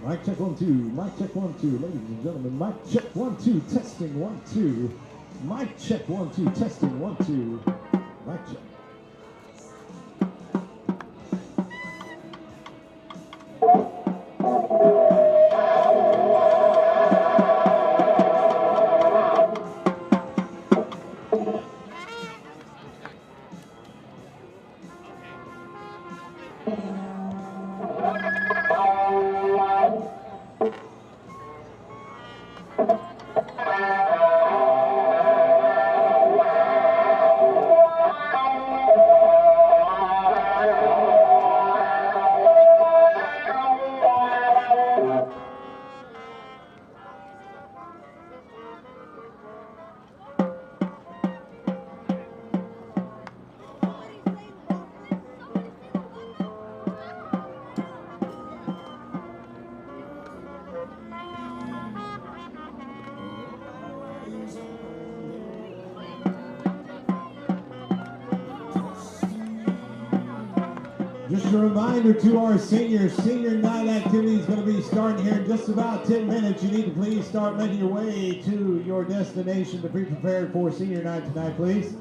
Mic check 1 2. Mic check 1 2. Ladies and gentlemen, mic check 1 2. Testing 1 2. Mic check 1 2. Testing 1 2. Mic check. Just a reminder to our seniors, senior night activity is going to be starting here in just about 10 minutes. You need to please start making your way to your destination to be prepared for senior night tonight, please.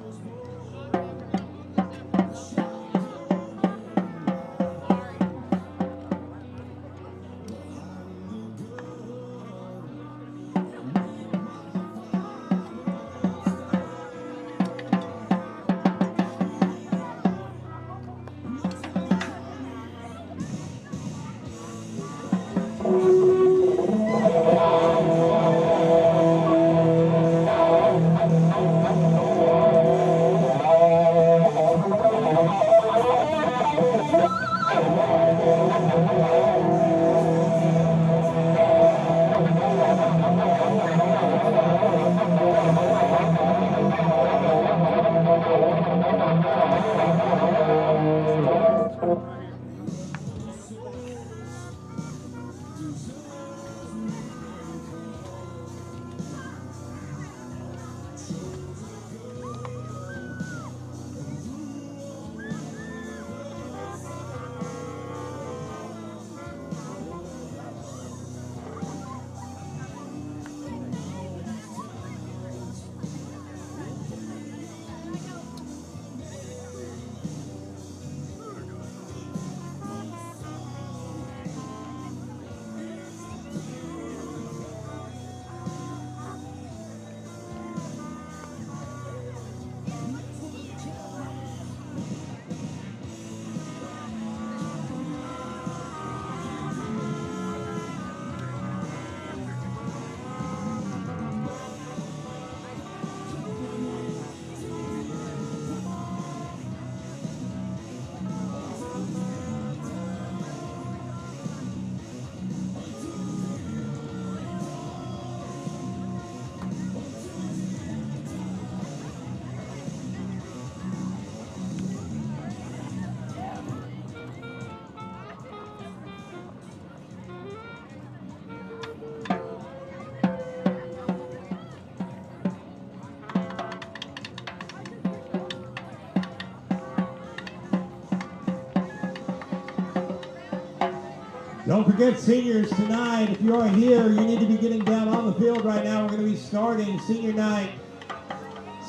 Don't forget, seniors, tonight, if you are here, you need to be getting down on the field right now. We're going to be starting senior night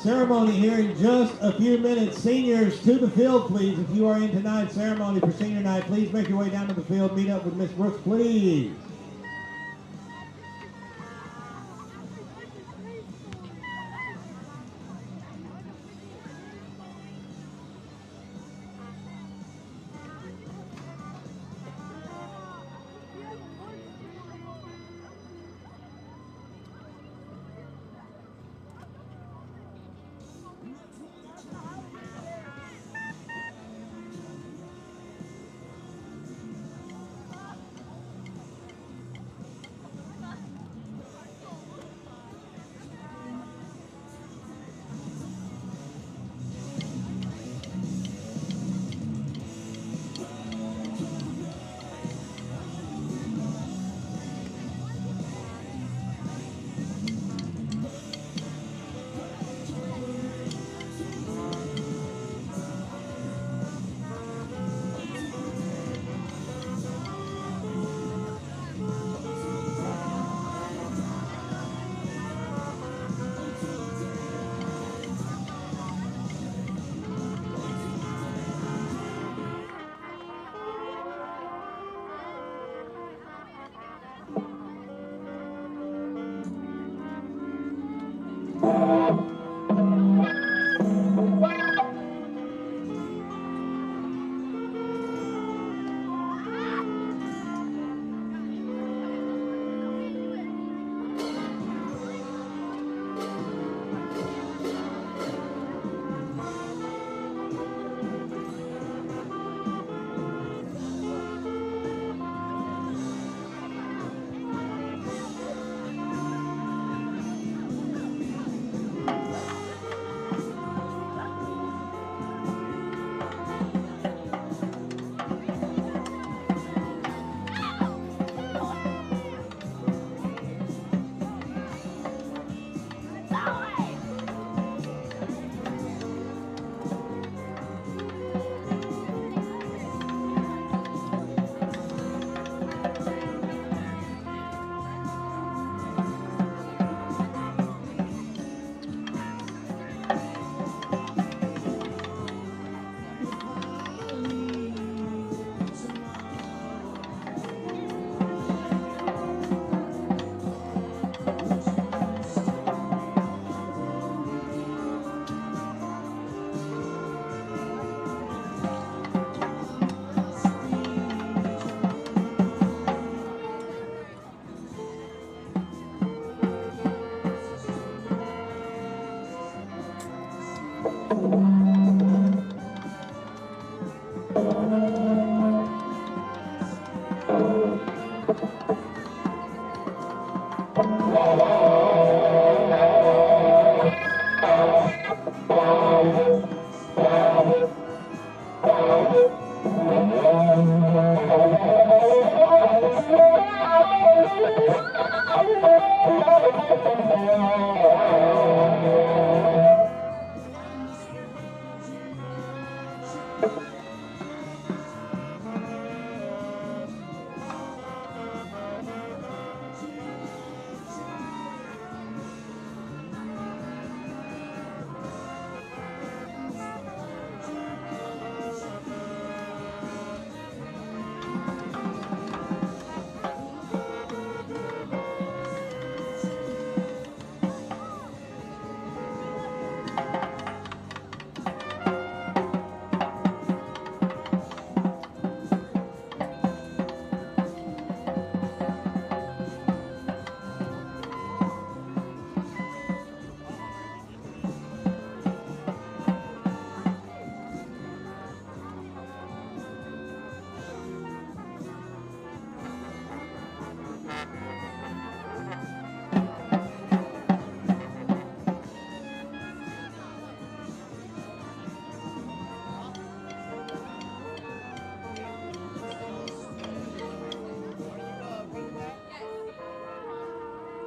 ceremony here in just a few minutes. Seniors, to the field, please. If you are in tonight's ceremony for senior night, please make your way down to the field. Meet up with Miss Brooks, please.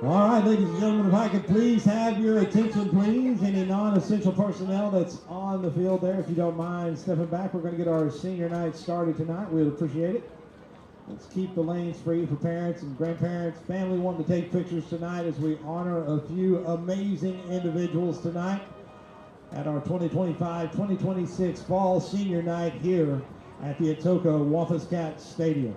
All right, ladies and gentlemen, if I could please have your attention, please. Any non-essential personnel that's on the field there, if you don't mind stepping back, we're going to get our senior night started tonight. We'd appreciate it. Let's keep the lanes free for parents and grandparents, family wanting to take pictures tonight as we honor a few amazing individuals tonight at our 2025-2026 Fall Senior Night here at the Atoka Wampus Cat Stadium.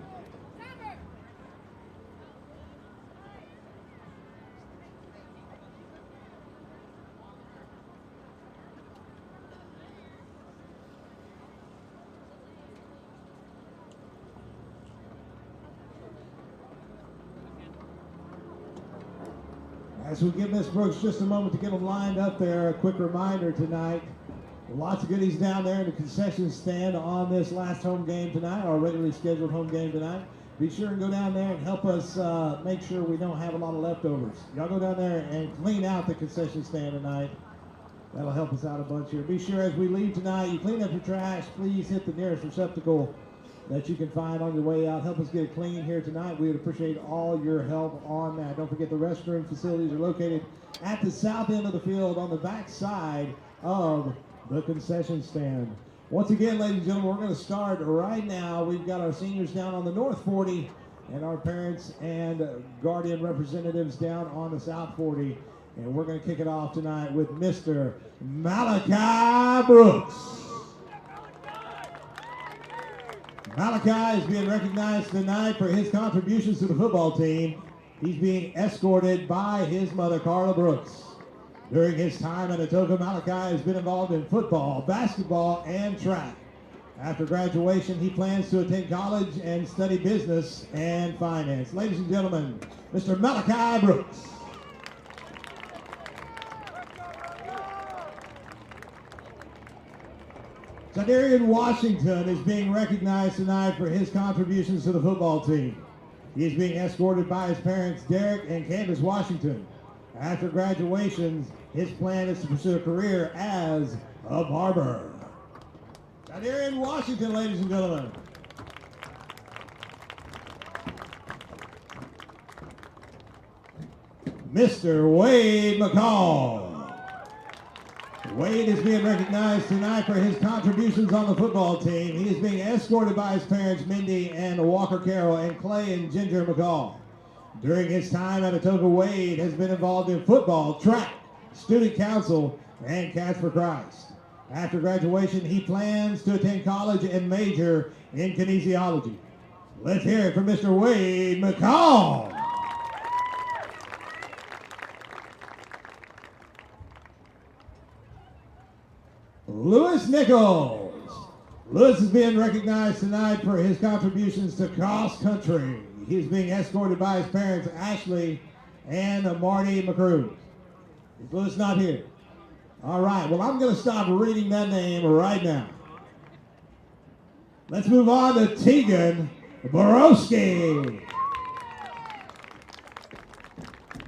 As we give Miss Brooks just a moment to get them lined up there, a quick reminder tonight, lots of goodies down there in the concession stand on this last home game tonight, our regularly scheduled home game tonight. Be sure and go down there and help us make sure we don't have a lot of leftovers. Y'all go down there and clean out the concession stand tonight. That'll help us out a bunch here. Be sure as we leave tonight, you clean up your trash. Please hit the nearest receptacle that you can find on your way out. Help us get it clean here tonight. We would appreciate all your help on that. Don't forget the restroom facilities are located at the south end of the field on the back side of the concession stand. Once again, ladies and gentlemen, we're going to start right now. We've got our seniors down on the North 40 and our parents and guardian representatives down on the South 40. And we're going to kick it off tonight with Mr. Malachi Brooks. Malachi is being recognized tonight for his contributions to the football team. He's being escorted by his mother, Carla Brooks. During his time at Atoka, Malachi has been involved in football, basketball, and track. After graduation, he plans to attend college and study business and finance. Ladies and gentlemen, Mr. Malachi Brooks. Zadarian Washington is being recognized tonight for his contributions to the football team. He is being escorted by his parents, Derek and Candace Washington. After graduation, his plan is to pursue a career as a barber. Zadarian Washington, ladies and gentlemen. Mr. Wade McCall. Wade is being recognized tonight for his contributions on the football team. He is being escorted by his parents, Mindy and Walker Carroll, and Clay and Ginger McCall. During his time at Atoka, Wade has been involved in football, track, student council, and Cats for Christ. After graduation, he plans to attend college and major in kinesiology. Let's hear it from Mr. Wade McCall. Lewis Nichols. Lewis is being recognized tonight for his contributions to cross country. He is being escorted by his parents, Ashley and Marty McCrew. Is Lewis not here? All right, well, I'm going to stop reading that name right now. Let's move on to Tegan Borowski.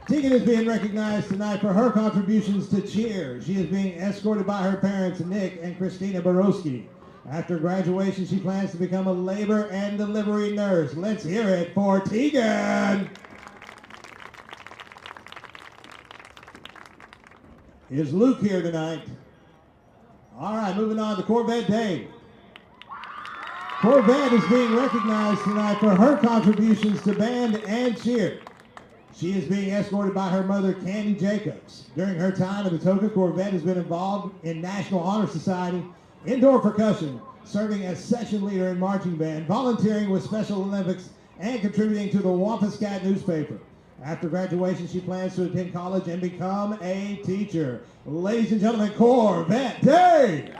Tegan is being recognized tonight for her contributions to cheer. She is being escorted by her parents, Nick and Christina Borowski. After graduation, she plans to become a labor and delivery nurse. Let's hear it for Tegan. Is Luke here tonight? All right, moving on to Corvette Day. Corvette is being recognized tonight for her contributions to band and cheer. She is being escorted by her mother, Candy Jacobs. During her time at Atoka, Corvette has been involved in National Honor Society, indoor percussion, serving as section leader in marching band, volunteering with Special Olympics, and contributing to the Wampuscat newspaper. After graduation, she plans to attend college and become a teacher. Ladies and gentlemen, Corvette Day!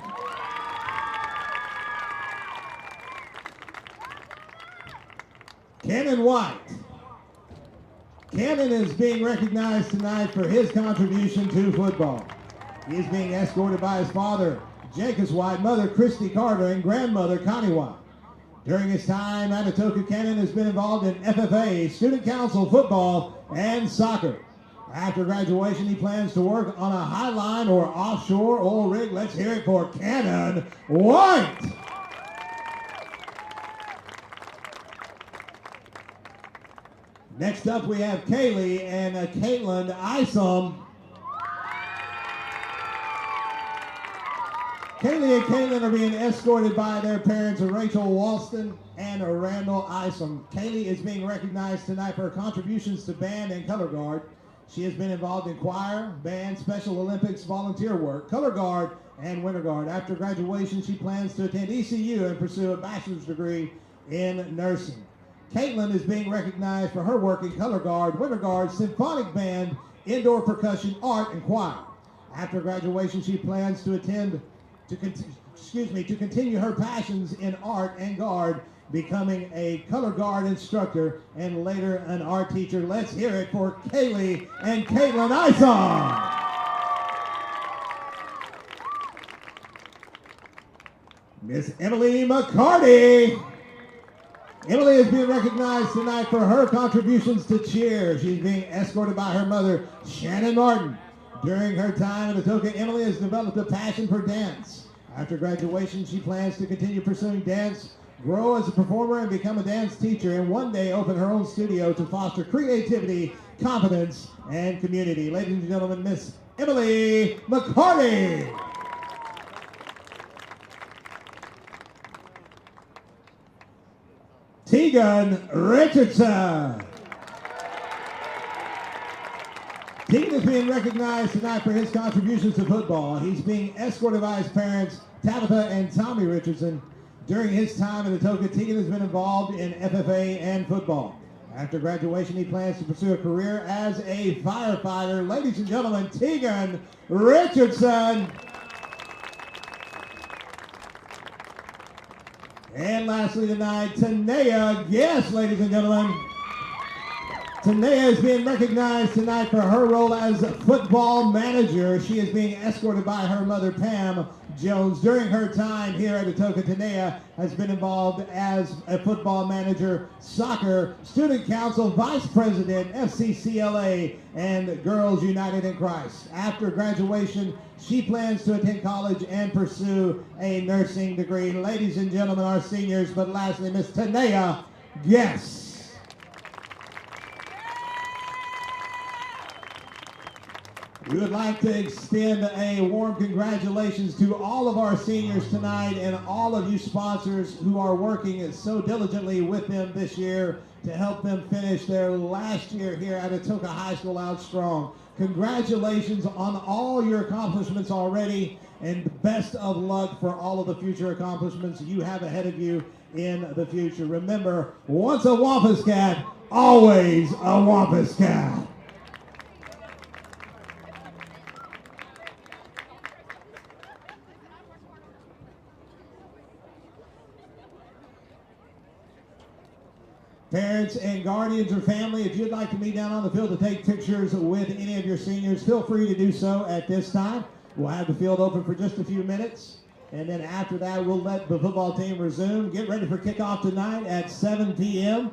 Cannon White. Cannon is being recognized tonight for his contribution to football. He is being escorted by his father, Jacobs White, mother, Christy Carter, and grandmother, Connie White. During his time at Atoka, Cannon has been involved in FFA, Student Council, football, and soccer. After graduation, he plans to work on a highline or offshore oil rig. Let's hear it for Cannon White. Next up, we have Kaylee and Caitlin Isom. Kaylee and Caitlin are being escorted by their parents, Rachel Walston and Randall Isom. Kaylee is being recognized tonight for her contributions to band and color guard. She has been involved in choir, band, Special Olympics, volunteer work, color guard, and winter guard. After graduation, she plans to attend ECU and pursue a bachelor's degree in nursing. Caitlin is being recognized for her work in color guard, winter guard, symphonic band, indoor percussion, art, and choir. After graduation, she plans to continue her passions in art and guard, becoming a color guard instructor and later an art teacher. Let's hear it for Kaylee and Caitlin Isom. Miss Emily McCarty. Emily is being recognized tonight for her contributions to cheer. She's being escorted by her mother, Shannon Martin. During her time at Atoka, Emily has developed a passion for dance. After graduation, she plans to continue pursuing dance, grow as a performer, and become a dance teacher, and one day open her own studio to foster creativity, confidence, and community. Ladies and gentlemen, Miss Emily McCarty. Tegan Richardson. Tegan is being recognized tonight for his contributions to football. He's being escorted by his parents, Tabitha and Tommy Richardson. During his time at Atoka, Tegan has been involved in FFA and football. After graduation, he plans to pursue a career as a firefighter. Ladies and gentlemen, Tegan Richardson. And lastly tonight, Tanea Guess, ladies and gentlemen. Tanea is being recognized tonight for her role as football manager. She is being escorted by her mother, Pam Jones. During her time here at Atoka, Tanea has been involved as a football manager, soccer, student council, vice president, FCCLA, and Girls United in Christ. After graduation, she plans to attend college and pursue a nursing degree. Ladies and gentlemen, our seniors, but lastly, Miss Tanea Guess. We would like to extend a warm congratulations to all of our seniors tonight and all of you sponsors who are working so diligently with them this year to help them finish their last year here at Atoka High School out strong. Congratulations on all your accomplishments already, and best of luck for all of the future accomplishments you have ahead of you in the future. Remember, once a Wampus Cat, always a Wampus Cat. Parents and guardians or family, if you'd like to meet down on the field to take pictures with any of your seniors, feel free to do so at this time. We'll have the field open for just a few minutes, and then after that, we'll let the football team resume. Get ready for kickoff tonight at 7 p.m.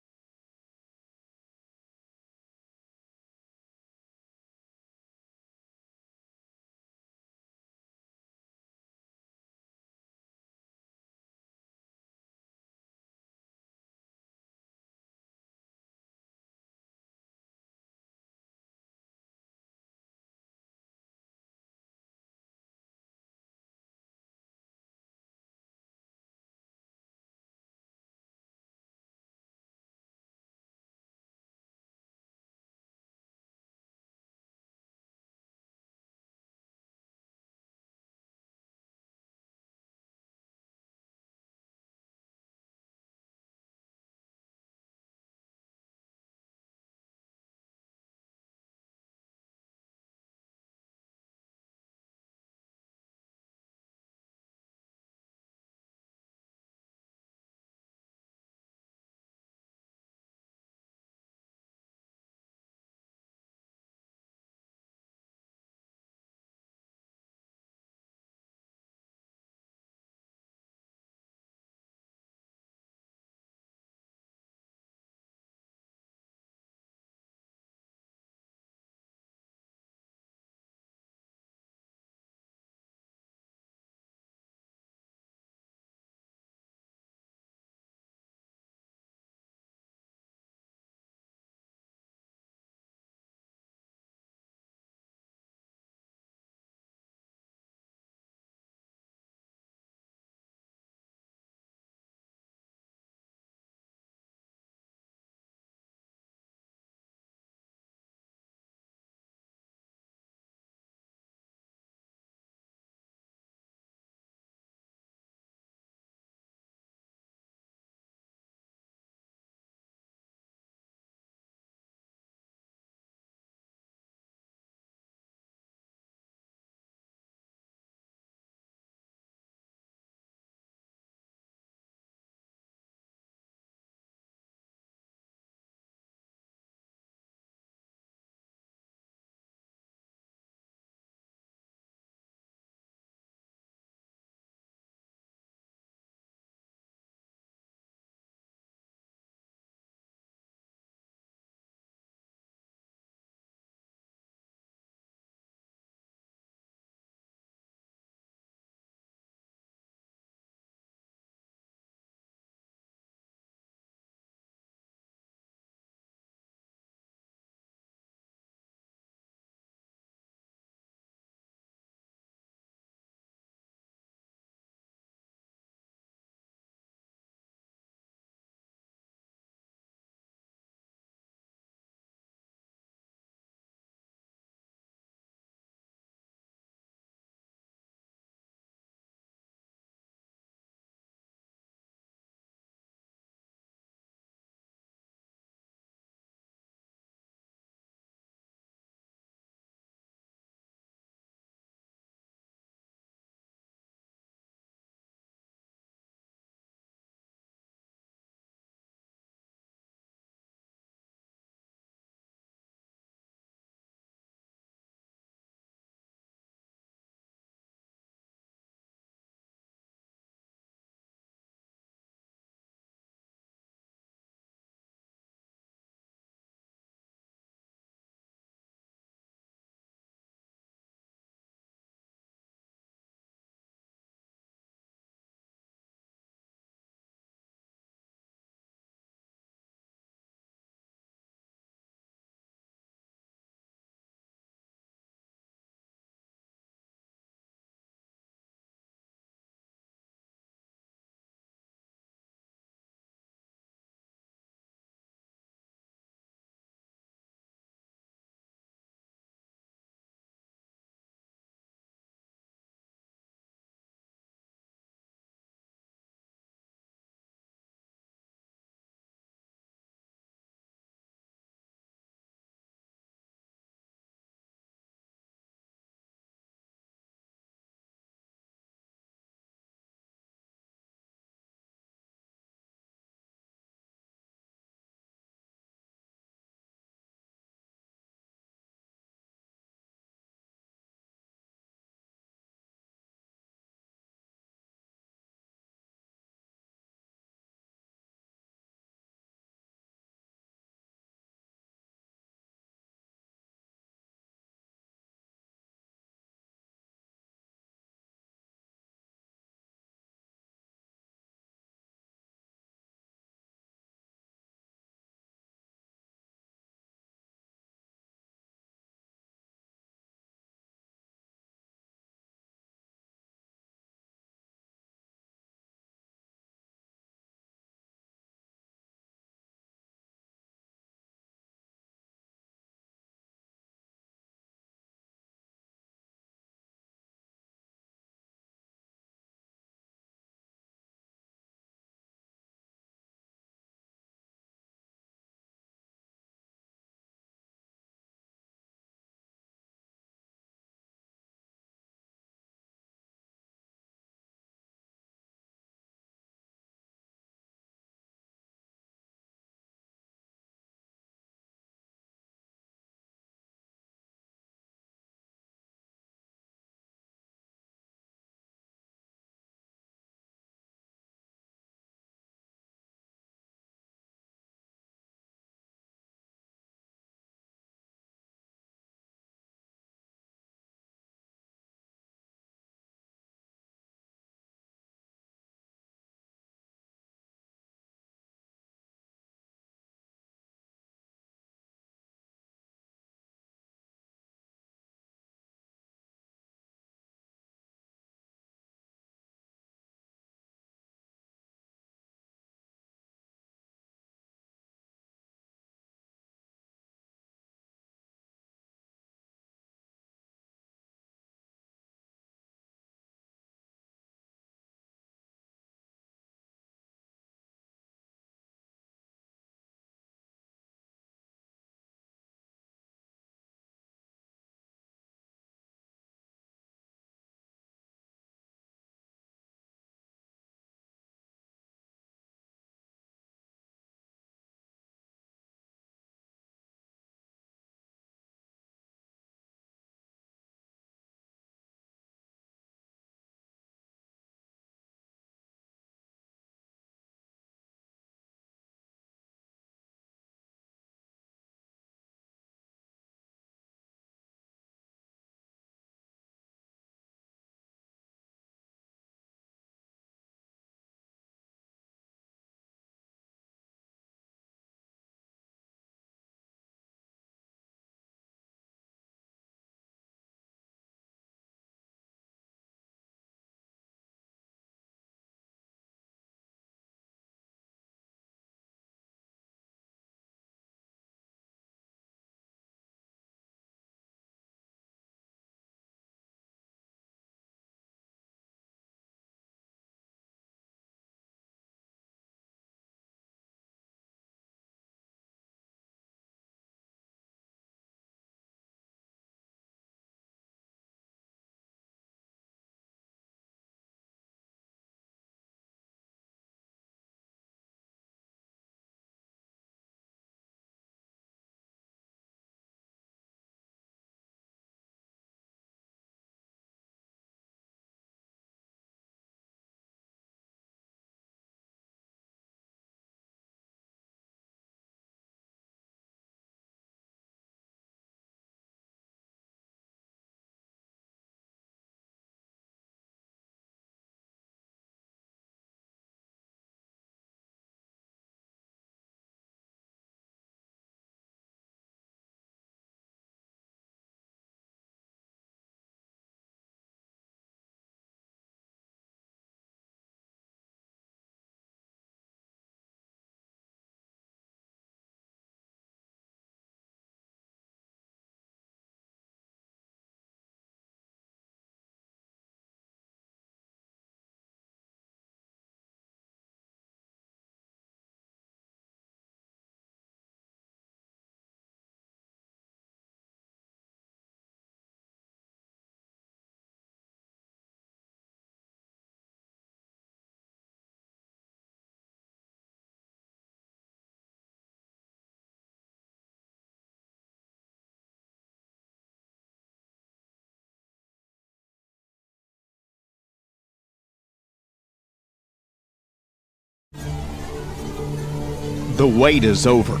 The wait is over.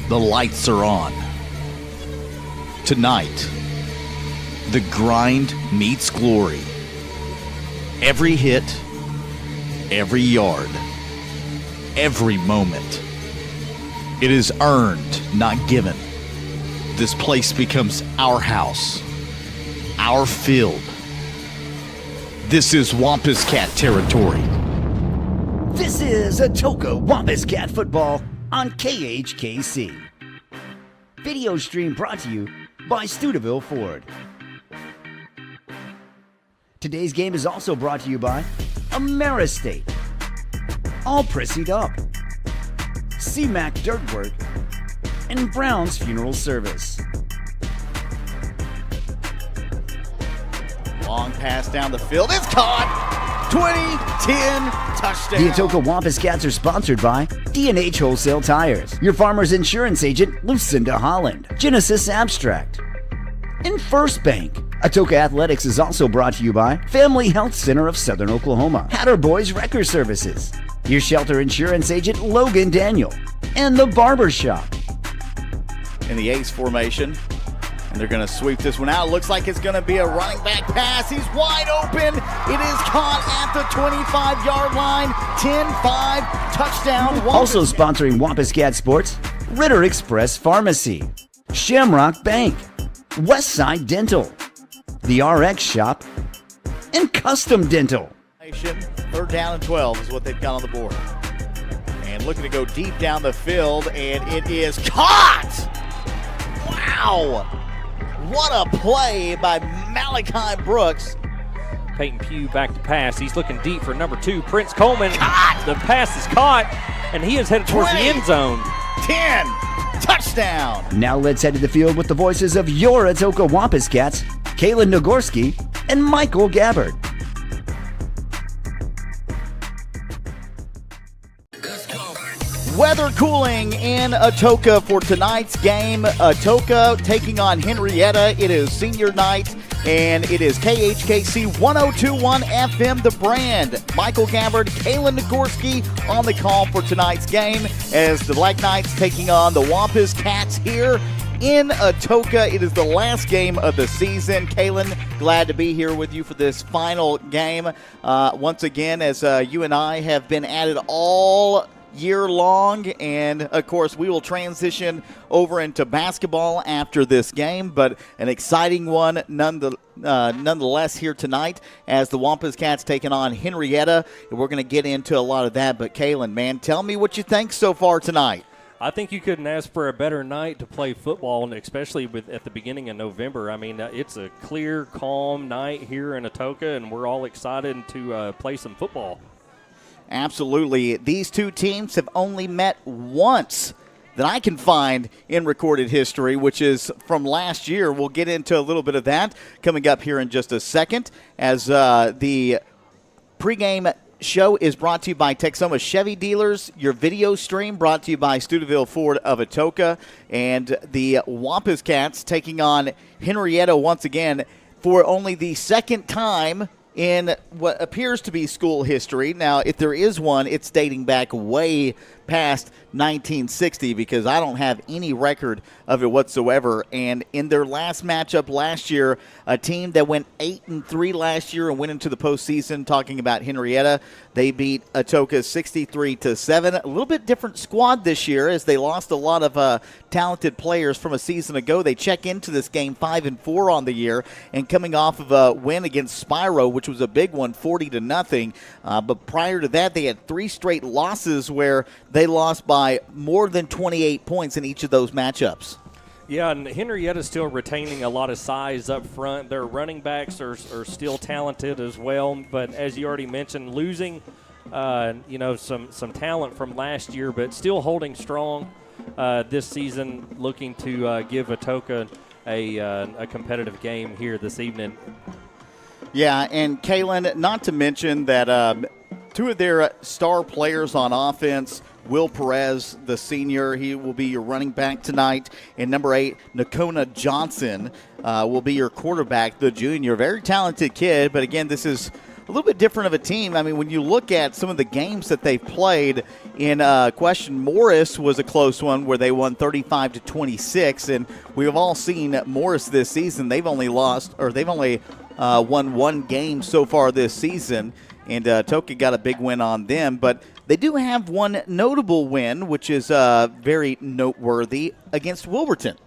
The lights are on. Tonight, the grind meets glory. Every hit, every yard, every moment. It is earned, not given. This place becomes our house, our field. This is Wampus Cat territory. This is Atoka Wampus Cat football on KHKC. Video stream brought to you by Steubenville Ford. Today's game is also brought to you by Ameristate, All Prissied Up, CMAC Dirtwork, and Brown's Funeral Service. Long pass down the field. It's caught. 20-10 touchdown. The Atoka Wampus Cats are sponsored by D&H Wholesale Tires, your farmer's insurance agent, Lucinda Holland, Genesis Abstract, and First Bank. Atoka Athletics is also brought to you by Family Health Center of Southern Oklahoma, Hatter Boys Wrecker Services, your shelter insurance agent, Logan Daniel, and The Barber Shop. In the ace formation, and they're going to sweep this one out. Looks like it's going to be a running back pass. He's wide open. It is caught at the 25-yard line. 10-5 touchdown. Wampus. Also sponsoring Wampus Cat Sports, Ritter Express Pharmacy, Shamrock Bank, Westside Dental, The RX Shop, and Custom Dental. 3rd down and 12 is what they've got on the board. And looking to go deep down the field, and it is caught! Wow! What a play by Malachi Brooks. Peyton Pugh back to pass. He's looking deep for number 2, Prince Coleman. Caught! The pass is caught, and he is headed towards the end zone. 10, touchdown. Now let's head to the field with the voices of your Atoka Wampus Cats, Kaylin Nagorski and Michael Gabbard. Weather cooling in Atoka for tonight's game. Atoka taking on Henryetta. It is senior night, and it is KHKC 102.1 FM, The Brand. Michael Gabbard, Kaylin Nagorski on the call for tonight's game as the Black Knights taking on the Wampus Cats here in Atoka. It is the last game of the season. Kaylin, glad to be here with you for this final game. Once again, as you and I have been at it all year long, and of course we will transition over into basketball after this game, but an exciting one nonetheless here tonight as the Wampus Cats taking on Henryetta, and we're going to get into a lot of that. But Kaylin, man, tell me what you think so far tonight. I think you couldn't ask for a better night to play football, and especially at the beginning of November. I mean, it's a clear, calm night here in Atoka, and we're all excited to play some football. Absolutely. These two teams have only met once that I can find in recorded history, which is from last year. We'll get into a little bit of that coming up here in just a second as the pregame show is brought to you by Texoma Chevy Dealers. Your video stream brought to you by Steubenville Ford of Atoka. And the Wampus Cats taking on Henryetta once again for only the second time in what appears to be school history. Now, if there is one, it's dating back way past 1960 because I don't have any record of it whatsoever. And in their last matchup last year, a team that went 8-3 last year and went into the postseason, talking about Henryetta, they beat Atoka 63-7. A little bit different squad this year as they lost a lot of talented players from a season ago. They check into this game 5-4 on the year and coming off of a win against Spyro, which was a big one, 40-0. But prior to that, they had 3 straight losses where they lost by more than 28 points in each of those matchups. Yeah, and Henrietta's still retaining a lot of size up front. Their running backs are still talented as well. But as you already mentioned, losing some talent from last year, but still holding strong this season, looking to give Atoka a competitive game here this evening. Yeah, and Kaylin, not to mention that 2 of their star players on offense, Will Perez, the senior, he will be your running back tonight. And number 8, Nakona Johnson will be your quarterback, the junior. Very talented kid, but again, this is little bit different of a team. I mean, when you look at some of the games that they've played in question, Morris was a close one where they won 35-26, and we have all seen Morris this season. They've only won one game so far this season, and Atoka got a big win on them. But they do have one notable win, which is very noteworthy, against Wilburton.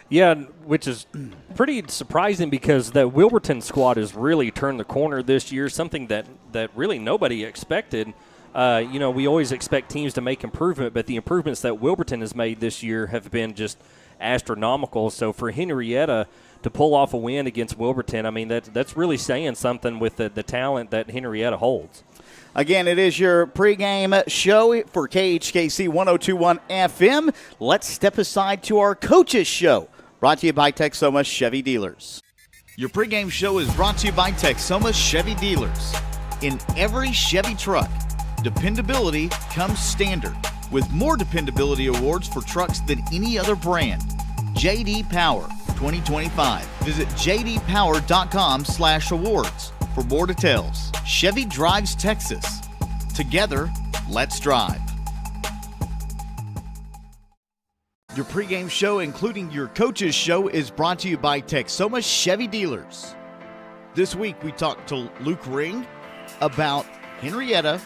Yeah, which is pretty surprising because that Wilburton squad has really turned the corner this year, something that really nobody expected. We always expect teams to make improvement, but the improvements that Wilburton has made this year have been just astronomical. So for Henryetta to pull off a win against Wilburton, I mean, that's really saying something with the talent that Henryetta holds. Again, it is your pregame show for KHKC 102.1 FM. Let's step aside to our coaches show, brought to you by Texoma Chevy Dealers. Your pregame show is brought to you by Texoma Chevy Dealers. In every Chevy truck, dependability comes standard, with more dependability awards for trucks than any other brand. J.D. Power 2025. Visit jdpower.com/awards for more details. Chevy drives Texas. Together, let's drive. Your pregame show, including your coaches show, is brought to you by Texoma Chevy Dealers. This week, we talked to Luke Ring about Henryetta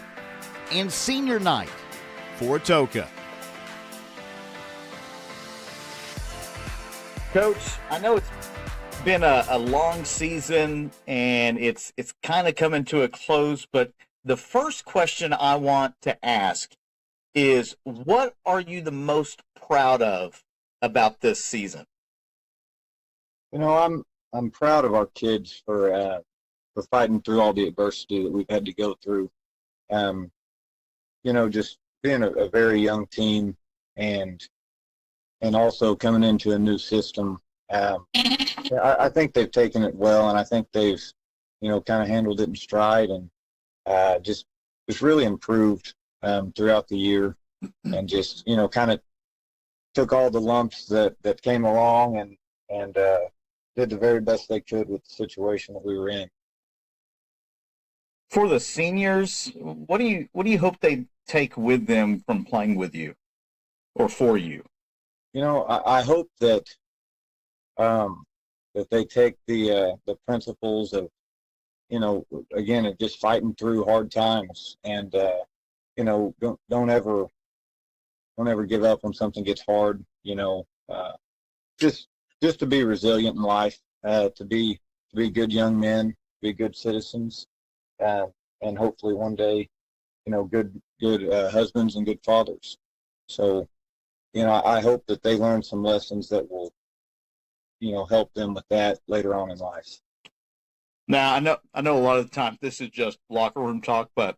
and senior night for Atoka. Coach, I know it's been a long season and it's kind of coming to a close, but the first question I want to ask is, what are you the most proud of about this season? I'm proud of our kids for fighting through all the adversity that we've had to go through. Just being a very young team and also coming into a new system. I think they've taken it well, and I think they've, kind of handled it in stride and just really improved throughout the year, and just, kind of took all the lumps that came along and did the very best they could with the situation that we were in. For the seniors, what do you hope they take with them from playing with you or for you? I hope that that they take the principles of, again, of just fighting through hard times, and don't ever give up when something gets hard. Just to be resilient in life, to be good young men, be good citizens, and hopefully one day, good husbands and good fathers. So, I hope that they learn some lessons that will, help them with that later on in life. Now, I know a lot of the time this is just locker room talk, but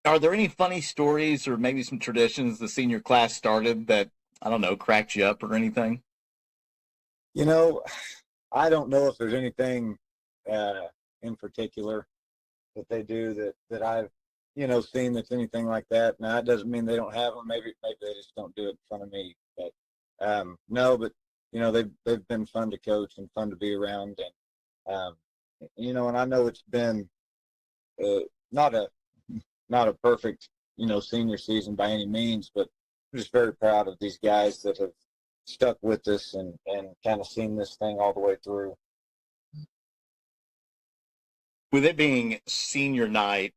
are there any funny stories or maybe some traditions the senior class started that, I don't know, cracked you up or anything? I don't know if there's anything in particular that they do that I've, seen that's anything like that. Now, that doesn't mean they don't have them. Maybe they just don't do it in front of me. But no, but they've been fun to coach and fun to be around, and and I know it's been not a perfect senior season by any means, but I'm just very proud of these guys that have stuck with us and kind of seen this thing all the way through. With it being senior night,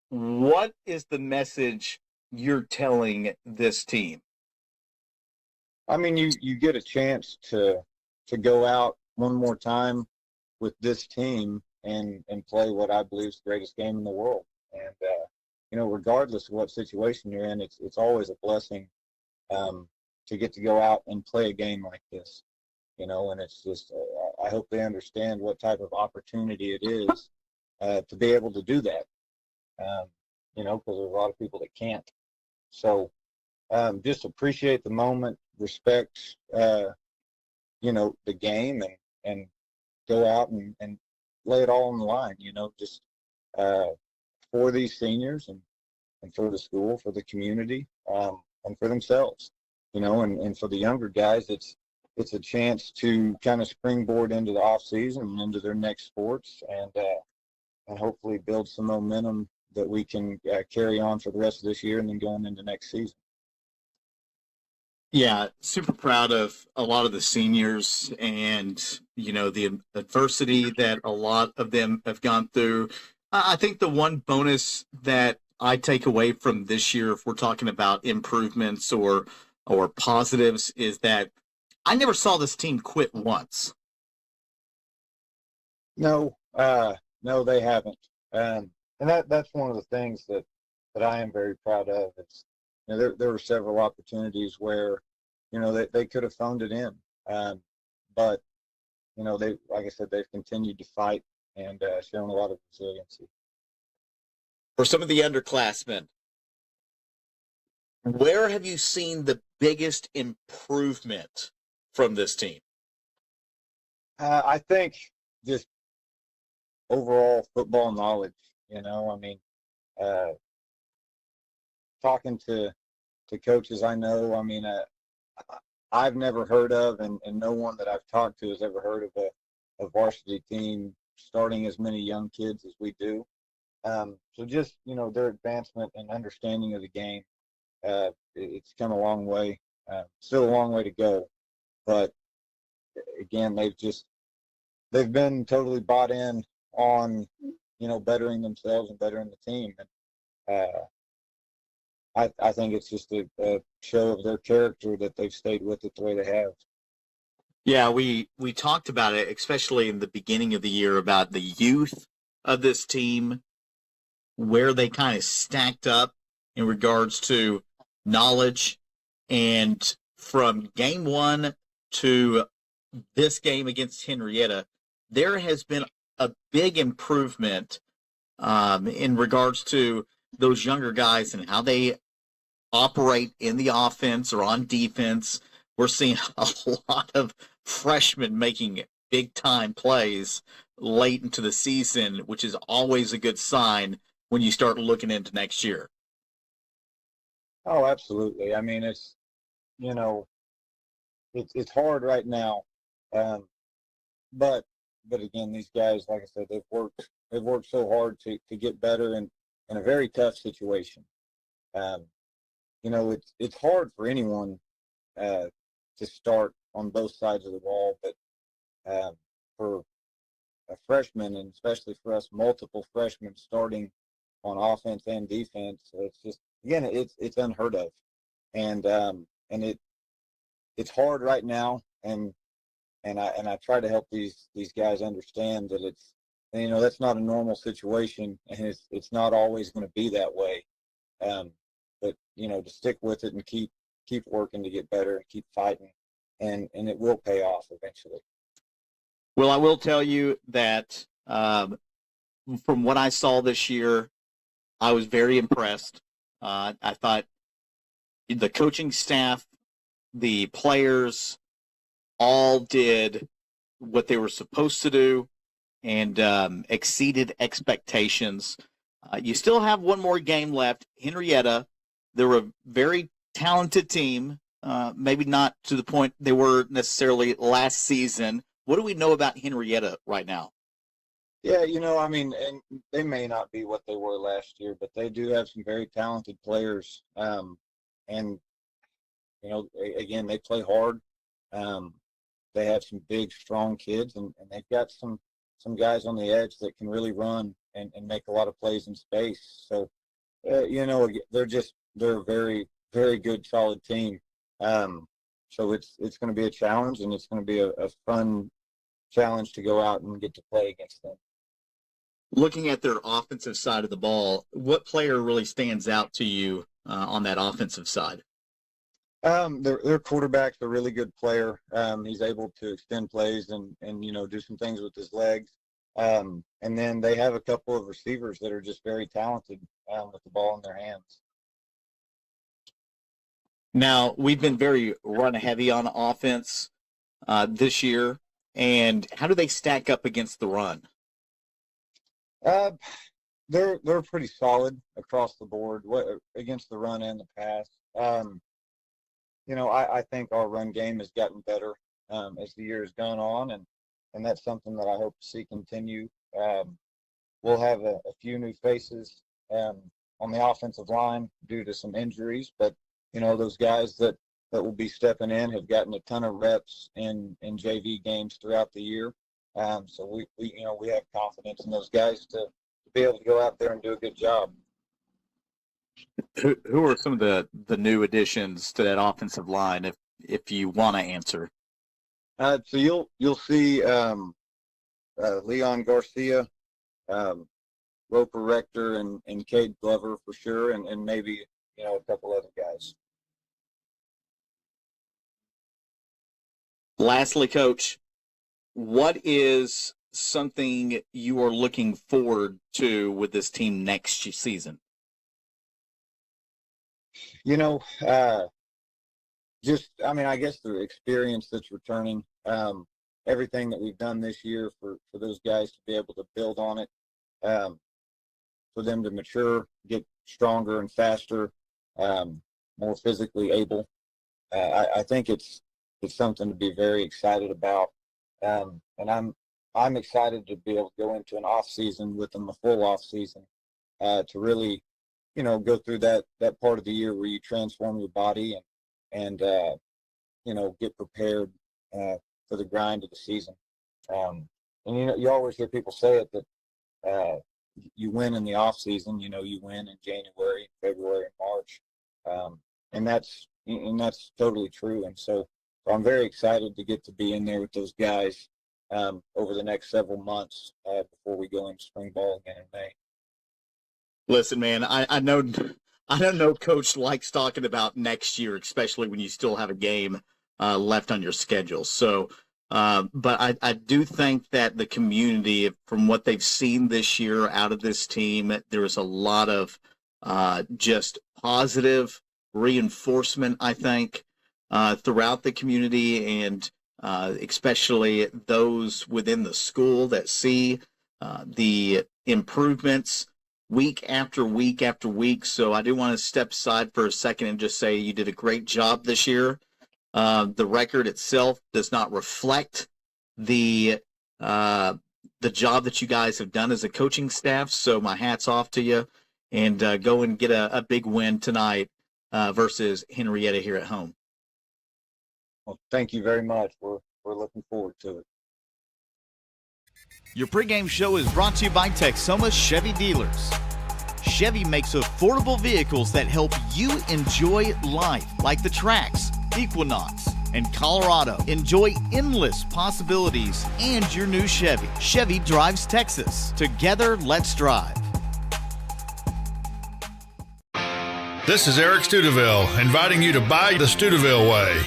what is the message you're telling this team? I mean, you get a chance to go out one more time with this team and play what I believe is the greatest game in the world. And, regardless of what situation you're in, it's always a blessing to get to go out and play a game like this, and it's just, I hope they understand what type of opportunity it is to be able to do that, because there's a lot of people that can't. So just appreciate the moment, respect, the game, and go out and lay it all on the line, just for these seniors and for the school, for the community, and for themselves, and for the younger guys, it's a chance to kind of springboard into the off season and into their next sports, and hopefully build some momentum that we can carry on for the rest of this year and then going into next season. Yeah, super proud of a lot of the seniors and, the adversity that a lot of them have gone through. I think the one bonus that I take away from this year, if we're talking about improvements or positives, is that I never saw this team quit once. No, they haven't. And that's one of the things that I am very proud of. It's, there were several opportunities where, they could have phoned it in. But, they, like I said, they've continued to fight and shown a lot of resiliency. For some of the underclassmen, where have you seen the biggest improvement from this team? I think just overall football knowledge, talking to coaches I know, I've never heard of, and no one that I've talked to has ever heard of a varsity team starting as many young kids as we do. So just, their advancement and understanding of the game, it's come a long way. Still a long way to go. But, again, they've been totally bought in on, bettering themselves and bettering the team. And I think it's just a show of their character that they've stayed with it the way they have. Yeah, we talked about it, especially in the beginning of the year, about the youth of this team, where they kind of stacked up in regards to knowledge. And from game one to this game against Henryetta, there has been a big improvement in regards to those younger guys and how they operate in the offense or on defense. We're seeing a lot of freshmen making big-time plays late into the season, which is always a good sign when you start looking into next year. Oh, absolutely. I mean, it's, it's hard right now. But again, these guys, like I said, they've worked so hard to get better in a very tough situation. It's hard for anyone to start on both sides of the ball, but for a freshman, and especially for us, multiple freshmen starting on offense and defense, it's just, again, it's unheard of, and it's hard right now, and I try to help these guys understand that it's, that's not a normal situation, and it's not always going to be that way. But to stick with it and keep working to get better and keep fighting, and it will pay off eventually. Well, I will tell you that from what I saw this year, I was very impressed. I thought the coaching staff, the players, all did what they were supposed to do and exceeded expectations. You still have one more game left. Henryetta, they're a very talented team, maybe not to the point they were necessarily last season. What do we know about Henryetta right now? Yeah, and they may not be what they were last year, but they do have some very talented players. And, again, they play hard. They have some big, strong kids, and they've got some guys on the edge that can really run and make a lot of plays in space. So, they're a very, very good, solid team. So it's going to be a challenge, and it's going to be a fun challenge to go out and get to play against them. Looking at their offensive side of the ball, what player really stands out to you on that offensive side? Their quarterback's a really good player. He's able to extend plays and do some things with his legs. And then they have a couple of receivers that are just very talented with the ball in their hands. Now, we've been very run-heavy on offense this year. And how do they stack up against the run? They're pretty solid across the board against the run and the pass. I think our run game has gotten better as the year has gone on, and that's something that I hope to see continue. we'll have a few new faces on the offensive line due to some injuries, but those guys that will be stepping in have gotten a ton of reps in JV games throughout the year. So we have confidence in those guys to be able to go out there and do a good job. Who are some of the new additions to that offensive line, if you want to answer? So you'll see Leon Garcia, Roper Rector, and Cade Glover for sure, and maybe a couple other guys. Lastly, Coach, what is something you are looking forward to with this team next season? I guess the experience that's returning, everything that we've done this year for those guys to be able to build on it, for them to mature, get stronger and faster, more physically able. I think it's something to be very excited about. And I'm excited to be able to go into an off season with them, a full off season, to really, go through that part of the year where you transform your body and get prepared for the grind of the season. And you always hear people say it that you win in the off season. You win in January, February, and March, and that's totally true. And so I'm very excited to get to be in there with those guys over the next several months before we go into spring ball again in May. Listen, man, I don't know Coach likes talking about next year, especially when you still have a game left on your schedule. So, but I do think that the community, from what they've seen this year out of this team, there is a lot of just positive reinforcement, I think, throughout the community, and especially those within the school that see the improvements week after week after week. So I do want to step aside for a second and just say you did a great job this year. The record itself does not reflect the job that you guys have done as a coaching staff. So my hat's off to you, and go and get a big win tonight versus Henryetta here at home. Well, thank you very much. We're looking forward to it. Your pregame show is brought to you by Texoma Chevy Dealers. Chevy makes affordable vehicles that help you enjoy life, like the Trax, Equinox, and Colorado. Enjoy endless possibilities and your new Chevy. Chevy drives Texas. Together, let's drive. This is Eric Studeville, inviting you to buy the Studeville way.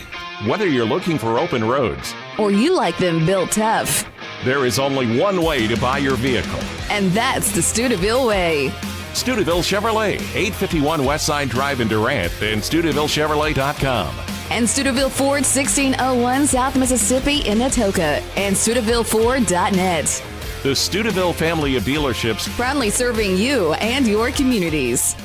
Whether you're looking for open roads or you like them built tough, there is only one way to buy your vehicle. And that's the Studeville way. Studeville Chevrolet, 851 Westside Drive in Durant, and StudevilleChevrolet.com. And Studeville Ford, 1601 South Mississippi in Atoka, and StudevilleFord.net. The Studeville family of dealerships, proudly serving you and your communities.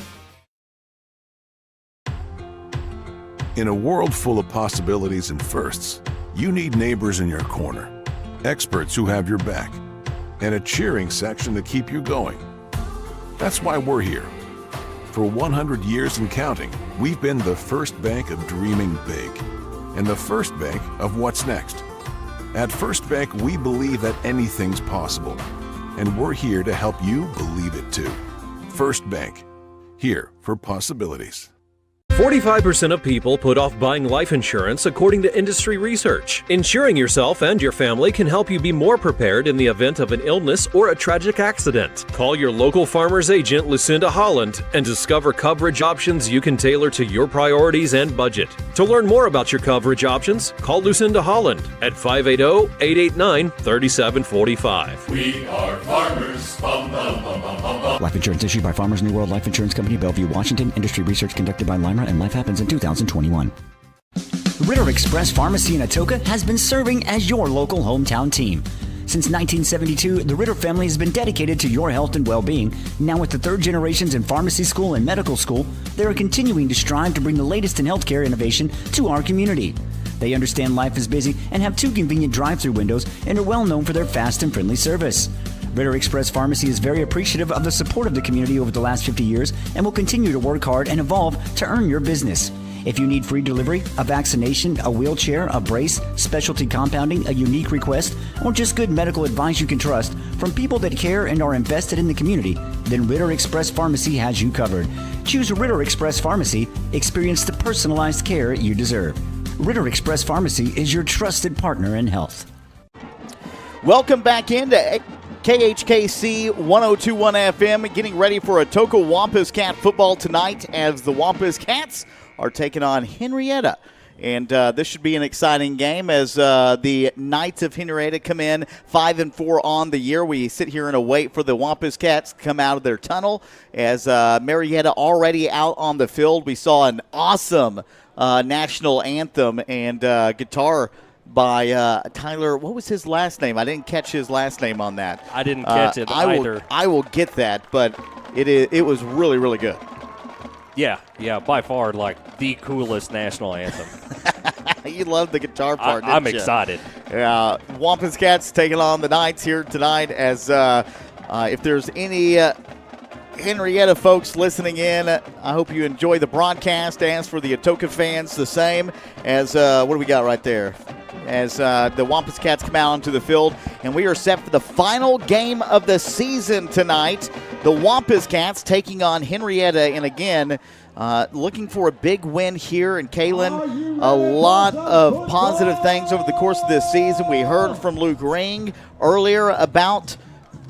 In a world full of possibilities and firsts, you need neighbors in your corner, experts who have your back, and a cheering section to keep you going. That's why we're here. For 100 years and counting, we've been the first bank of dreaming big, and the first bank of what's next. At First Bank, we believe that anything's possible, and we're here to help you believe it too. First Bank, here for possibilities. 45% of people put off buying life insurance according to industry research. Insuring yourself and your family can help you be more prepared in the event of an illness or a tragic accident. Call your local Farmers agent, Lucinda Holland, and discover coverage options you can tailor to your priorities and budget. To learn more about your coverage options, call Lucinda Holland at 580-889-3745. We are farmers. Bum, bum, bum, bum, bum, bum. Life insurance issued by Farmers New World Life Insurance Company, Bellevue, Washington. Industry research conducted by Lima, and Life Happens in 2021. Ritter Express Pharmacy in Atoka has been serving as your local hometown team. Since 1972, the Ritter family has been dedicated to your health and well-being. Now with the third generations in pharmacy school and medical school, they are continuing to strive to bring the latest in healthcare innovation to our community. They understand life is busy and have 2 convenient drive-through windows and are well known for their fast and friendly service. Ritter Express Pharmacy is very appreciative of the support of the community over the last 50 years and will continue to work hard and evolve to earn your business. If you need free delivery, a vaccination, a wheelchair, a brace, specialty compounding, a unique request, or just good medical advice you can trust from people that care and are invested in the community, then Ritter Express Pharmacy has you covered. Choose Ritter Express Pharmacy. Experience the personalized care you deserve. Ritter Express Pharmacy is your trusted partner in health. Welcome back into KHKC 1021 FM, getting ready for Atoka Wampus Cat football tonight as the Wampus Cats are taking on Henryetta. And this should be an exciting game as the Knights of Henryetta come in 5-4 on the year. We sit here and await for the Wampus Cats to come out of their tunnel as Marietta already out on the field. We saw an awesome national anthem and guitar by Tyler. What was his last name? I didn't catch his last name on that. I didn't catch it either. I will get that, but it was really, really good. Yeah, by far, like, the coolest national anthem. You love the guitar part, I'm didn't you? excited. Wampus Cats taking on the Knights here tonight as if there's any Henryetta folks listening in, I hope you enjoy the broadcast. As for the Atoka fans, the same as what do we got right there? As the Wampus Cats come out onto the field, and we are set for the final game of the season tonight. The Wampus Cats taking on Henryetta, and again, looking for a big win here. And Kaylin, a lot of positive things over the course of this season. We heard from Luke Ring earlier about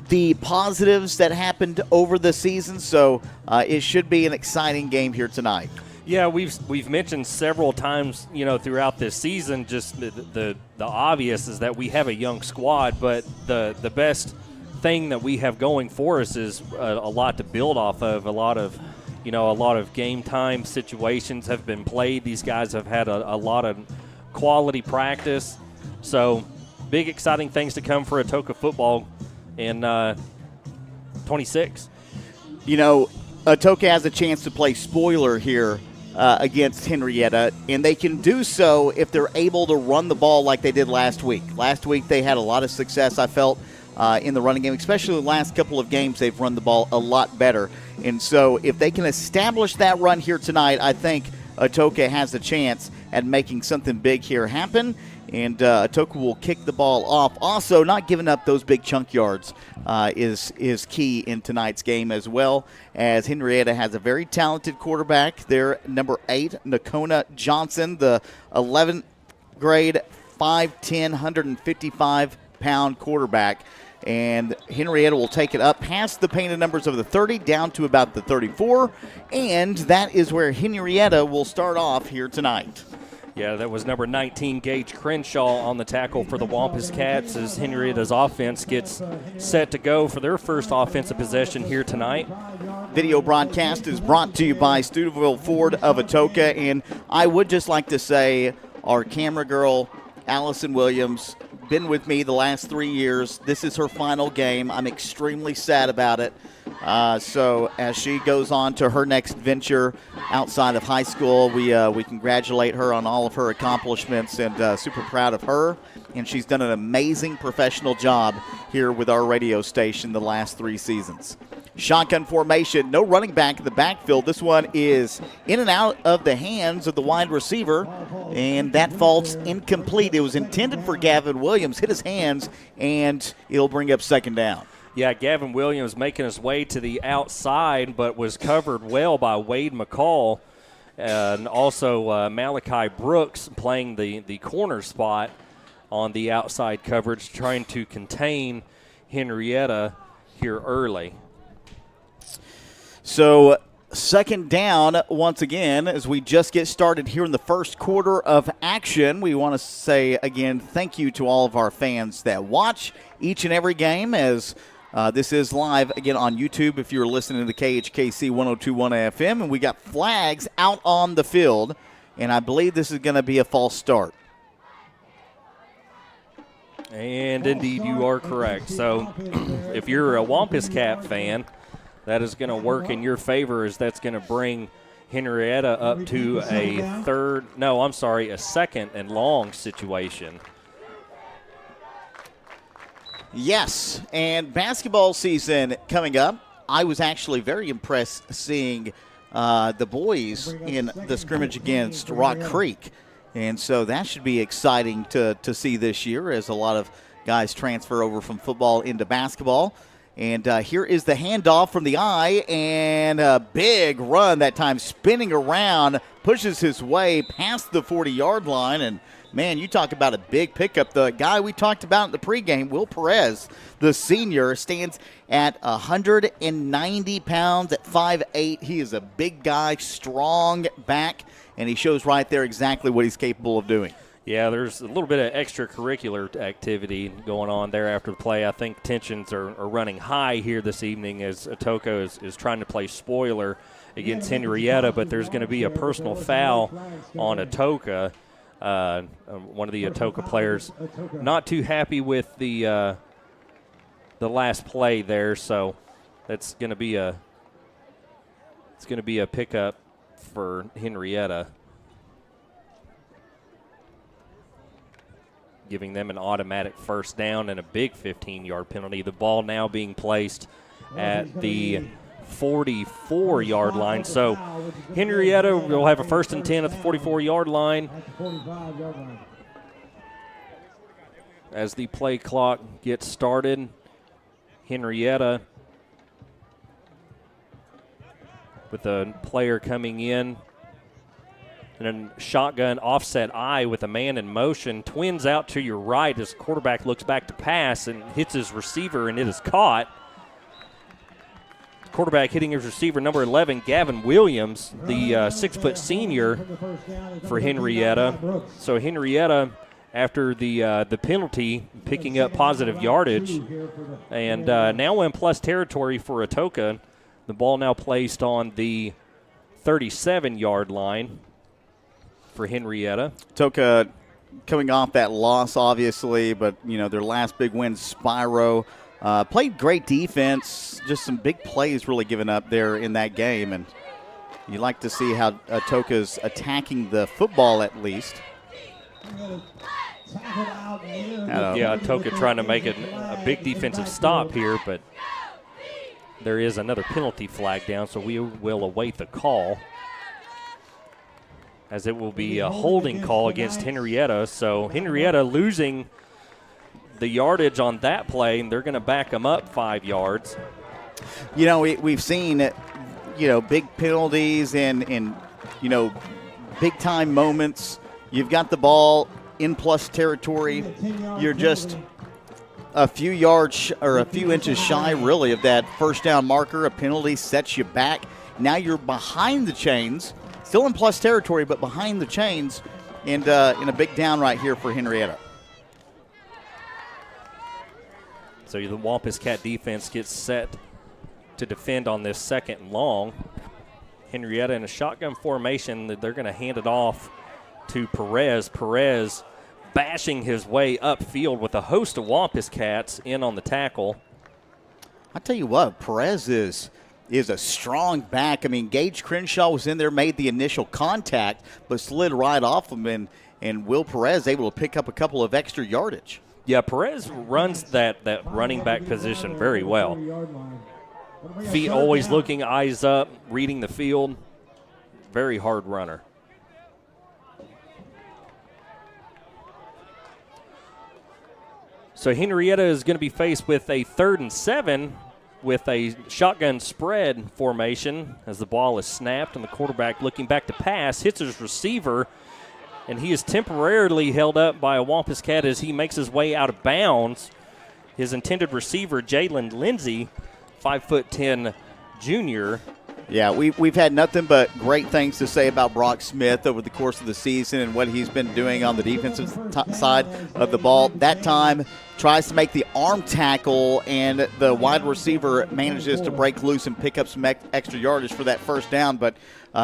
the positives that happened over the season, so it should be an exciting game here tonight. Yeah, we've mentioned several times, throughout this season, just the obvious is that we have a young squad, but the best thing that we have going for us is a lot to build off of. A lot of game time situations have been played. These guys have had a lot of quality practice. So big exciting things to come for Atoka football in 26. Atoka has a chance to play spoiler here against Henryetta, and they can do so if they're able to run the ball like they did last week. Last week they had a lot of success, I felt, in the running game, especially the last couple of games they've run the ball a lot better. And so if they can establish that run here tonight, I think Atoka has a chance at making something big here happen. And Atoka will kick the ball off. Also, not giving up those big chunk yards is key in tonight's game as well, as Henryetta has a very talented quarterback. Their number 8, Nakona Johnson, the 11th grade, 5'10", 155-pound quarterback. And Henryetta will take it up past the painted numbers of the 30 down to about the 34. And that is where Henryetta will start off here tonight. Yeah, that was number 19, Gage Crenshaw, on the tackle for the Wampus Cats as Henrietta's offense gets set to go for their first offensive possession here tonight. Video broadcast is brought to you by Studeville Ford of Atoka. And I would just like to say our camera girl, Allison Williams, been with me the last 3 years. This is her final game. I'm extremely sad about it. So as she goes on to her next venture outside of high school, we congratulate her on all of her accomplishments and super proud of her. And she's done an amazing professional job here with our radio station the last 3 seasons. Shotgun formation, no running back in the backfield. This one is in and out of the hands of the wide receiver, and that falls incomplete. It was intended for Gavin Williams, hit his hands, and it'll bring up second down. Yeah, Gavin Williams making his way to the outside, but was covered well by Wade McCall, and also Malachi Brooks playing the corner spot on the outside coverage, trying to contain Henryetta here early. So second down once again as we just get started here in the first quarter of action. We want to say again thank you to all of our fans that watch each and every game as this is live again on YouTube if you're listening to KHKC 1021 FM. And we got flags out on the field, and I believe this is going to be a false start. And indeed you are correct. So if you're a Wampus Cat fan, that is going to work in your favor as that's going to bring Henryetta up to a second and long situation. Yes, and basketball season coming up. I was actually very impressed seeing the boys in the scrimmage against Rock Creek. And so that should be exciting to see this year as a lot of guys transfer over from football into basketball. And here is the handoff from the eye, and a big run that time, spinning around, pushes his way past the 40-yard line. And, man, you talk about a big pickup. The guy we talked about in the pregame, Will Perez, the senior, stands at 190 pounds at 5'8". He is a big guy, strong back, and he shows right there exactly what he's capable of doing. Yeah, there's a little bit of extracurricular activity going on there after the play. I think tensions are running high here this evening as Atoka is trying to play spoiler against Henryetta, but there's going to be a personal foul on Atoka. One of the Atoka players not too happy with the last play there, so that's going to be a pickup for Henryetta, giving them an automatic first down and a big 15-yard penalty. The ball now being placed at the 44-yard line. So Henryetta will have a 1st and 10 at the 44-yard line as the play clock gets started. Henryetta with a player coming in. And then shotgun offset eye with a man in motion. Twins out to your right as the quarterback looks back to pass and hits his receiver, and it is caught. Quarterback hitting his receiver, number 11, Gavin Williams, the 6-foot senior for Henryetta. So Henryetta, after the penalty, picking up positive yardage. And now in plus territory for Atoka. The ball now placed on the 37-yard line for Henryetta. Atoka coming off that loss, obviously, but, their last big win, Spyro, played great defense, just some big plays really given up there in that game, and you like to see how Atoka's attacking the football at least. Yeah, Atoka trying to make a big defensive stop here, but there is another penalty flag down, so we will await the call, as it will be a holding call against Henryetta. So Henryetta losing the yardage on that play, and they're going to back them up 5 yards. We've seen, big penalties and big-time moments. You've got the ball in plus territory. You're just a few yards or a few inches shy, really, of that first down marker. A penalty sets you back. Now you're behind the chains. Still in plus territory, but behind the chains, and in a big down right here for Henryetta. So the Wampus Cat defense gets set to defend on this 2nd and long. Henryetta in a shotgun formation, they're going to hand it off to Perez. Perez bashing his way upfield with a host of Wampus Cats in on the tackle. I tell you what, Perez is a strong back. I mean, Gage Crenshaw was in there, made the initial contact, but slid right off him, and Will Perez able to pick up a couple of extra yardage. Yeah, Perez runs that running back position very well. Feet always looking, eyes up, reading the field. Very hard runner. So Henryetta is going to be faced with a 3rd and 7 with a shotgun spread formation as the ball is snapped, and the quarterback looking back to pass hits his receiver, and he is temporarily held up by a Wampus Cat as he makes his way out of bounds. His intended receiver, Jalen Lindsey, 5'10" junior. Yeah, we've had nothing but great things to say about Brock Smith over the course of the season and what he's been doing on the defensive side of the ball. That time tries to make the arm tackle, and the wide receiver manages to break loose and pick up some extra yardage for that first down. But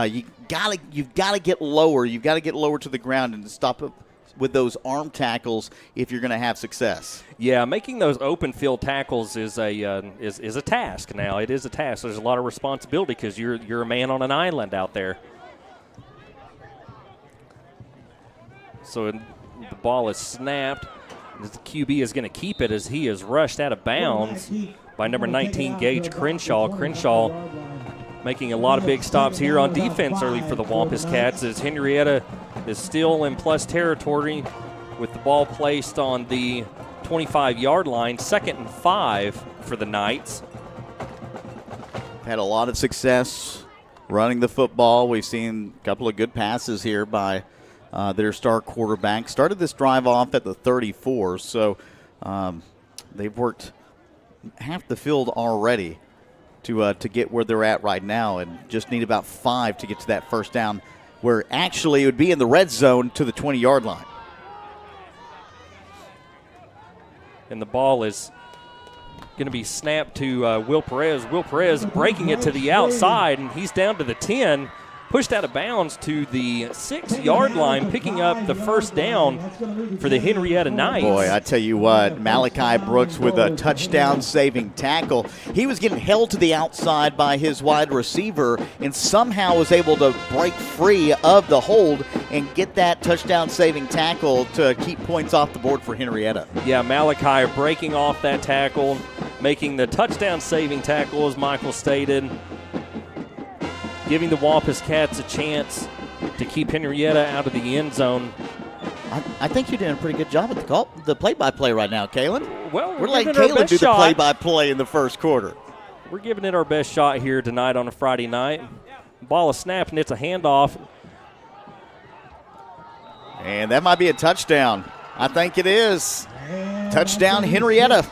you've got to get lower. You've got to get lower to the ground and stop it with those arm tackles if you're going to have success. Yeah, making those open field tackles is a task now. It is a task. There's a lot of responsibility because you're a man on an island out there. So the ball is snapped. The QB is going to keep it as he is rushed out of bounds by number 19, Gage Crenshaw. Crenshaw making a lot of big stops here on defense early for the Wampus Cats as Henryetta is still in plus territory with the ball placed on the 25-yard line. 2nd and 5 for the Knights. Had a lot of success running the football. We've seen a couple of good passes here by their star quarterback. Started this drive off at the 34, so they've worked half the field already to get where they're at right now, and just need about 5 to get to that first down, where actually it would be in the red zone to the 20-yard line. And the ball is going to be snapped to Will Perez. Will Perez breaking it to the outside, and he's down to the 10. Pushed out of bounds to the 6-yard line, picking up the first down for the Henryetta Knights. Boy, I tell you what, Malachi Brooks with a touchdown-saving tackle. He was getting held to the outside by his wide receiver and somehow was able to break free of the hold and get that touchdown-saving tackle to keep points off the board for Henryetta. Yeah, Malachi breaking off that tackle, making the touchdown-saving tackle, as Michael stated, giving the Wampus Cats a chance to keep Henryetta out of the end zone. I think you're doing a pretty good job at the play-by-play right now, Kalen. Well, we're letting Kalen do the play-by-play in the first quarter. We're giving it our best shot here tonight on a Friday night. Ball is snapped, and it's a handoff. And that might be a touchdown. I think it is. Touchdown, Henryetta.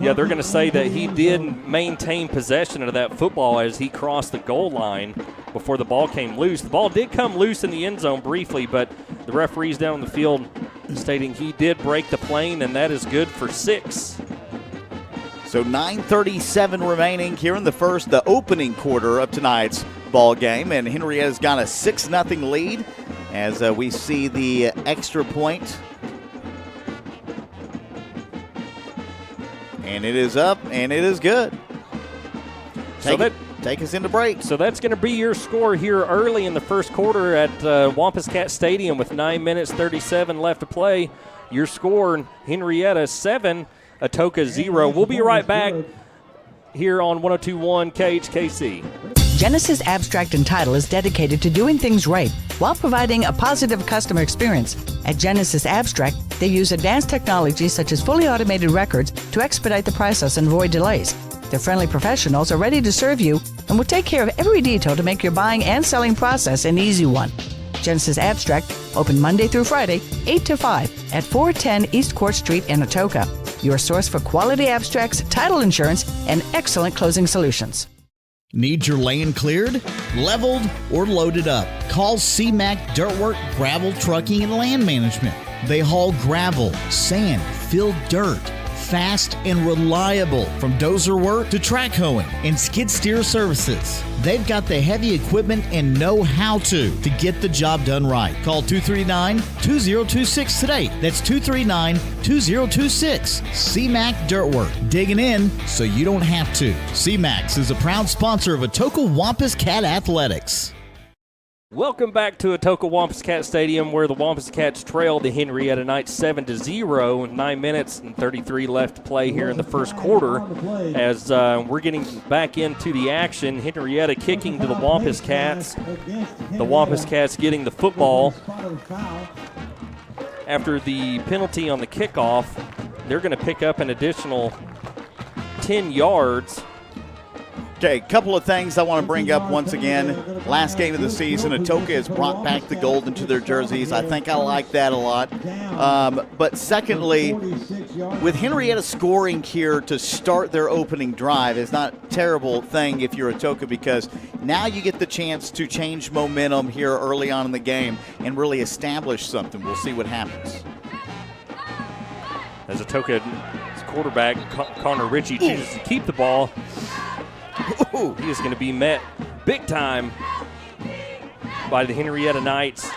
Yeah, they're going to say that he did maintain possession of that football as he crossed the goal line before the ball came loose. The ball did come loose in the end zone briefly, but the referees down on the field stating he did break the plane, and that is good for 6. So 9:37 remaining here in the opening quarter of tonight's ball game, and Henrietta's got a 6-0 lead as we see the extra point. And it is up, and it is good. Take us into break. So that's going to be your score here early in the first quarter at Wampus Cat Stadium with 9 minutes 37 left to play. Your score, Henryetta 7, Atoka 0. We'll be right back here on 102.1 KHKC. Genesis Abstract and Title is dedicated to doing things right while providing a positive customer experience. At Genesis Abstract, they use advanced technology such as fully automated records to expedite the process and avoid delays. Their friendly professionals are ready to serve you and will take care of every detail to make your buying and selling process an easy one. Genesis Abstract, open Monday through Friday, 8 to 5 at 410 East Court Street in Atoka. Your source for quality abstracts, title insurance, and excellent closing solutions. Need your land cleared, leveled, or loaded up? Call CMAC Dirtwork Gravel Trucking and Land Management. They haul gravel, sand, fill dirt, fast and reliable, from dozer work to track hoeing and skid steer services. They've got the heavy equipment and know how to get the job done right. Call 239-2026 today. That's 239-2026. CMAC Dirtwork, digging in so you don't have to. CMAX is a proud sponsor of Atoka Wampus Cat Athletics. Welcome back to Atoka Wampus Cat Stadium, where the Wampus Cats trail the Henryetta Knights 7-0. 9 minutes and 33 left to play here in the first quarter. As we're getting back into the action, Henryetta kicking to the Wampus Cats. The Wampus Cats getting the football. After the penalty on the kickoff, they're going to pick up an additional 10 yards. Okay, a couple of things I want to bring up once again. Last game of the season, Atoka has brought back the gold into their jerseys. I think I like that a lot. But secondly, with Henryetta scoring here to start their opening drive is not a terrible thing if you're Atoka, because now you get the chance to change momentum here early on in the game and really establish something. We'll see what happens. As Atoka's quarterback, Connor Ritchie, chooses to keep the ball. Ooh, he is going to be met big time by the Henryetta Knights.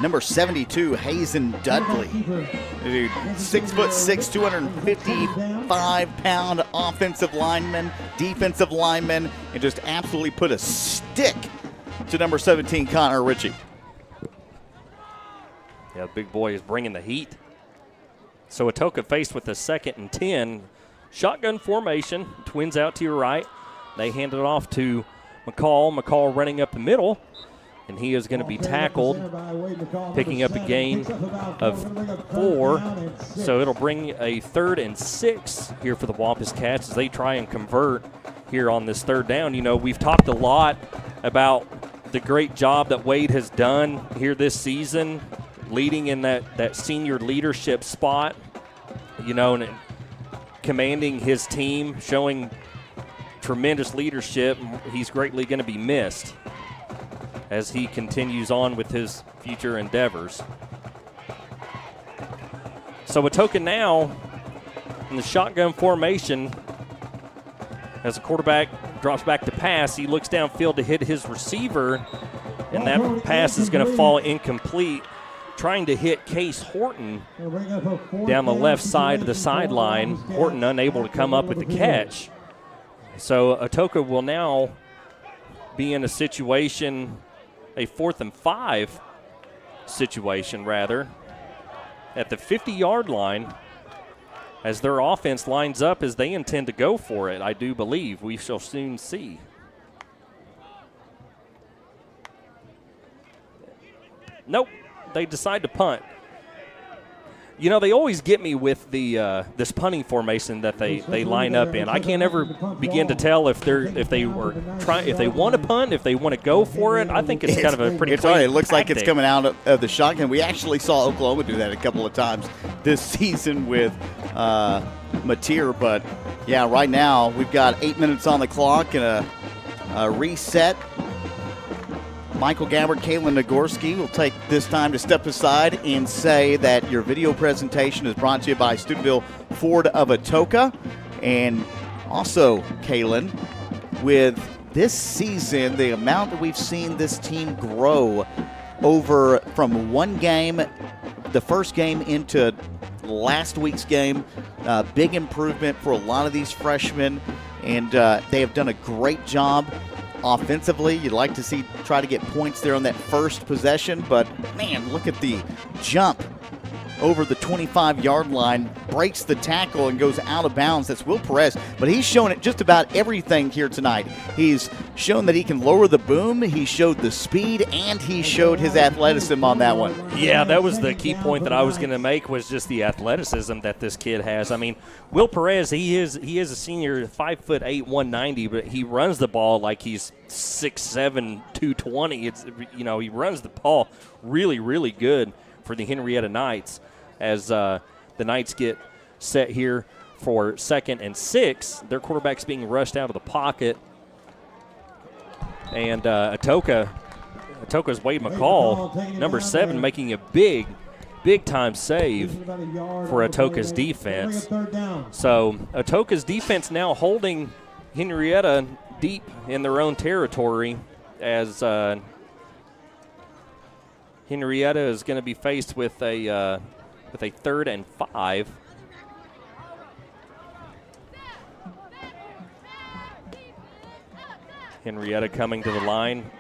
Number 72, Hazen Dudley. 6'6", 255-pound offensive lineman, defensive lineman, and just absolutely put a stick to number 17, Connor Ritchie. Yeah, the big boy is bringing the heat. So Atoka faced with a 2nd and 10. Shotgun formation, twins out to your right. They hand it off to McCall. McCall running up the middle, and he is going to be tackled, picking up a gain of 4. So it'll bring a 3rd and 6 here for the Wampus Cats as they try and convert here on this 3rd down. You know, we've talked a lot about the great job that Wade has done here this season, leading in that senior leadership spot, you know, and commanding his team, showing tremendous leadership. He's greatly going to be missed as he continues on with his future endeavors. So Atoka now in the shotgun formation as the quarterback drops back to pass. He looks downfield to hit his receiver, and that pass is going to fall incomplete, trying to hit Case Horton down the left side of the sideline. Horton unable to come up with the catch. So Atoka will now be in a situation, a 4th and 5 situation rather, at the 50-yard line as their offense lines up as they intend to go for it, I do believe. We shall soon see. Nope, they decide to punt. You know, they always get me with the this punting formation that they line up in. I can't ever begin to tell if they want to punt, if they want to go for it. I think it's kind of a pretty. It's all right. It looks like it's coming out of the shotgun. We actually saw Oklahoma do that a couple of times this season with Mateer. But yeah, right now we've got 8 minutes on the clock and a reset. Michael Gabbard, Kalen Nagorski will take this time to step aside and say that your video presentation is brought to you by Steubenville Ford of Atoka. And also, Kalen, with this season, the amount that we've seen this team grow over from one game, the first game, into last week's game, big improvement for a lot of these freshmen, and they have done a great job. Offensively, you'd like to try to get points there on that first possession, but man, look at the jump over the 25-yard line, breaks the tackle and goes out of bounds. That's Will Perez, but he's shown it just about everything here tonight. He's shown that he can lower the boom, he showed the speed, and he showed his athleticism on that one. Yeah, that was the key point that I was going to make, was just the athleticism that this kid has. I mean, Will Perez, he is a senior, 5'8", 190, but he runs the ball like he's 6'7", 220. It's, you know, he runs the ball really, really good for the Henryetta Knights as the Knights get set here for 2nd and 6. Their quarterback's being rushed out of the pocket. And Atoka's Wade McCall, number 7, making a big-time save for Atoka's defense. So Atoka's defense now holding Henryetta deep in their own territory as Henryetta is going to be faced with a 3rd and 5. Henryetta coming to the line.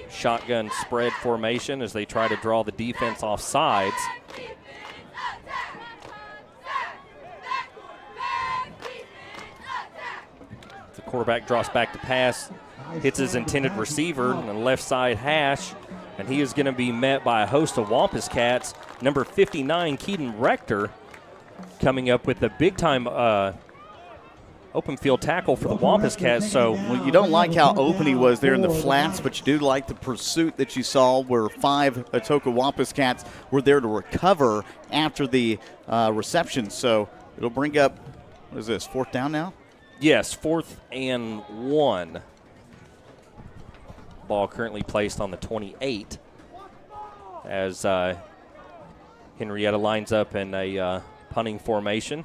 Shotgun spread formation as they try to draw the defense off sides. The quarterback drops back to pass, hits his intended receiver on the left side hash, and he is going to be met by a host of Wampus Cats. Number 59, Keaton Rector, coming up with a big-time open field tackle for the Wampus Cats. So, well, you don't like how open he was there in the flats, but you do like the pursuit that you saw where 5 Atoka Wampus Cats were there to recover after the reception. So it'll bring up, what is this, 4th down now? Yes, 4th and 1. Ball currently placed on the 28 as Henryetta lines up in a punting formation.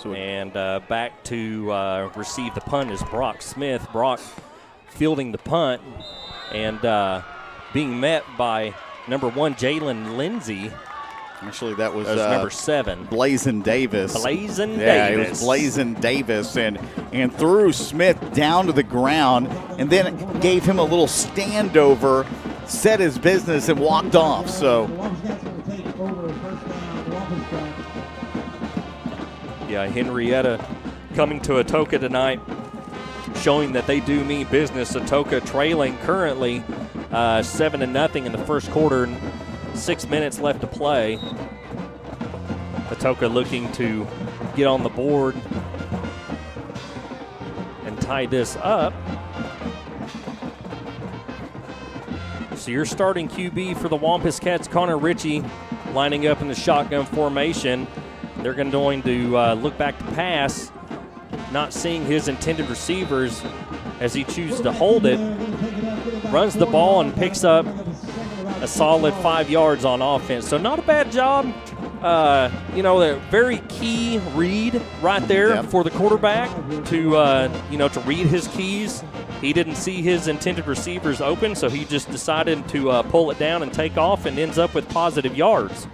And back to receive the punt is Brock Smith. Brock fielding the punt and being met by number 1, Jalen Lindsay. Actually, that was number 7. Blazin Davis. Blazin Davis. Yeah, it was Blazin Davis and threw Smith down to the ground and then gave him a little standover said his business and walked off. So, yeah, Henryetta coming to Atoka tonight, showing that they do mean business. Atoka trailing currently 7-0 in the first quarter, and 6 minutes left to play. Atoka looking to get on the board and tie this up. So your starting QB for the Wampus Cats, Connor Ritchie, lining up in the shotgun formation. They're going to look back to pass, not seeing his intended receivers as he chooses to hold it. Runs the ball and picks up a solid 5 yards on offense. So not a bad job. A very key read right there for the quarterback to read his keys. He didn't see his intended receivers open, so he just decided to pull it down and take off, and ends up with positive yards.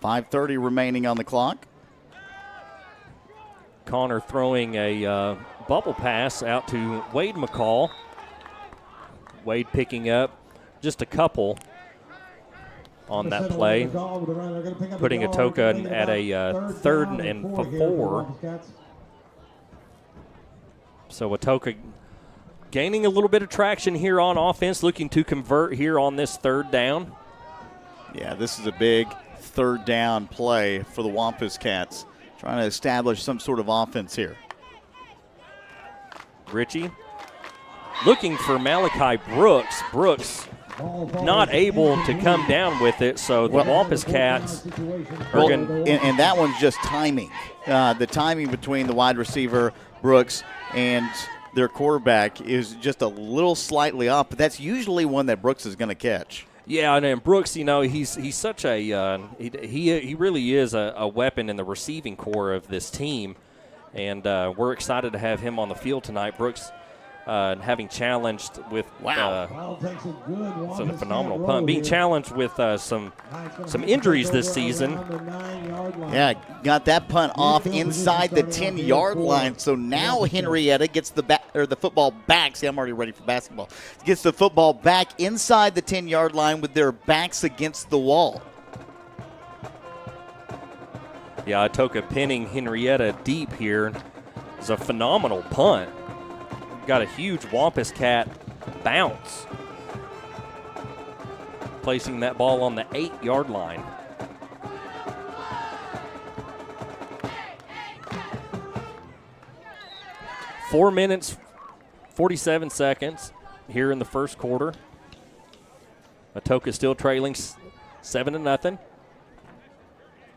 .5:30 remaining on the clock. Connor throwing a bubble pass out to Wade McCall. Wade picking up just a couple on that play, putting Atoka at a 3rd and 4. So Atoka gaining a little bit of traction here on offense, looking to convert here on this 3rd down. Yeah, this is a big 3rd down play for the Wampus Cats, trying to establish some sort of offense here. Ritchie looking for Malachi Brooks. Brooks not able to come down with it, so the Wampus Cats are going to... And that one's just timing. The timing between the wide receiver, Brooks, and their quarterback is just a little slightly off, but that's usually one that Brooks is going to catch. Yeah, and then Brooks, he's such a he really is a weapon in the receiving core of this team, and we're excited to have him on the field tonight. Brooks having challenged with it's a phenomenal punt, being challenged with some injuries this season. Yeah, got that punt off inside the 10-yard line. So now Henryetta gets the football back. See, I'm already ready for basketball. Gets the football back inside the 10-yard line with their backs against the wall. Yeah, Atoka pinning Henryetta deep here. It's a phenomenal punt. Got a huge Wampus Cat bounce, placing that ball on the 8-yard line. Four minutes, 47 seconds here in the first quarter. Atoka still trailing 7-0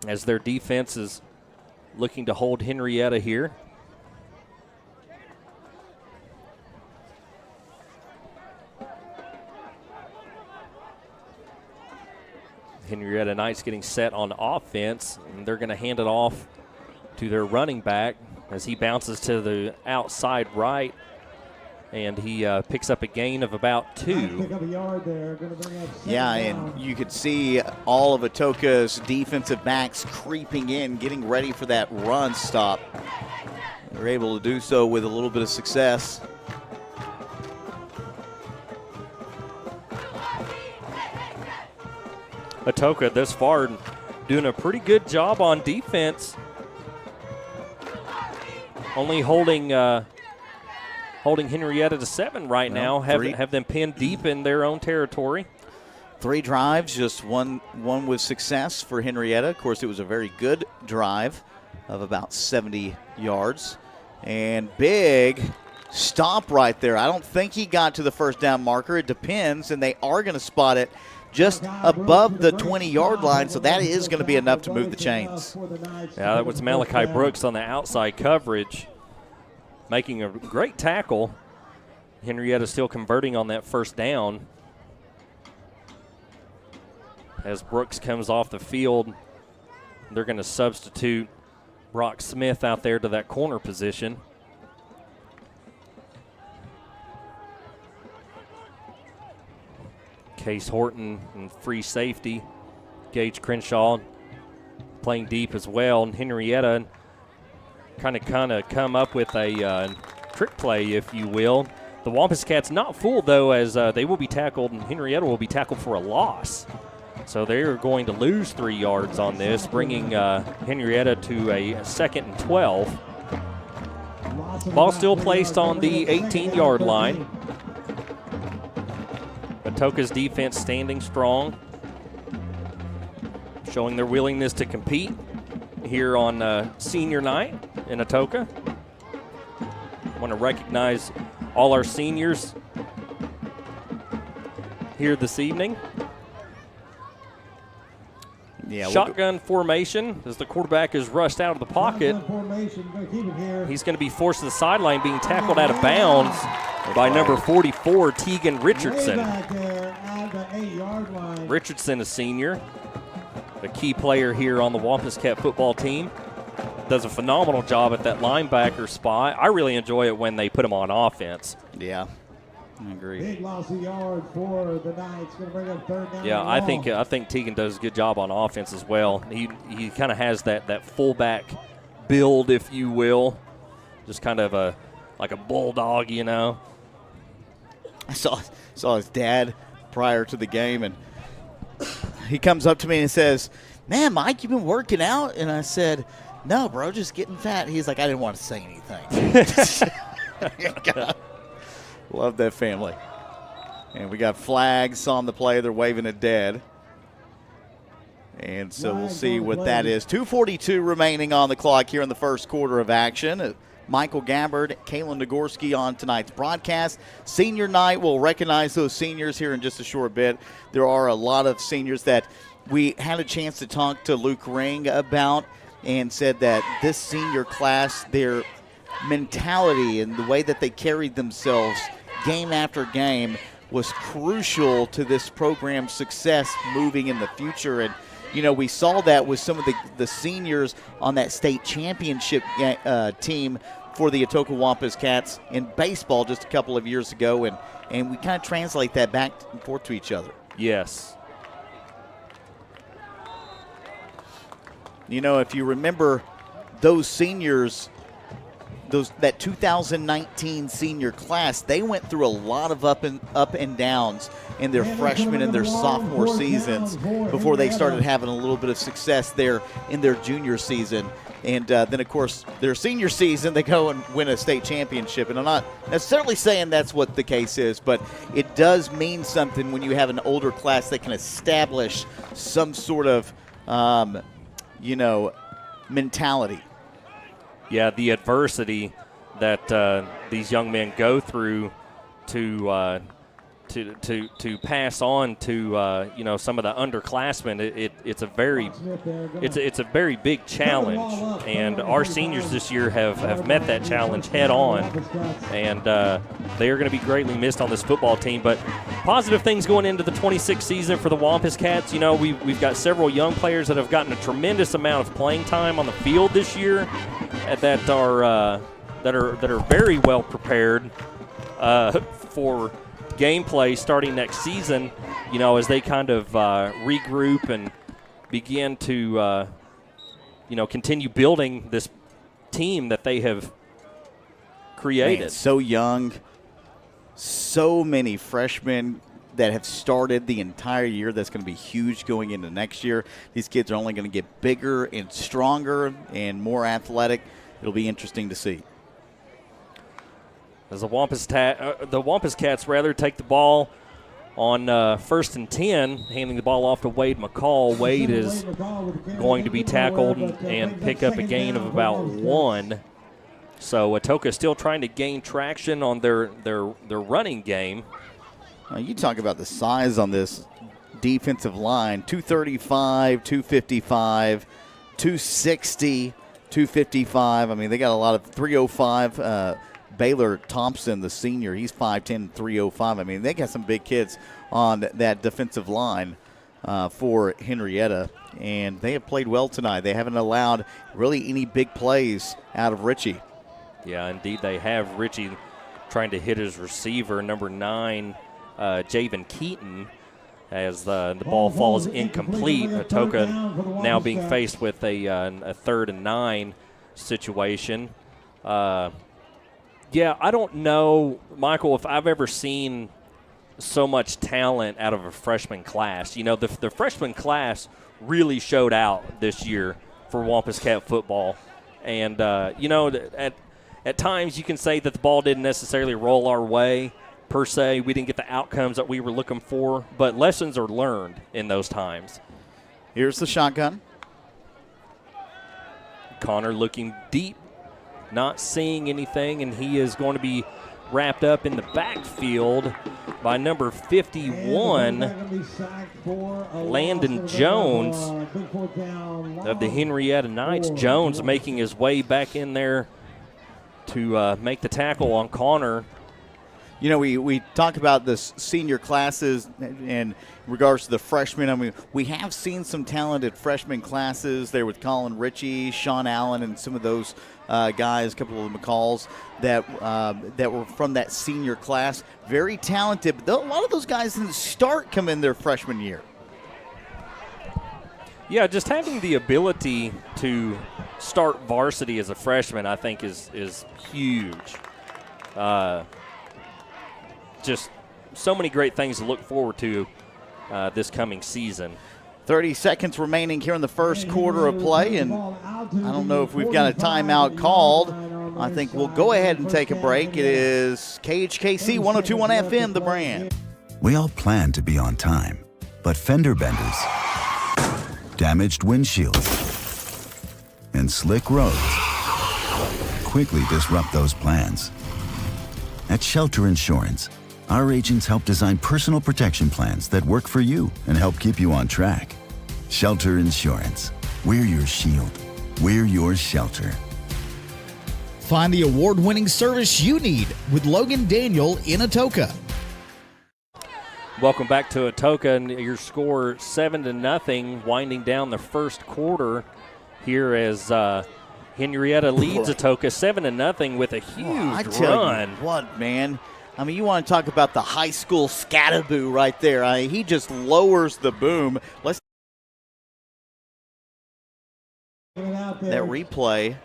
as their defense is looking to hold Henryetta here. Henryetta Knights getting set on offense, and they're going to hand it off to their running back as he bounces to the outside right, and he picks up a gain of about 2. Yeah, and you could see all of Atoka's defensive backs creeping in, getting ready for that run stop. They're able to do so with a little bit of success. Atoka thus far doing a pretty good job on defense. Only holding Henryetta to 7 right now. Have them pinned deep in their own territory. 3 drives, just one with success for Henryetta. Of course, it was a very good drive of about 70 yards. And big stop right there. I don't think he got to the first down marker. It depends, and they are going to spot it just above the 20-yard line, so that is going to be enough to move the chains. Yeah, that was Malachi Brooks on the outside coverage, making a great tackle. Henryetta still converting on that first down. As Brooks comes off the field, they're going to substitute Brock Smith out there to that corner position. Case Horton and free safety. Gage Crenshaw playing deep as well. And Henryetta kind of come up with a trick play, if you will. The Wampus Cats not fooled, though, as they will be tackled, and Henryetta will be tackled for a loss. So they are going to lose 3 yards on this, bringing Henryetta to a 2nd and 12. Ball still placed on the 18-yard line. Atoka's defense standing strong, showing their willingness to compete here on senior night in Atoka. I want to recognize all our seniors here this evening. Yeah, Shotgun formation as the quarterback is rushed out of the pocket. He's going to be forced to the sideline, being tackled out of bounds by number 44, Tegan Richardson. Richardson, a senior, a key player here on the Wampus Cat football team. Does a phenomenal job at that linebacker spot. I really enjoy it when they put him on offense. Yeah, I agree. Big loss of yards for the Knights. Going to bring up 3rd down. Yeah, I think Tegan does a good job on offense as well. He kind of has that fullback build, if you will, just kind of like a bulldog, you know. I saw his dad prior to the game, and he comes up to me and says, "Man, Mike, you been working out?" And I said, "No, bro, just getting fat." He's like, "I didn't want to say anything." Love that family. And we got flags on the play. They're waving it dead. And so we'll see what that is. 2:42 remaining on the clock here in the first quarter of action. Michael Gabbard, Kalen Nagorski on tonight's broadcast. Senior night, we'll recognize those seniors here in just a short bit. There are a lot of seniors that we had a chance to talk to Luke Ring about, and said that this senior class, their mentality and the way that they carried themselves game after game was crucial to this program's success moving in the future. And, you know, we saw that with some of the seniors on that state championship team for the Atoka Wampus Cats in baseball just a couple of years ago, and we kind of translate that back and forth to each other. Yes. You know, if you remember those seniors, that 2019 senior class, they went through a lot of up and downs in their freshman and their sophomore seasons before they started having a little bit of success there in their junior season. And then, of course, their senior season, they go and win a state championship. And I'm not necessarily saying that's what the case is, but it does mean something when you have an older class that can establish some sort of, mentality. Yeah, the adversity that these young men go through to pass on to some of the underclassmen. It's a very big challenge, and our seniors this year have met that challenge head on, and they are going to be greatly missed on this football team. But positive things going into the 26th season for the Wampus Cats. You know, we've got several young players that have gotten a tremendous amount of playing time on the field this year that are very well prepared for gameplay starting next season, as they kind of regroup and begin to, continue building this team that they have created. Man, so young, so many freshmen that have started the entire year. That's going to be huge going into next year. These kids are only going to get bigger and stronger and more athletic. It'll be interesting to see. As the Wampus Cats take the ball on 1st and 10, handing the ball off to Wade McCall. Wade is going to be tackled and pick up a gain of about 1. So Atoka still trying to gain traction on their running game. You talk about the size on this defensive line: 235, 255, 260, 255. I mean, they got a lot of 305. Baylor Thompson, the senior, he's 5'10", 305. I mean, they got some big kids on that defensive line for Henryetta, and they have played well tonight. They haven't allowed really any big plays out of Richie. Yeah, indeed they have. Richie trying to hit his receiver, number 9, Javen Keaton, as the ball falls incomplete. Atoka now being faced with a 3rd and 9. situation. I don't know, Michael, if I've ever seen so much talent out of a freshman class. You know, the freshman class really showed out this year for Wampus Cat football. And, at times you can say that the ball didn't necessarily roll our way, per se. We didn't get the outcomes that we were looking for, but lessons are learned in those times. Here's the shotgun. Connor looking deep, not seeing anything, and he is going to be wrapped up in the backfield by number 51, Landon Jones of the Henryetta Knights. Jones making his way back in there to make the tackle on Connor. You know, we talk about the senior classes in regards to the freshmen. I mean, we have seen some talented freshman classes there with Colin Ritchie, Sean Allen, and some of those guys, a couple of the McCalls that were from that senior class. Very talented, but a lot of those guys didn't start come in their freshman year. Yeah, just having the ability to start varsity as a freshman, I think, is huge. Just so many great things to look forward to this coming season. 30 seconds remaining here in the first quarter of play, and I don't know if we've got a timeout called. I think we'll go ahead and take a break. It is KHKC 102.1 FM, the brand. We all plan to be on time, but fender benders, damaged windshields, and slick roads quickly disrupt those plans. At Shelter Insurance, our agents help design personal protection plans that work for you and help keep you on track. Shelter Insurance. We're your shield. We're your shelter. Find the award-winning service you need with Logan Daniel in Atoka. Welcome back to Atoka, and your score 7-0, winding down the first quarter here as Henryetta leads Atoka 7-0 with a huge I tell run. You what, man? I mean, you want to talk about the high school scataboo right there. He just lowers the boom. Let's that replay.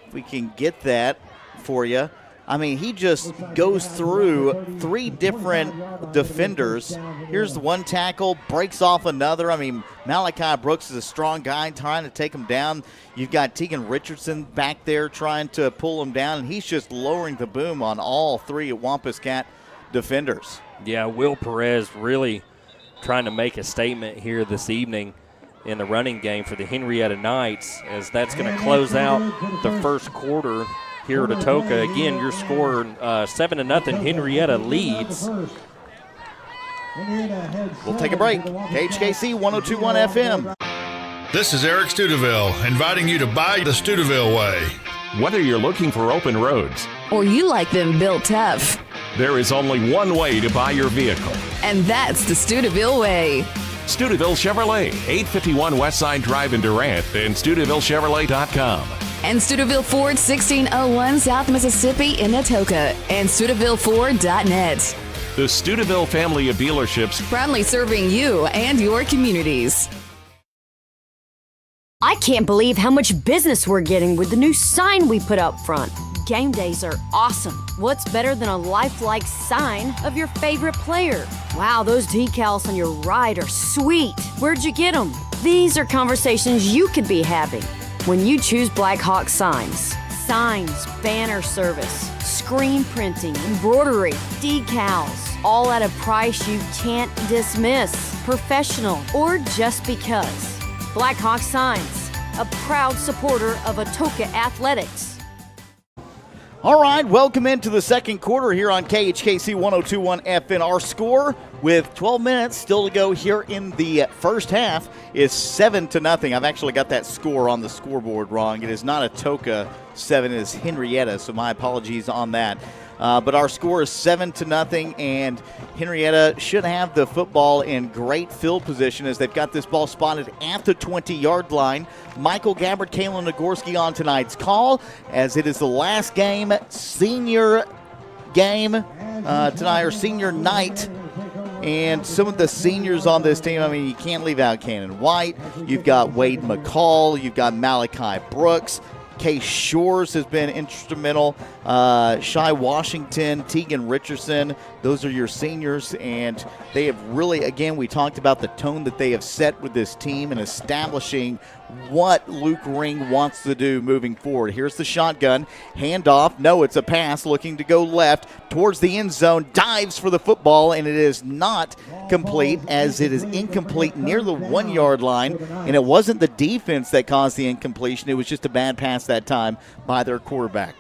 If we can get that for you. I mean, he just goes through three different defenders. Here's the one tackle, breaks off another. I mean, Malachi Brooks is a strong guy trying to take him down. You've got Tegan Richardson back there trying to pull him down, and he's just lowering the boom on all three Wampus Cat defenders. Yeah, Will Perez really trying to make a statement here this evening in the running game for the Henryetta Knights, as that's going to close out the first quarter here at Atoka. Again, your score 7-0. Henryetta leads. We'll take a break. KHKC 102.1 FM. This is Eric Studeville inviting you to buy the Studeville way. Whether you're looking for open roads or you like them built tough, there is only one way to buy your vehicle. And that's the Studeville way. Studeville Chevrolet, 851 Westside Drive in Durant, and StudevilleChevrolet.com. And Studeville Ford, 1601 South Mississippi in Atoka, and StudevilleFord.net. The Studeville family of dealerships, proudly serving you and your communities. I can't believe how much business we're getting with the new sign we put up front. Game days are awesome. What's better than a lifelike sign of your favorite player? Wow, those decals on your ride are sweet. Where'd you get them? These are conversations you could be having when you choose Black Hawk Signs. Signs, banner service, screen printing, embroidery, decals, all at a price you can't dismiss. Professional or just because. Black Hawk Signs, a proud supporter of Atoka Athletics. All right, welcome into the second quarter here on KHKC 102.1 FM. Our score with 12 minutes still to go here in the first half is 7-0. I've actually got that score on the scoreboard wrong. It is not Atoka 7, it is Henryetta, so my apologies on that. But our score is 7-0, and Henryetta should have the football in great field position as they've got this ball spotted at the 20-yard line. Michael Gabbard, Kalen Nagorski on tonight's call, as it is the last game, senior game tonight, or senior night. And some of the seniors on this team, I mean, you can't leave out Cannon White. You've got Wade McCall. You've got Malachi Brooks. Case Shores has been instrumental. Shai Washington, Tegan Richardson, those are your seniors, and they have really, again, we talked about the tone that they have set with this team and establishing what Luke Ring wants to do moving forward. Here's the shotgun, handoff, no, it's a pass, looking to go left towards the end zone, dives for the football, and it is not complete as it is incomplete near the 1 yard line, and it wasn't the defense that caused the incompletion, it was just a bad pass that time by their quarterback.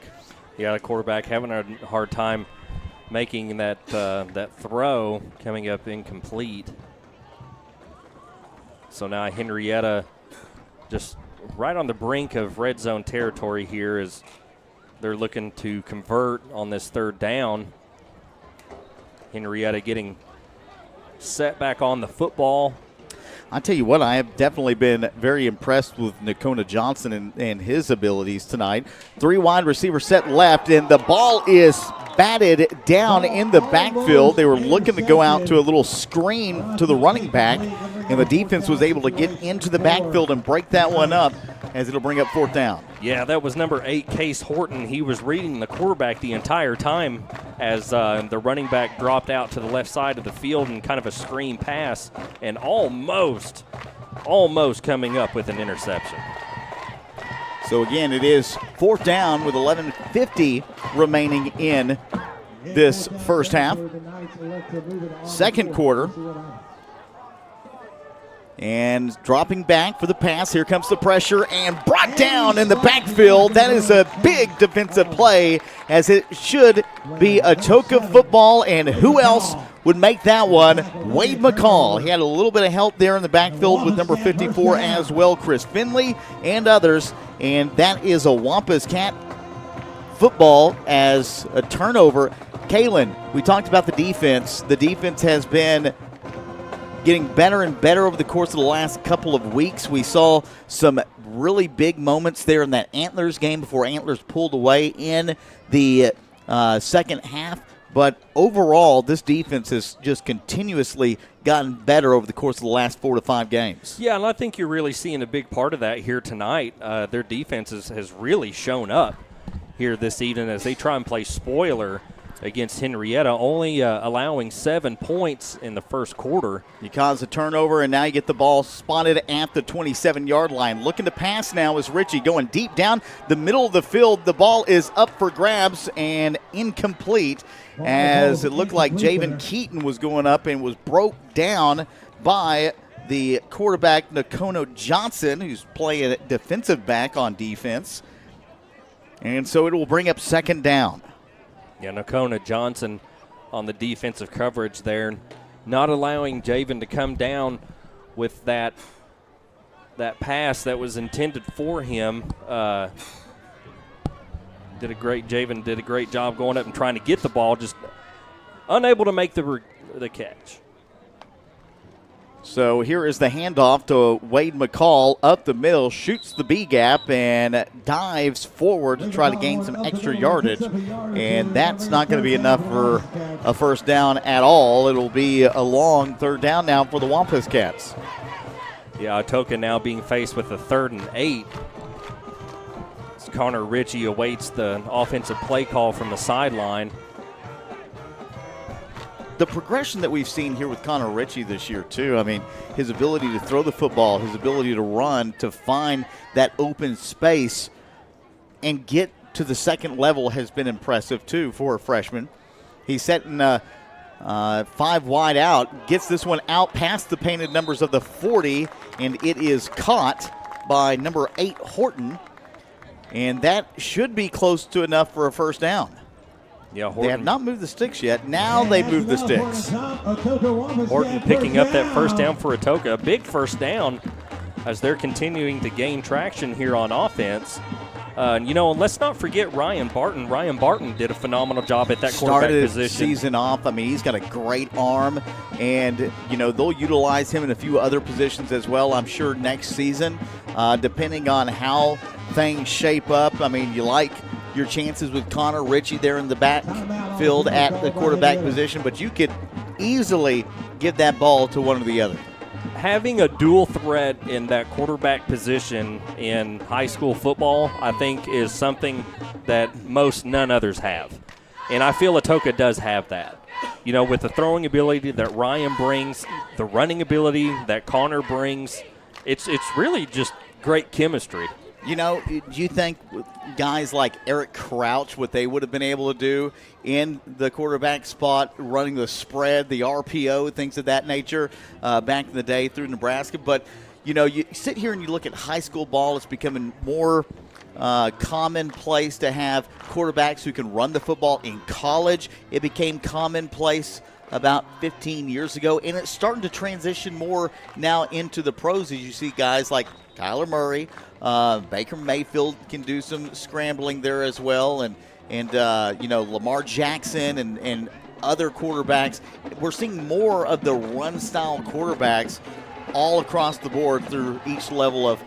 Yeah, the quarterback having a hard time making that throw, coming up incomplete. So now Henryetta just right on the brink of red zone territory here as they're looking to convert on this third down. Henryetta getting set back on the football. I'll tell you what, I have definitely been very impressed with Nakona Johnson and his abilities tonight. 3 wide receiver set left, and the ball is batted down in the backfield. They were looking to go out to a little screen to the running back, and the defense was able to get into the backfield and break that one up as it'll bring up 4th down. Yeah, that was number 8, Case Horton. He was reading the quarterback the entire time as the running back dropped out to the left side of the field in kind of a screen pass and almost coming up with an interception. So again, it is 4th down with 11:50 remaining in this first half. Second quarter. And dropping back for the pass. Here comes the pressure and brought down in the backfield. That is a big defensive play, as it should be Atoka football. And who else would make that one? Wade McCall. He had a little bit of help there in the backfield with number 54 as well, Chris Finley and others. And that is a Wampus Cat football as a turnover. Kaylin, we talked about the defense. The defense has been getting better and better over the course of the last couple of weeks. We saw some really big moments there in that Antlers game before Antlers pulled away in the second half. But overall, this defense has just continuously gotten better over the course of the last 4 to 5 games. Yeah, and I think you're really seeing a big part of that here tonight. Their defense has really shown up here this evening as they try and play spoiler against Henryetta, only allowing 7 points in the first quarter. You cause a turnover, and now you get the ball spotted at the 27-yard line. Looking to pass now is Richie going deep down the middle of the field. The ball is up for grabs and incomplete, as it looked like Javen Keaton was going up and was broke down by the quarterback, Nakona Johnson, who's playing defensive back on defense. And so it will bring up 2nd down. Yeah, Nakona Johnson on the defensive coverage there, not allowing Javen to come down with that pass that was intended for him. Javen did a great job going up and trying to get the ball, just unable to make the catch. So here is the handoff to Wade McCall up the middle, shoots the B gap and dives forward to try to gain some extra yardage. And that's not going to be enough for a first down at all. It'll be a long 3rd down now for the Wampus Cats. Yeah, Atoka now being faced with a 3rd and 8. As Connor Ritchie awaits the offensive play call from the sideline. The progression that we've seen here with Connor Ritchie this year, too, I mean, his ability to throw the football, his ability to run, to find that open space and get to the second level has been impressive, too, for a freshman. He's setting 5 wide out, gets this one out past the painted numbers of the 40, and it is caught by number 8, Horton, and that should be close to enough for a first down. Yeah, they have not moved the sticks yet. Now they move the sticks. Horton picking up that first down for Atoka. A big first down as they're continuing to gain traction here on offense. And let's not forget Ryan Barton. Ryan Barton did a phenomenal job at that quarterback position. Season off. I mean, he's got a great arm, and they'll utilize him in a few other positions as well, I'm sure, next season, depending on how things shape up. I mean, you like your chances with Connor Ritchie there in the backfield at the quarterback position, but you could easily give that ball to one or the other. having a dual threat in that quarterback position in high school football, I think, is something that none others have. And I feel Atoka does have that. You know, with the throwing ability that Ryan brings, the running ability that Connor brings, it's really just great chemistry. You know, do you think guys like Eric Crouch, what they would have been able to do in the quarterback spot, running the spread, the RPO, things of that nature back in the day through Nebraska? But, you know, you sit here and you look at high school ball, it's becoming more commonplace to have quarterbacks who can run the football. In college, it became commonplace about 15 years ago, and it's starting to transition more now into the pros as you see guys like Kyler Murray, Baker Mayfield can do some scrambling there as well, and you know, Lamar Jackson and other quarterbacks. We're seeing more of the run-style quarterbacks all across the board through each level of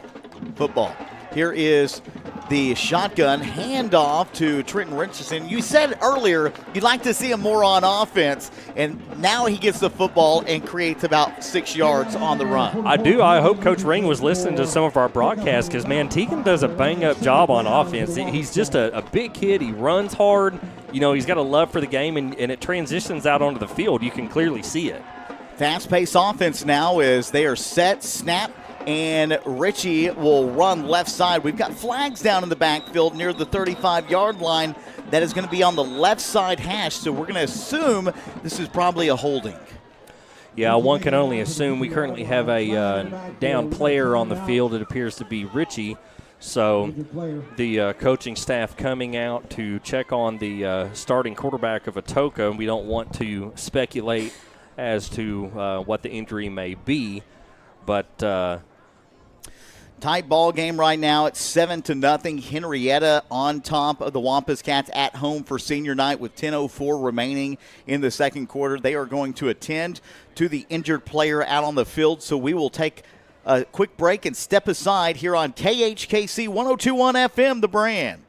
football. Here is the shotgun handoff to Trenton Richardson. You said earlier you'd like to see him more on offense, and now he gets the football and creates about 6 yards on the run. I do. I hope Coach Ring was listening to some of our broadcasts because, man, Tegan does a bang-up job on offense. He's just a big kid. He runs hard. You know, he's got a love for the game, and it transitions out onto the field. You can clearly see it. Fast-paced offense now is they are set, snap, and Richie will run left side. We've got flags down in the backfield near the 35-yard line. That is going to be on the left side hash, so we're going to assume this is probably a holding. Yeah, one can only assume. We currently have a down player on the field. It appears to be Richie. So the coaching staff coming out to check on the starting quarterback of Atoka. We don't want to speculate as to what the injury may be, but tight ball game right now. It's 7-0. Henryetta on top of the Wampus Cats at home for senior night with 10:04 remaining in the second quarter. They are going to attend to the injured player out on the field, so we will take a quick break and step aside here on KHKC 102.1 FM, The Brand.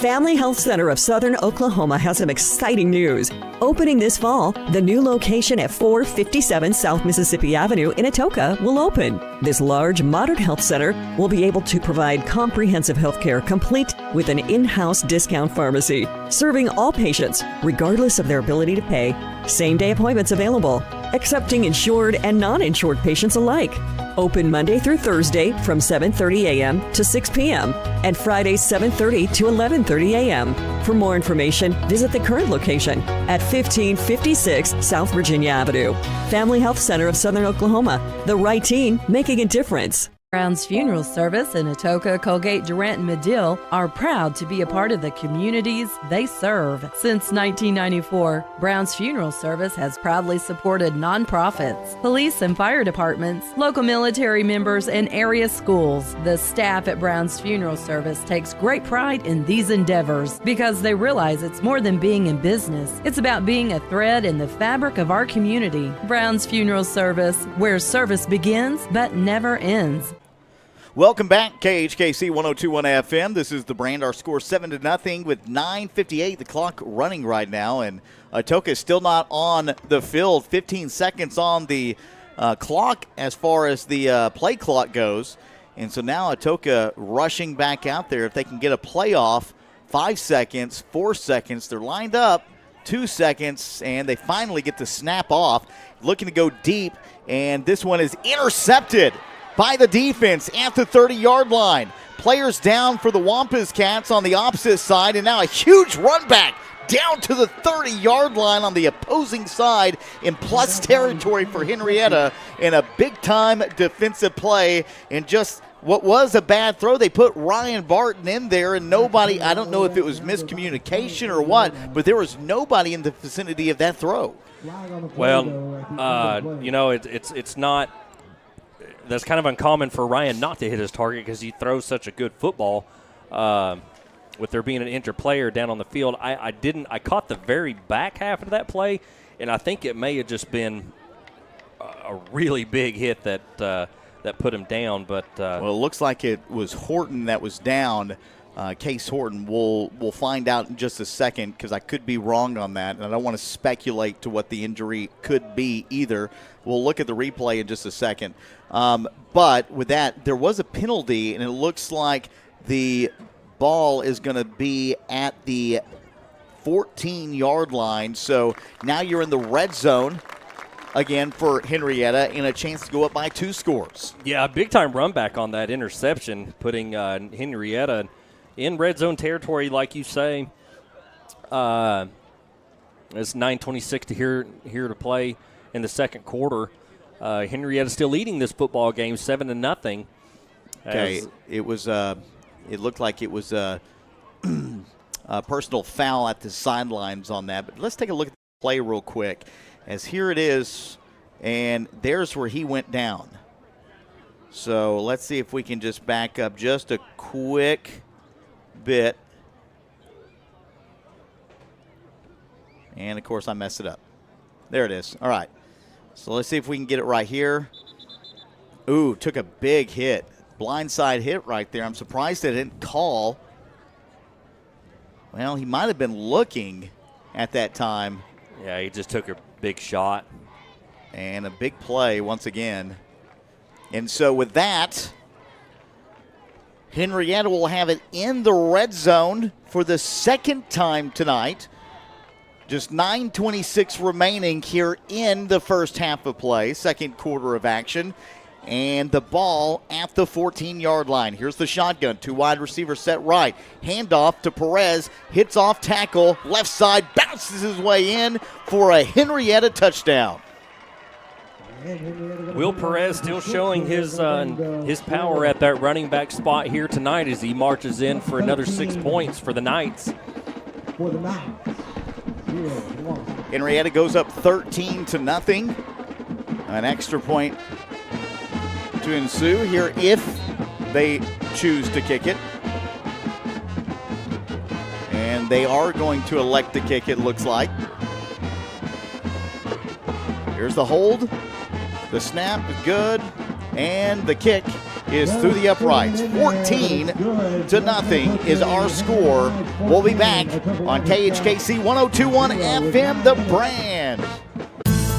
Family Health Center of Southern Oklahoma has some exciting news. Opening this fall, the new location at 457 South Mississippi Avenue in Atoka will open. This large, modern health center will be able to provide comprehensive health care complete with an in-house discount pharmacy, serving all patients, regardless of their ability to pay. Same-day appointments available, accepting insured and non-insured patients alike. Open Monday through Thursday from 7:30 a.m. to 6 p.m. and Fridays 7:30 to 11:30 a.m. For more information, visit the current location at 1556 South Virginia Avenue. Family Health Center of Southern Oklahoma. The right team making a difference. Brown's Funeral Service in Atoka, Colgate, Durant, and Medill are proud to be a part of the communities they serve. Since 1994, Brown's Funeral Service has proudly supported nonprofits, police and fire departments, local military members, and area schools. The staff at Brown's Funeral Service takes great pride in these endeavors because they realize it's more than being in business. It's about being a thread in the fabric of our community. Brown's Funeral Service, where service begins but never ends. Welcome back, KHKC 102.1 FM. This is The Brand. Our score 7-0 with 9:58, the clock running right now, and Atoka is still not on the field. 15 seconds on the clock as far as the play clock goes, and so now Atoka rushing back out there. If they can get a playoff, 5 seconds, 4 seconds, they're lined up, 2 seconds, and they finally get the snap off, looking to go deep, and this one is intercepted by the defense at the 30-yard line. Players down for the Wampus Cats on the opposite side, and now a huge run back down to the 30-yard line on the opposing side in plus territory for Henryetta, and a big-time defensive play. And just what was a bad throw, they put Ryan Barton in there, and nobody, I don't know if it was miscommunication or what, but there was nobody in the vicinity of that throw. Well, you know, it's not – that's kind of uncommon for Ryan not to hit his target because he throws such a good football. With there being an injured player down on the field, I caught the very back half of that play, and I think it may have just been a really big hit that put him down. But well, it looks like it was Horton that was down Case Horton. We'll find out in just a second because I could be wrong on that, and I don't want to speculate to what the injury could be either. We'll look at the replay in just a second. But with that, there was a penalty, and it looks like the ball is going to be at the 14-yard line. So now you're in the red zone again for Henryetta and a chance to go up by 2 scores. Yeah, big-time run back on that interception, putting Henryetta in red zone territory, like you say. It's 9:26 here to play in the second quarter. Henryetta still leading this football game 7-0. Okay, it looked like it was a personal foul at the sidelines on that. But let's take a look at the play real quick. As here it is, and there's where he went down. So let's see if we can just back up just a quick bit. And, of course, I messed it up. There it is. All right. So let's see if we can get it right here. Ooh, took a big hit. Blindside hit right there. I'm surprised they didn't call. Well, he might have been looking at that time. Yeah, he just took a big shot. And a big play once again. And so with that, Henryetta will have it in the red zone for the second time tonight. Just 9:26 remaining here in the first half of play, second quarter of action. And the ball at the 14-yard line. Here's the shotgun. 2 wide receivers set right. Handoff to Perez. Hits off tackle. Left side. Bounces his way in for a Henryetta touchdown. Will Perez still showing his power at that running back spot here tonight as he marches in for another 6 points for the Knights. Henryetta goes up 13-0. An extra point to ensue here if they choose to kick it. And they are going to elect to kick it, looks like. Here's the hold. The snap is good. And the kick is through the uprights. 14-0 is our score. We'll be back on KHKC 102.1 FM, The Brand.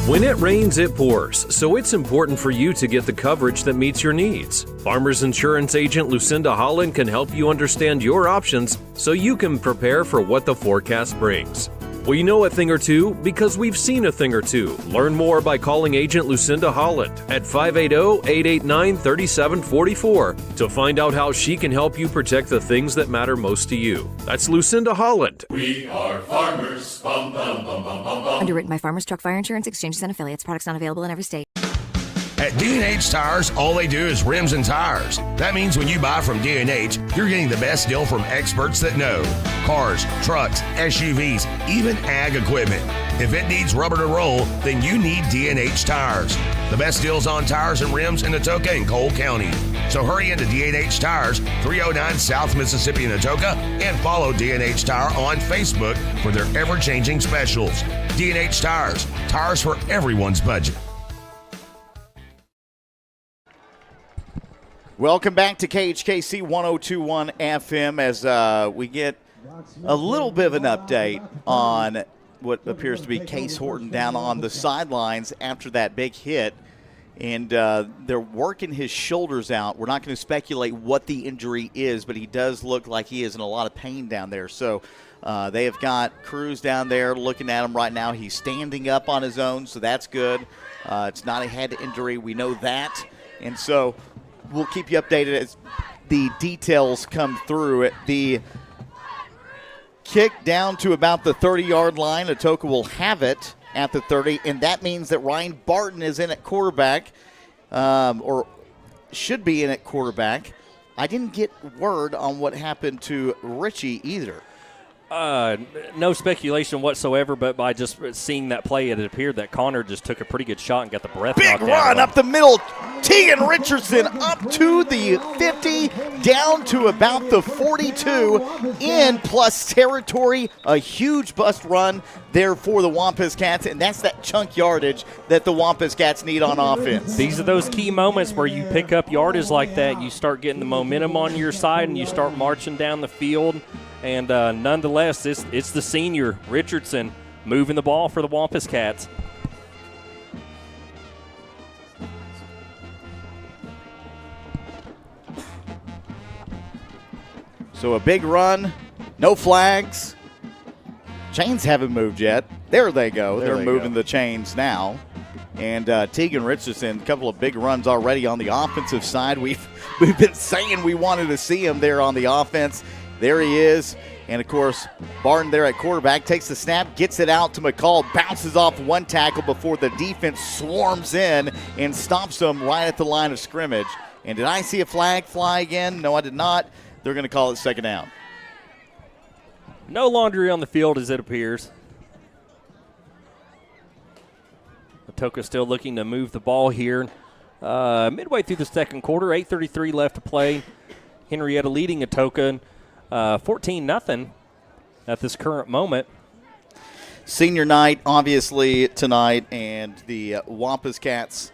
When it rains, it pours, so it's important for you to get the coverage that meets your needs. Farmers Insurance agent Lucinda Holland can help you understand your options so you can prepare for what the forecast brings. We know a thing or two because we've seen a thing or two. Learn more by calling agent Lucinda Holland at 580-889-3744 to find out how she can help you protect the things that matter most to you. That's Lucinda Holland. We are farmers. Bum, bum, bum, bum, bum, bum. Underwritten by Farmers Truck Fire Insurance Exchanges and Affiliates. Products not available in every state. At D&H Tires, all they do is rims and tires. That means when you buy from D&H, you're getting the best deal from experts that know. Cars, trucks, SUVs, even ag equipment. If it needs rubber to roll, then you need D&H Tires. The best deals on tires and rims in Atoka and Cole County. So hurry into D&H Tires, 309 South Mississippi in Atoka, and follow D&H Tire on Facebook for their ever-changing specials. D&H Tires, tires for everyone's budget. Welcome back to KHKC 102.1 FM as we get a little bit of an update on what appears to be Case Horton down on the sidelines after that big hit. And they're working his shoulders out. We're not going to speculate what the injury is, but he does look like he is in a lot of pain down there. So they have got crews down there looking at him right now. He's standing up on his own, so that's good. It's not a head injury. We know that. And so we'll keep you updated as the details come through. The kick down to about the 30-yard line. Atoka will have it at the 30, and that means that Ryan Barton is in at quarterback, or should be in at quarterback. I didn't get word on what happened to Richie either. No speculation whatsoever, but by just seeing that play, it appeared that Connor just took a pretty good shot and got the breath knocked out of him. Big run up the middle. Tegan Richardson up to the 50, down to about the 42, in plus territory. A huge bust run there for the Wampus Cats, and that's that chunk yardage that the Wampus Cats need on offense. These are those key moments where you pick up yardage like that. You start getting the momentum on your side, and you start marching down the field. And nonetheless, it's the senior, Richardson, moving the ball for the Wampus Cats. So a big run, no flags. Chains haven't moved yet. There they go. They're moving the chains now. And Tegan Richardson, a couple of big runs already on the offensive side. We've been saying we wanted to see him there on the offense. There he is. And, of course, Barton there at quarterback takes the snap, gets it out to McCall, bounces off one tackle before the defense swarms in and stops him right at the line of scrimmage. And did I see a flag fly again? No, I did not. They're going to call it second down. No laundry on the field as it appears. Atoka still looking to move the ball here. Midway through the second quarter, 8:33 left to play. Henryetta leading Atoka 14-0 at this current moment. Senior night, obviously, tonight, and the Wampus Cats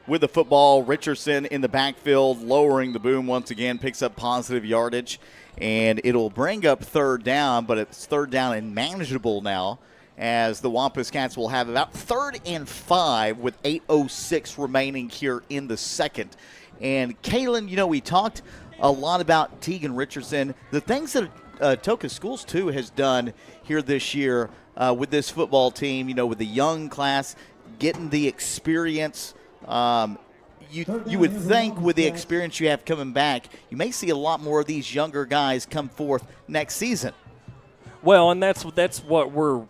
with the football. Richardson in the backfield, lowering the boom once again, picks up positive yardage, and it'll bring up third down, but it's third down and manageable now, as the Wampus Cats will have about 3rd and 5 with 8:06 remaining here in the second. And Kaylin, we talked a lot about Tegan Richardson. The things that Atoka Schools, too, has done here this year with this football team, with the young class, getting the experience. You would think with the experience you have coming back, you may see a lot more of these younger guys come forth next season. Well, and that's what we're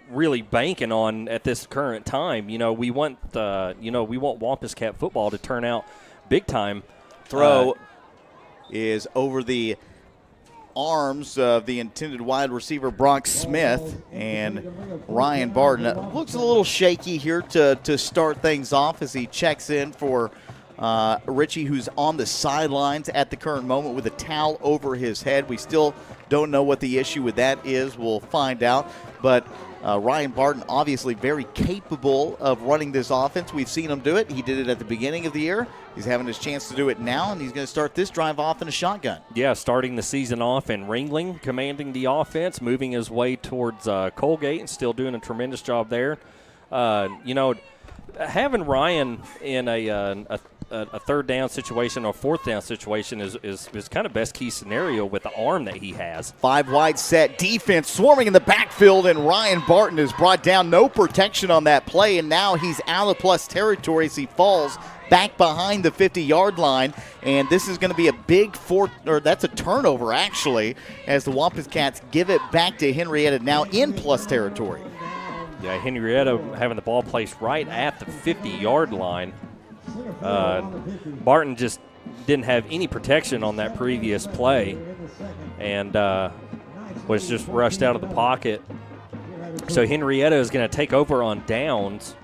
really banking on at this current time. We want Wampus Cat football to turn out big time. Throw is over the arms of the intended wide receiver Brock Smith, and Ryan Barton looks a little shaky here to start things off as he checks in for Richie, who's on the sidelines at the current moment with a towel over his head. We still don't know what the issue with that is. We'll find out, but Ryan Barton obviously very capable of running this offense. We've seen him do it. He did it at the beginning of the year. He's having his chance to do it now, and he's going to start this drive off in a shotgun. Yeah, starting the season off in Ringling, commanding the offense, moving his way towards Colgate, and still doing a tremendous job there. Having Ryan in a third down situation or fourth down situation is kind of best key scenario with the arm that he has. 5 wide set defense swarming in the backfield, and Ryan Barton is brought down. No protection on that play, and now he's out of plus territory as he falls back behind the 50-yard line. And this is going to be a big that's a turnover actually, as the Wampus Cats give it back to Henryetta now in plus territory. Yeah, Henryetta having the ball placed right at the 50-yard line. Barton just didn't have any protection on that previous play and was just rushed out of the pocket. So Henryetta is going to take over on downs.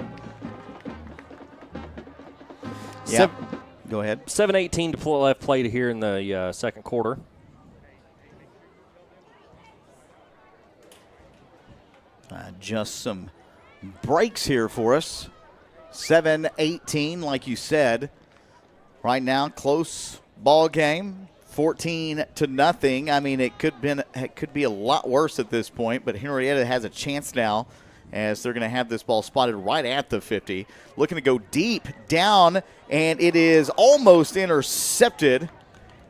Yeah, go ahead. 7:18 to left played here in the second quarter. Just some breaks here for us. 7-18, like you said. Right now, close ball game, 14-0. I mean, it could be a lot worse at this point, but Henryetta has a chance now as they're going to have this ball spotted right at the 50. Looking to go deep down, and it is almost intercepted,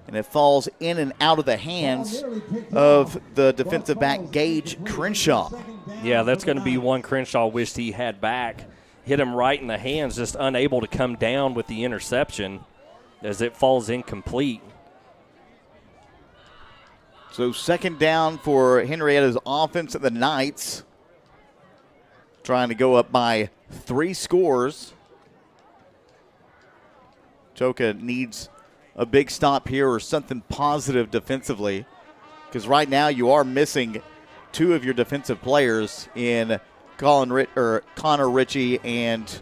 and it falls in and out of the hands of the defensive back, Gage Crenshaw. Yeah, that's going to be one Crenshaw wished he had back. Hit him right in the hands, just unable to come down with the interception as it falls incomplete. So second down for Henrietta's offense at the Knights. Trying to go up by 3 scores. Atoka needs a big stop here or something positive defensively, because right now you are missing two of your defensive players in Connor Ritchie and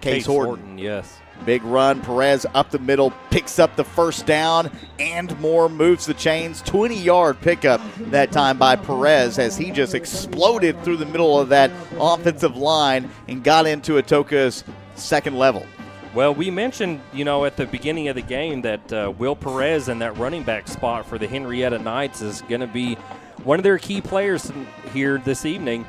Case Horton. Yes. Big run. Perez up the middle, picks up the first down, and more moves the chains. 20-yard pickup that time by Perez as he just exploded through the middle of that offensive line and got into Atoka's second level. Well, we mentioned, at the beginning of the game that Will Perez in that running back spot for the Henryetta Knights is going to be one of their key players here this evening.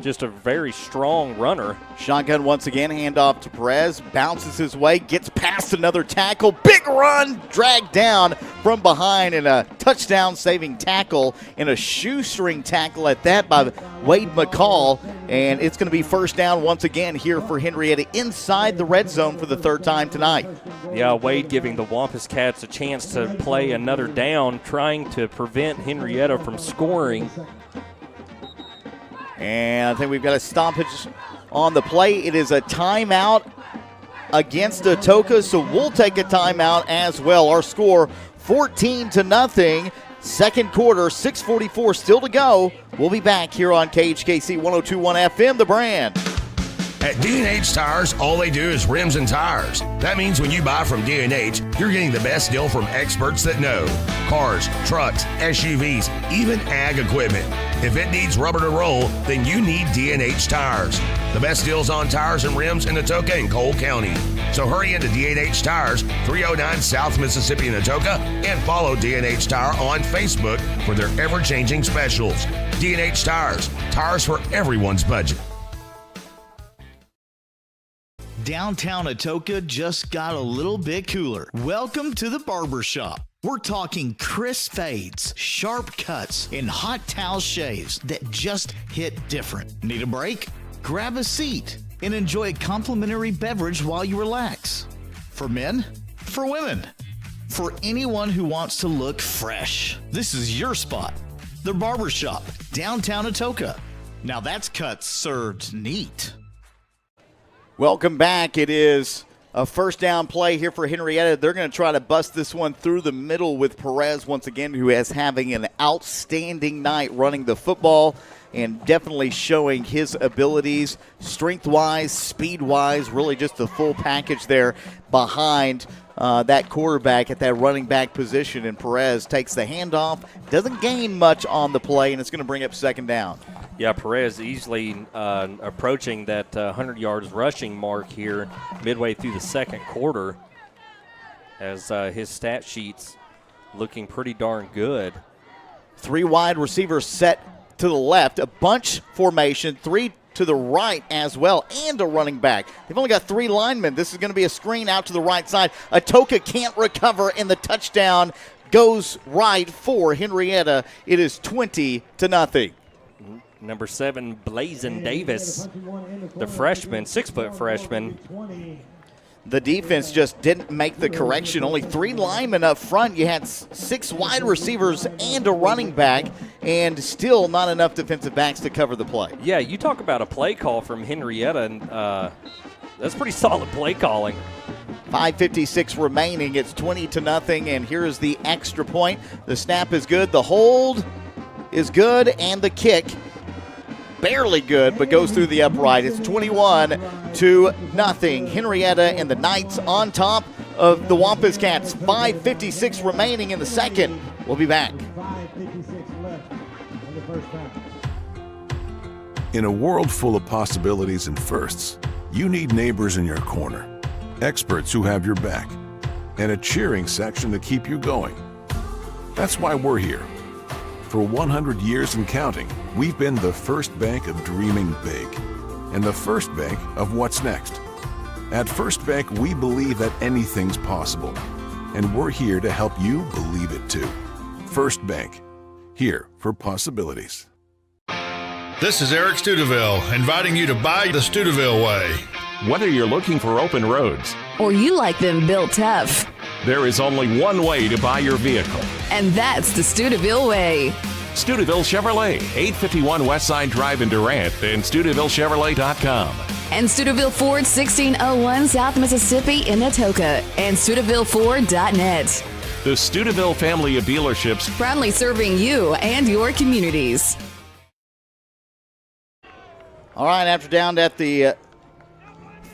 Just a very strong runner. Shotgun once again, handoff to Perez, bounces his way, gets past another tackle, big run, dragged down from behind, and a touchdown-saving tackle and a shoestring tackle at that by Wade McCall, and it's going to be first down once again here for Henryetta inside the red zone for the third time tonight. Yeah, Wade giving the Wampus Cats a chance to play another down, trying to prevent Henryetta from scoring. And I think we've got a stoppage on the play. It is a timeout against Atoka, so we'll take a timeout as well. Our score 14-0. Second quarter, 6:44 still to go. We'll be back here on KHKC 102.1 FM, The Brand. At D&H Tires, all they do is rims and tires. That means when you buy from D&H, you're getting the best deal from experts that know. Cars, trucks, SUVs, even ag equipment. If it needs rubber to roll, then you need D&H Tires. The best deals on tires and rims in Atoka and Cole County. So hurry into D&H Tires, 309 South Mississippi in Atoka, and follow D&H Tire on Facebook for their ever-changing specials. D&H Tires, tires for everyone's budget. Downtown Atoka just got a little bit cooler. Welcome to the barber shop. We're talking crisp fades, sharp cuts, and hot towel shaves that just hit different. Need a break? Grab a seat and enjoy a complimentary beverage while you relax. For men, for women, for anyone who wants to look fresh. This is your spot. The barber shop, downtown Atoka. Now that's cuts served neat. Welcome back. It is a first down play here for Henryetta. They're going to try to bust this one through the middle with Perez once again, who is having an outstanding night running the football and definitely showing his abilities strength-wise, speed-wise, really just the full package there behind that quarterback at that running back position. And Perez takes the handoff, doesn't gain much on the play, and it's going to bring up second down. Yeah, Perez easily approaching that 100 yards rushing mark here midway through the second quarter as his stat sheet's looking pretty darn good. Three wide receivers set to the left, a bunch formation, three to the right as well, and a running back. They've only got three linemen. This is going to be a screen out to the right side. Atoka can't recover, and the touchdown goes right for Henryetta. It is 20-0. Number 7, Blazin Davis, the freshman, 6-foot freshman. The defense just didn't make the correction. Only three linemen up front. You had 6 wide receivers and a running back, and still not enough defensive backs to cover the play. Yeah, you talk about a play call from Henryetta, and that's pretty solid play calling. 5:56 remaining. It's 20-0, and here's the extra point. The snap is good. The hold is good, and the kick barely good, but goes through the upright. It's 21-0. Henryetta and the Knights on top of the Wampus Cats. 5:56 remaining in the second. We'll be back. 5:56 left in the first half. In a world full of possibilities and firsts, you need neighbors in your corner, experts who have your back, and a cheering section to keep you going. That's why we're here. For 100 years and counting, we've been the first bank of dreaming big and the first bank of what's next. At First Bank, we believe that anything's possible, and we're here to help you believe it too. First Bank, here for possibilities. This is Eric Studeville, inviting you to buy the Studeville way. Whether you're looking for open roads or you like them built tough, there is only one way to buy your vehicle. And that's the Studeville way. Studeville Chevrolet, 851 Westside Drive in Durant, and StudevilleChevrolet.com. And Studeville Ford, 1601 South Mississippi in Atoka, and StudevilleFord.net. The Stuteville family of dealerships, Proudly serving you and your communities. All right, after down at the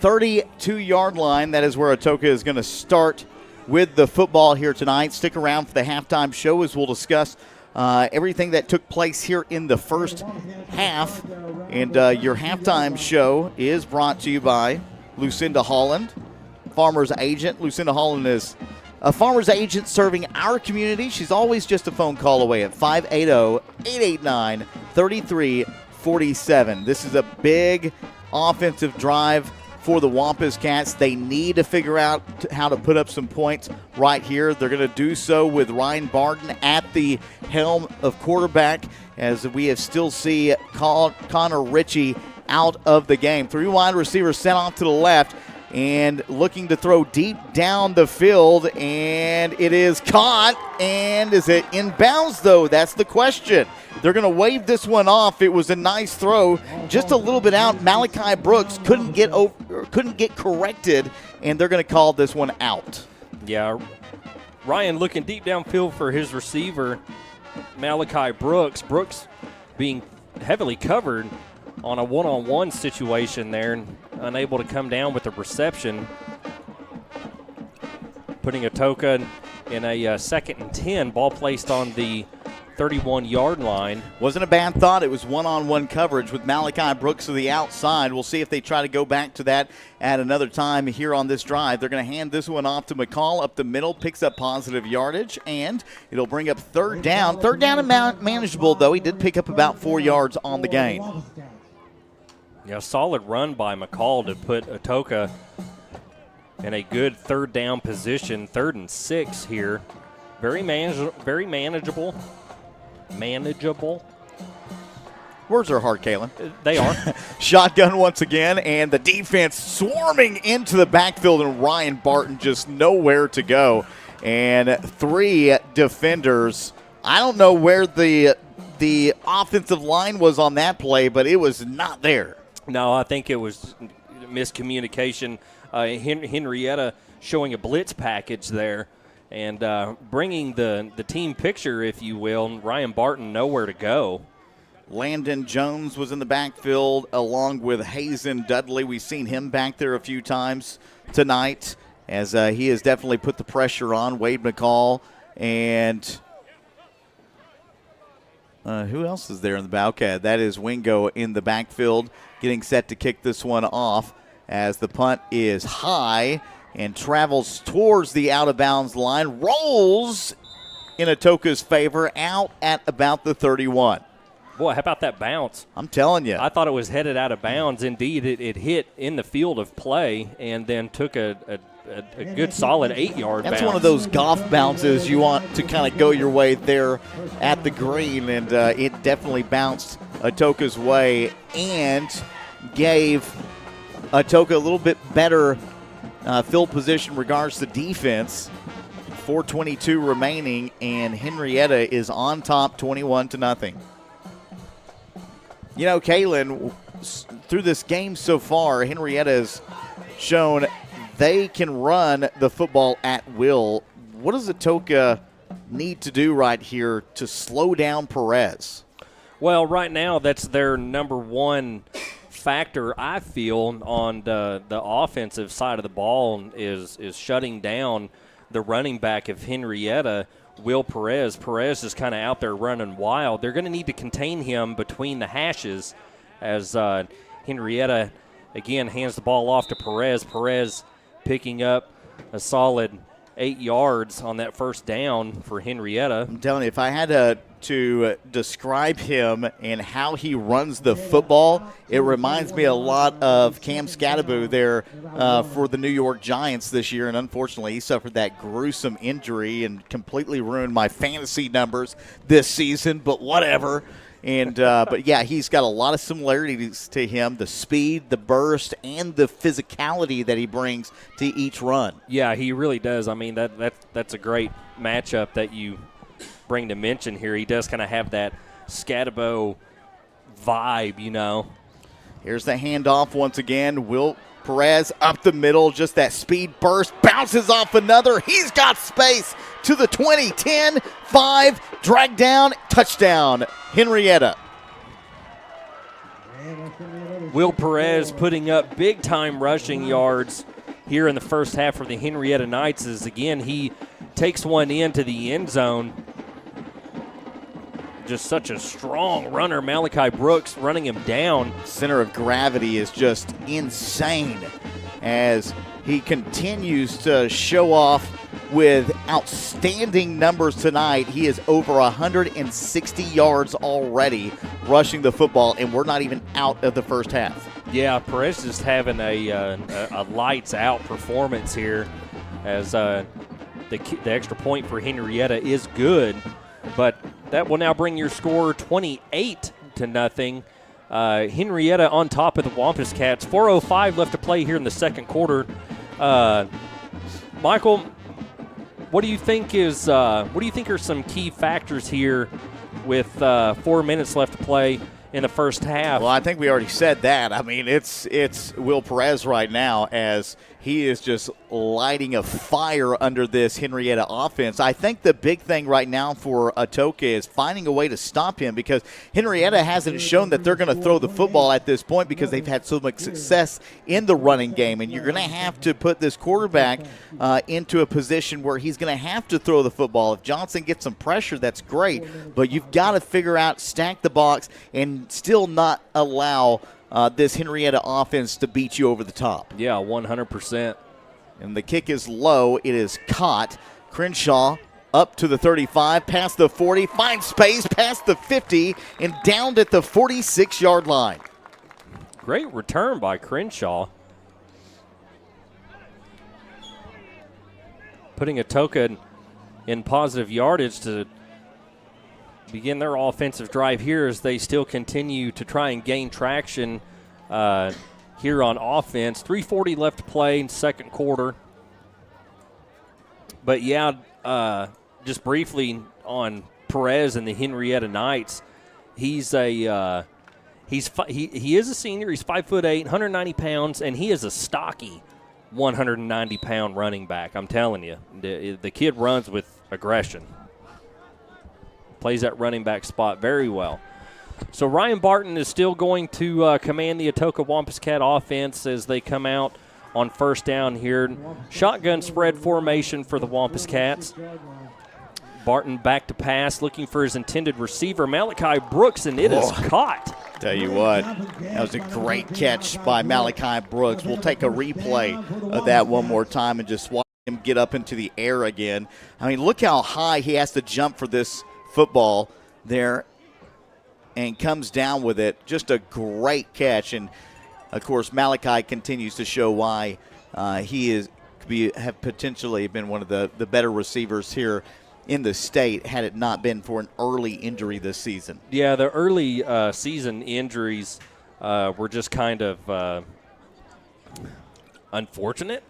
32-yard line, that is where Atoka is going to start with the football here tonight. Stick around for the halftime show as we'll discuss everything that took place here in the first half. And your halftime show is brought to you by Lucinda Holland, Farmer's Agent. Lucinda Holland is a farmer's agent serving our community. She's always just a phone call away at 580-889-3347. This is a big offensive drive for the Wampus Cats. They need to figure out how to put up some points right here. They're going to do so with Ryan Barton at the helm of quarterback, as we have still see Connor Ritchie out of the game. 3 wide receivers sent off to the left and looking to throw deep down the field, and it is caught. And is it in bounds, though? That's the question. They're going to wave this one off. It was a nice throw, just a little bit out. Malachi Brooks couldn't get corrected, and they're going to call this one out. Yeah, Ryan looking deep downfield for his receiver, Malachi Brooks. Brooks being heavily covered on a one-on-one situation there and unable to come down with the reception, putting Atoka in a 2nd and 10, ball placed on the 31-yard line. Wasn't a bad thought. It was one-on-one coverage with Malachi Brooks to the outside. We'll see if they try to go back to that at another time here on this drive. They're going to hand this one off to McCall up the middle, picks up positive yardage, and it'll bring up third down. Third down and manageable, though. He did pick up about 4 yards on the game. Yeah, solid run by McCall to put Atoka in a good third down position. 3rd and 6 here. Very manageable. Manageable. Words are hard, Kalen. They are. Shotgun once again, and the defense swarming into the backfield, and Ryan Barton just nowhere to go. And 3 defenders. I don't know where the offensive line was on that play, but it was not there. No, I think it was miscommunication. Henryetta showing a blitz package there and bringing the team picture, if you will. Ryan Barton nowhere to go. Landon Jones was in the backfield along with Hazen Dudley. We've seen him back there a few times tonight, as he has definitely put the pressure on Wade McCall. And who else is there in the back? Okay, that is Wingo in the backfield, getting set to kick this one off as the punt is high and travels towards the out-of-bounds line, rolls in Atoka's favor out at about the 31. Boy, how about that bounce? I'm telling you. I thought it was headed out of bounds. Indeed, it hit in the field of play and then took a good solid 8-yard bounce. That's one of those golf bounces you want to kind of go your way there at the green, and it definitely bounced Atoka's way and gave Atoka a little bit better field position in regards to defense. 4:22 remaining, and Henryetta is on top 21-0. You know, Kalen, through this game so far, Henryetta has shown they can run the football at will. What does Atoka need to do right here to slow down Perez? Well, right now that's their number one factor, I feel, on the offensive side of the ball is shutting down the running back of Henryetta, Will Perez. Perez is kind of out there running wild. They're going to need to contain him between the hashes as Henryetta, again, hands the ball off to Perez. Perez picking up a solid 8 yards on that first down for Henryetta. I'm telling you, if I had to describe him and how he runs the football, it reminds me a lot of Cam Scattaboo there for the New York Giants this year, and unfortunately he suffered that gruesome injury and completely ruined my fantasy numbers this season, but whatever. And but yeah, he's got a lot of similarities to him, the speed, the burst, and the physicality that he brings to each run. Yeah, he really does. I mean, that's a great matchup that you bring to mention here. He does kind of have that Scatabo vibe, you know. Here's the handoff once again. Will Perez up the middle, just that speed burst, bounces off another. He's got space to the 20, 10, 5, drag down, touchdown, Henryetta. Will Perez putting up big-time rushing yards here in the first half for the Henryetta Knights as, again, he takes one into the end zone. Just such a strong runner. Malachi Brooks running him down. Center of gravity is just insane as he continues to show off with outstanding numbers tonight. He is over 160 yards already rushing the football, and we're not even out of the first half. Yeah, Perez just having a lights-out performance here as the extra point for Henryetta is good, but that will now bring your score 28-0. Henryetta on top of the Wampus Cats. 4:05 left to play here in the second quarter. Michael, what do you think are some key factors here with 4 minutes left to play in the first half? Well, I think we already said that. I mean, it's Will Perez right now as he is just lighting a fire under this Henryetta offense. I think the big thing right now for Atoka is finding a way to stop him, because Henryetta hasn't shown that they're going to throw the football at this point because they've had so much success in the running game. And you're going to have to put this quarterback into a position where he's going to have to throw the football. If Johnson gets some pressure, that's great. But you've got to figure out, stack the box, and still not allow this Henryetta offense to beat you over the top. Yeah, 100%. And the kick is low. It is caught. Crenshaw up to the 35, past the 40, finds space, past the 50, and downed at the 46-yard line. Great return by Crenshaw. Putting Atoka in positive yardage to begin their offensive drive here as they still continue to try and gain traction here on offense. 3:40 left to play in second quarter. But, yeah, just briefly on Perez and the Henryetta Knights, he is a senior. He's 5'8", 190 pounds, and he is a stocky 190-pound running back. I'm telling you, the kid runs with aggression. Plays that running back spot very well. So Ryan Barton is still going to command the Atoka Wampus Cat offense as they come out on first down here. Shotgun spread formation for the Wampus Cats. Barton back to pass, looking for his intended receiver, Malachi Brooks, and it is caught. Tell you what, that was a great catch by Malachi Brooks. We'll take a replay of that one more time and just watch him get up into the air again. I mean, look how high he has to jump for this football there, and comes down with it. Just a great catch. And, of course, Malachi continues to show why he have potentially been one of the better receivers here in the state had it not been for an early injury this season. Yeah, the early season injuries were just kind of unfortunate,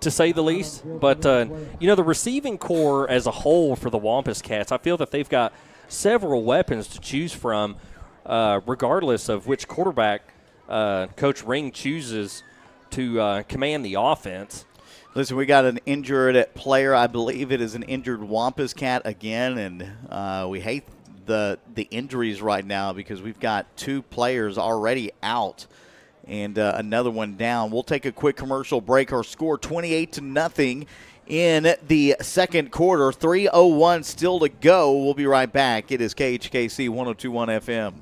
to say the least. But, the receiving core as a whole for the Wampus Cats, I feel that they've got several weapons to choose from, regardless of which quarterback Coach Ring chooses to command the offense. Listen, we got an injured player. I believe it is an injured Wampus Cat again, and we hate the injuries right now because we've got two players already out and another one down. We'll take a quick commercial break. Our score 28-0 in the second quarter. 3:01 still to go. We'll be right back. It is KHKC 102.1 FM.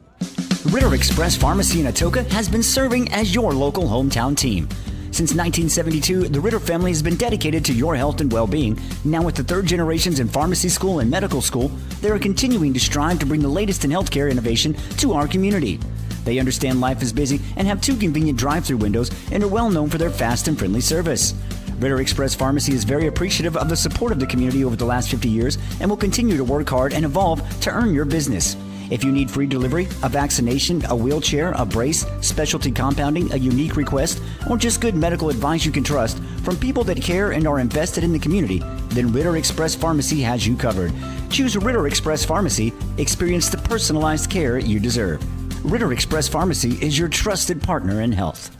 Ritter Express Pharmacy in Atoka has been serving as your local hometown team. Since 1972, the Ritter family has been dedicated to your health and well-being. Now with the third generations in pharmacy school and medical school, they are continuing to strive to bring the latest in healthcare innovation to our community. They understand life is busy and have 2 convenient drive-through windows and are well known for their fast and friendly service. Ritter Express Pharmacy is very appreciative of the support of the community over the last 50 years and will continue to work hard and evolve to earn your business. If you need free delivery, a vaccination, a wheelchair, a brace, specialty compounding, a unique request, or just good medical advice you can trust from people that care and are invested in the community, then Ritter Express Pharmacy has you covered. Choose Ritter Express Pharmacy. Experience the personalized care you deserve. Ritter Express Pharmacy is your trusted partner in health.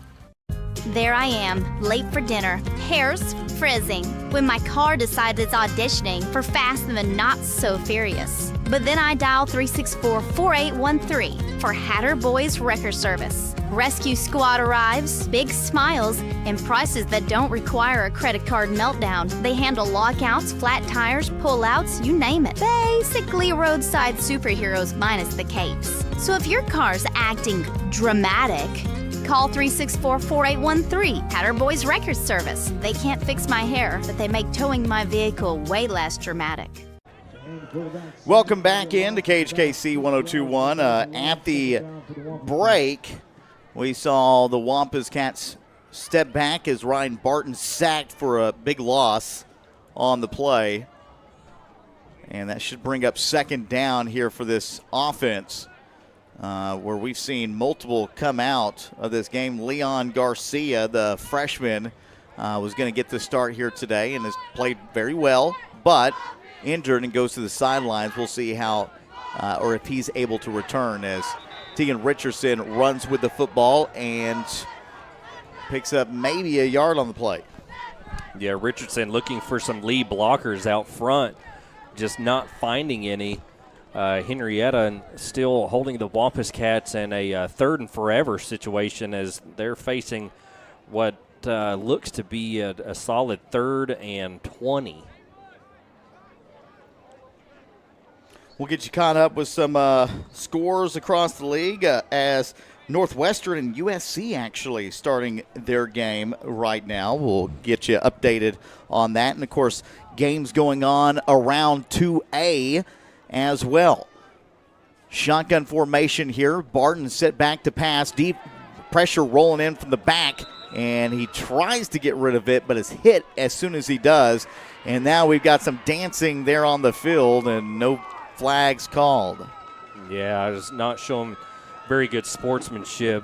There I am, late for dinner, hair's frizzing, when my car decides it's auditioning for Fast and the Not So Furious. But then I dial 364-4813 for Hatter Boys Wrecker Service. Rescue squad arrives, big smiles, and prices that don't require a credit card meltdown. They handle lockouts, flat tires, pullouts, you name it. Basically roadside superheroes minus the capes. So if your car's acting dramatic, call 364-4813, Hatter Boys Wrecker Service. They can't fix my hair, but they make towing my vehicle way less dramatic. Welcome back into KHKC 102.1. At the break, we saw the Wampus Cats step back as Ryan Barton sacked for a big loss on the play. And that should bring up second down here for this offense, where we've seen multiple come out of this game. Leon Garcia, the freshman, was going to get the start here today and has played very well, but injured and goes to the sidelines. We'll see how or if he's able to return as Tegan Richardson runs with the football and picks up maybe a yard on the play. Yeah, Richardson looking for some lead blockers out front, just not finding any. Henryetta still holding the Wampus Cats in a third and forever situation as they're facing what looks to be a solid 3rd and 20. We'll get you caught up with some scores across the league as Northwestern and USC actually starting their game right now. We'll get you updated on that. And, of course, games going on around 2A as well. Shotgun formation here. Barton set back to pass. Deep pressure rolling in from the back. And he tries to get rid of it, but is hit as soon as he does. And now we've got some dancing there on the field and no flags called. Yeah, it's not showing very good sportsmanship.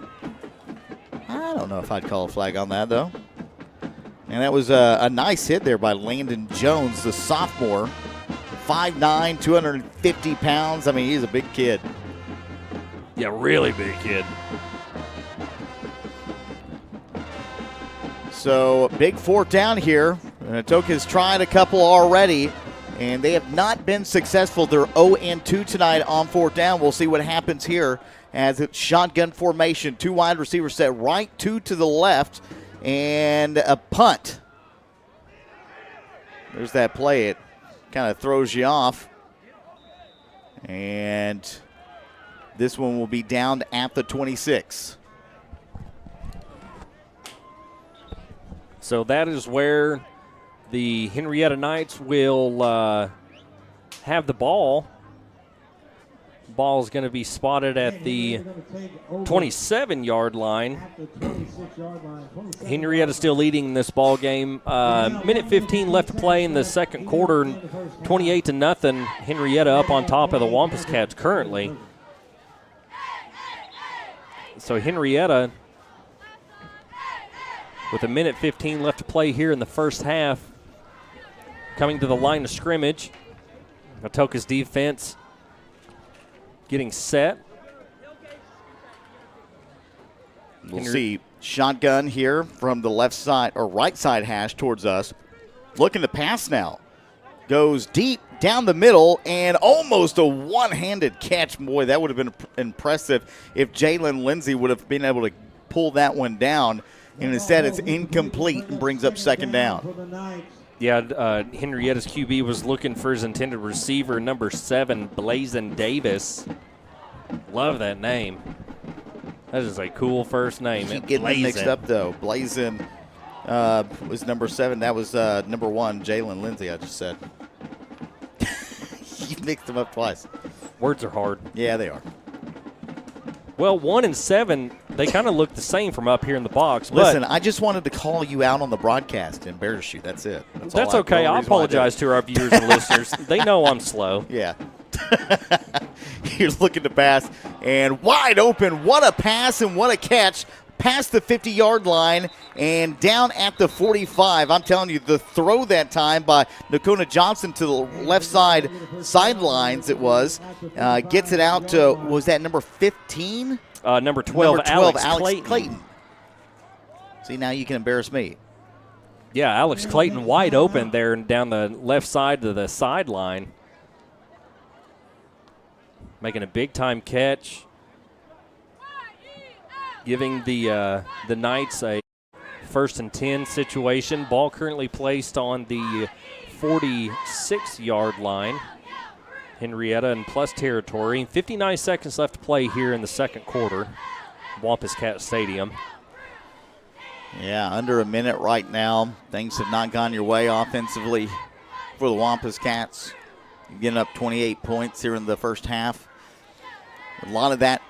I don't know if I'd call a flag on that, though. And that was a nice hit there by Landon Jones, the sophomore. 5'9", 250 pounds. I mean, he's a big kid. Yeah, really big kid. So, big 4th down here. Atoka's tried a couple already, and they have not been successful. They're 0-2 tonight on 4th down. We'll see what happens here as it's shotgun formation. 2 wide receivers set right, 2 to the left, and a punt. There's that play. It kind of throws you off. And this one will be down at the 26. So that is where the Henryetta Knights will have the ball. Ball is going to be spotted at the 27-yard line. Henryetta still leading this ball game. Minute 15 left to play in the second quarter. 28-0. Henryetta up on top of the Wampus Cats currently. So Henryetta, with a minute 15 left to play here in the first half, coming to the line of scrimmage. Atoka's defense getting set. We'll see shotgun here from the left side or right side hash towards us. Looking to pass now. Goes deep down the middle and almost a one-handed catch. Boy, that would have been impressive if Jalen Lindsay would have been able to pull that one down. And instead it's incomplete and brings up second down. Yeah, Henrietta's QB was looking for his intended receiver, number 7, Blazin Davis. Love that name. That is a cool first name. Keep getting them mixed up, though. Blazin was number 7. That was number 1, Jalen Lindsay, I just said. You mixed them up twice. Words are hard. Yeah, they are. Well, 1 and 7, they kind of look the same from up here in the box. Listen, I just wanted to call you out on the broadcast and embarrass you. That's it. That's okay. I apologize to our viewers and listeners. They know I'm slow. Yeah. He's looking to pass, and wide open. What a pass and what a catch. Past the 50-yard line and down at the 45. I'm telling you, the throw that time by Nakona Johnson to the left side sidelines it was. Gets it out to, was that number 15? Number 12, Alex Clayton. See, now you can embarrass me. Yeah, Alex Clayton wide open there and down the left side to the sideline. Making a big-time catch. Giving the Knights a 1st and 10 situation. Ball currently placed on the 46-yard line. Henryetta in plus territory. 59 seconds left to play here in the second quarter. Wampus Cat Stadium. Yeah, under a minute right now. Things have not gone your way offensively for the Wampus Cats. You're getting up 28 points here in the first half. A lot of that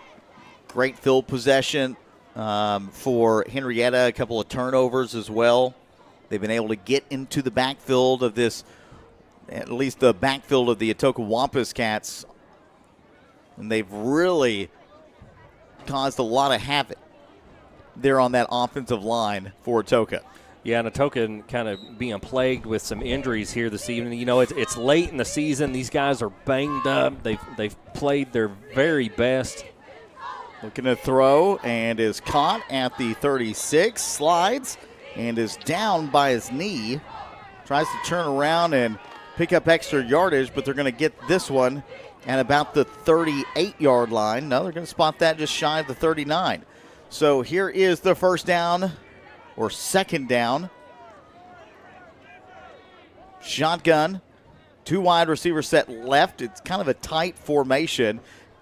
great field possession for Henryetta. A couple of turnovers as well. They've been able to get into the backfield of this, at least the backfield of the Atoka Wampus Cats. And they've really caused a lot of havoc there on that offensive line for Atoka. Yeah, and Atoka kind of being plagued with some injuries here this evening. You know, it's late in the season. These guys are banged up. They've played their very best. Looking to throw and is caught at the 36. Slides and is down by his knee. Tries to turn around and pick up extra yardage, but they're going to get this one at about the 38-yard line. No, they're going to spot that just shy of the 39. So here is the first down or second down. Shotgun, 2 wide receivers set left. It's kind of a tight formation.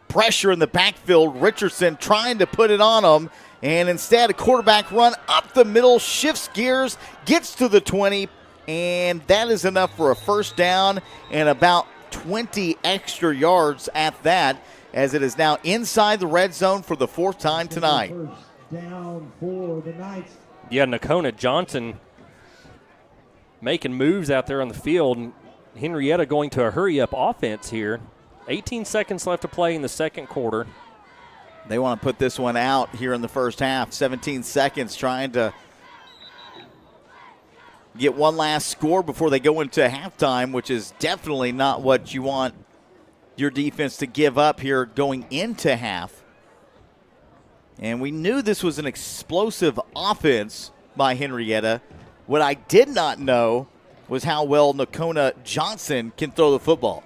Pressure in the backfield. Richardson trying to put it on him. And instead, a quarterback run up the middle, shifts gears, gets to the 20, and that is enough for a first down and about 20 extra yards at that, as it is now inside the red zone for the 4th time tonight. First down for the Knights. Yeah, Nakona Johnson making moves out there on the field. Henryetta going to a hurry-up offense here. 18 seconds left to play in the second quarter. They want to put this one out here in the first half. 17 seconds trying to get one last score before they go into halftime, which is definitely not what you want your defense to give up here going into half. And we knew this was an explosive offense by Henryetta. What I did not know was how well Nakona Johnson can throw the football.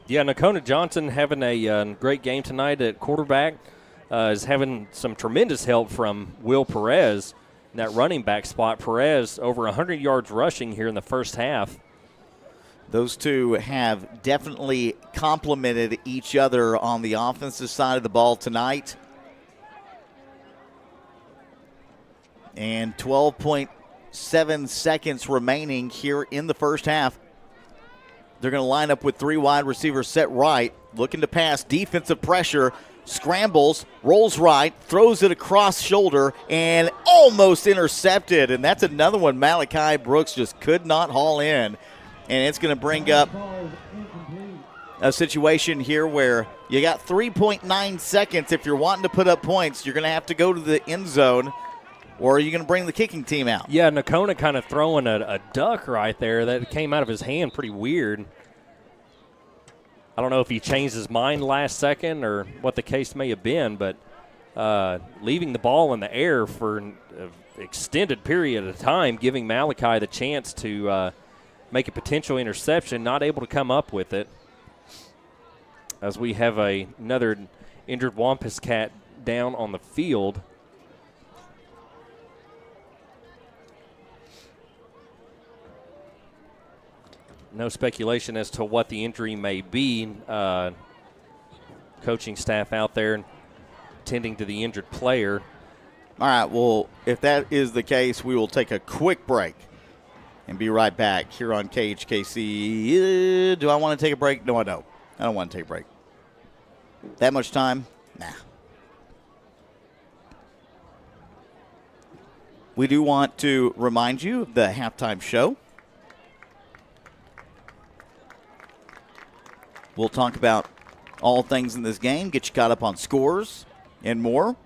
Yeah, Nakona Johnson having a great game tonight at quarterback. Is having some tremendous help from Will Perez in that running back spot. Perez over 100 yards rushing here in the first half. Those two have definitely complemented each other on the offensive side of the ball tonight. And 12.7 seconds remaining here in the first half. They're going to line up with 3 wide receivers set right, looking to pass, defensive pressure, scrambles, rolls right, throws it across shoulder, and almost intercepted. And that's another one Malachi Brooks just could not haul in. And it's going to bring up a situation here where you got 3.9 seconds. If you're wanting to put up points, you're going to have to go to the end zone, or are you going to bring the kicking team out? Yeah, Nakona kind of throwing a duck right there that came out of his hand pretty weird. I don't know if he changed his mind last second or what the case may have been, but leaving the ball in the air for an extended period of time, giving Malachi the chance to make a potential interception, not able to come up with it. As we have another injured Wampus Cat down on the field. No speculation as to what the injury may be. Coaching staff out there tending to the injured player. All right, well, if that is the case, we will take a quick break and be right back here on KHKC. Do I want to take a break? No, I don't. I don't want to take a break. That much time? Nah. We do want to remind you of the halftime show. We'll talk about all things in this game, get you caught up on scores and more.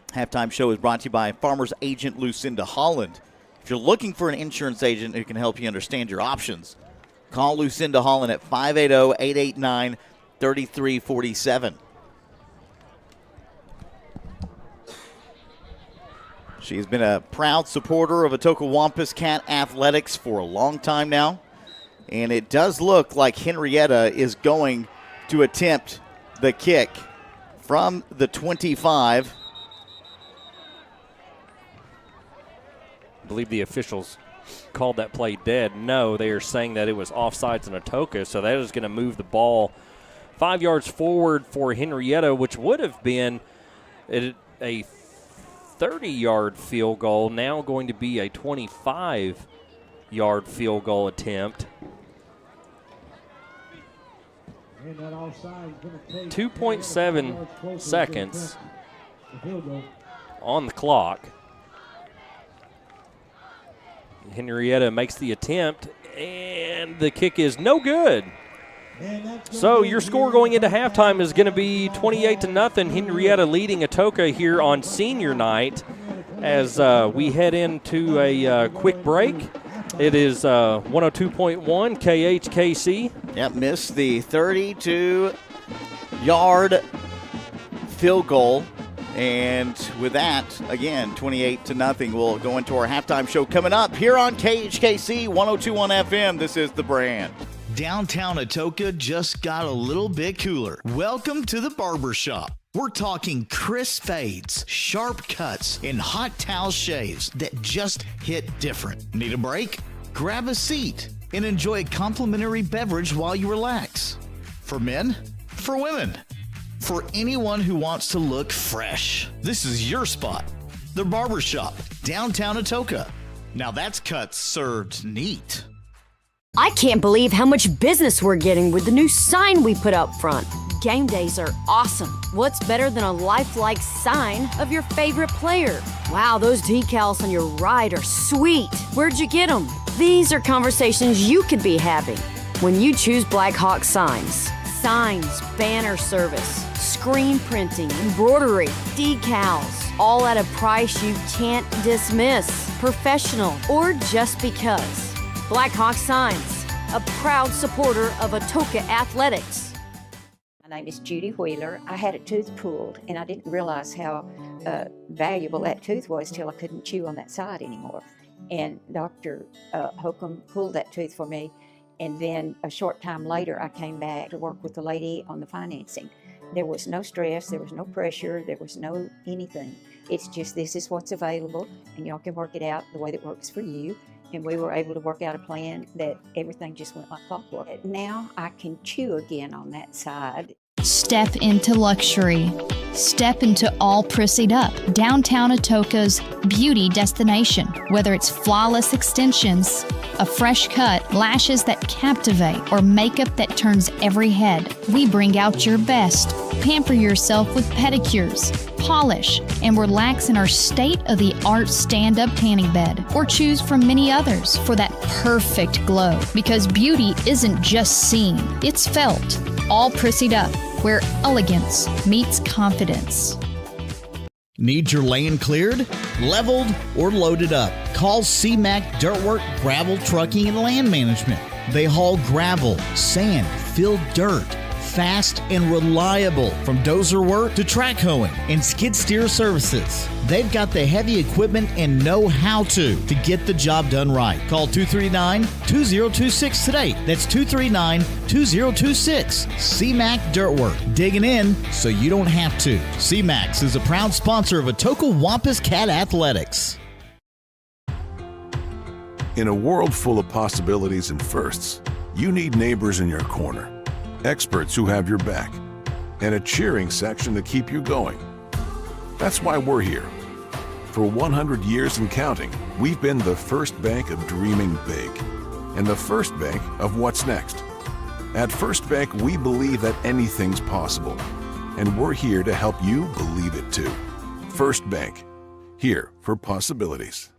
Halftime show is brought to you by Farmers Agent Lucinda Holland. If you're looking for an insurance agent who can help you understand your options, call Lucinda Holland at 580-889-3347. She's been a proud supporter of Atoka Wampus Cat Athletics for a long time now. And it does look like Henryetta is going to attempt the kick from the 25. I believe the officials called that play dead. No, they are saying that it was offsides in Atoka, so that is going to move the ball 5 yards forward for Henryetta, which would have been a 30-yard field goal, now going to be a 25-yard field goal attempt. 2.7 seconds on the clock. Henryetta makes the attempt, and the kick is no good. So your score going into halftime is going to be 28-0. Henryetta leading Atoka here on senior night. As we head into a quick break, it is 102.1 KHKC. Yep, missed the 32-yard field goal. And with that, again, 28-0, we'll go into our halftime show coming up here on KHKC 102.1 FM. This is The Brand. Downtown Atoka just got a little bit cooler. Welcome to the barber shop. We're talking crisp fades, sharp cuts, and hot towel shaves that just hit different. Need a break? Grab a seat and enjoy a complimentary beverage while you relax. For men, for women, for anyone who wants to look fresh, this is your spot. The barber shop, downtown Atoka. Now that's cuts served neat. I can't believe how much business we're getting with the new sign we put up front. Game days are awesome. What's better than a lifelike sign of your favorite player? Wow, those decals on your ride are sweet. Where'd you get them? These are conversations you could be having when you choose Black Hawk Signs. Signs, banner service, screen printing, embroidery, decals, all at a price you can't dismiss. Professional or just because. Black Hawk Signs, a proud supporter of Atoka Athletics. My name is Judy Wheeler. I had a tooth pulled, and I didn't realize how valuable that tooth was till I couldn't chew on that side anymore. And Dr. Holcomb pulled that tooth for me, and then a short time later, I came back to work with the lady on the financing. There was no stress, there was no pressure, there was no anything. It's just this is what's available, and y'all can work it out the way that works for you. And we were able to work out a plan that everything just went like clockwork. Now I can chew again on that side. Step into luxury. Step into all prissied up. Downtown Atoka's beauty destination. Whether it's flawless extensions, a fresh cut, lashes that captivate, or makeup that turns every head, we bring out your best. Pamper yourself with pedicures, polish, and relax in our state-of-the-art stand-up tanning bed. Or choose from many others for that perfect glow. Because beauty isn't just seen, it's felt. All prissied up, where elegance meets confidence. Need your lane cleared, leveled, or loaded up? Call CMAC Dirtwork Gravel Trucking and Land Management. They haul gravel, sand, filled dirt, fast and reliable, from dozer work to track hoeing and skid steer services. They've got the heavy equipment and know how to get the job done right. Call 239-2026 today. That's 239-2026. CMAC Dirtwork, digging in so you don't have to. CMAX is a proud sponsor of Atoka Wampus Cat Athletics. In a world full of possibilities and firsts, you need neighbors in your corner. Experts who have your back, and a cheering section to keep you going. That's why we're here. For 100 years and counting, we've been the first bank of dreaming big, and the first bank of what's next. At First Bank, we believe that anything's possible, and we're here to help you believe it too. First Bank, here for possibilities.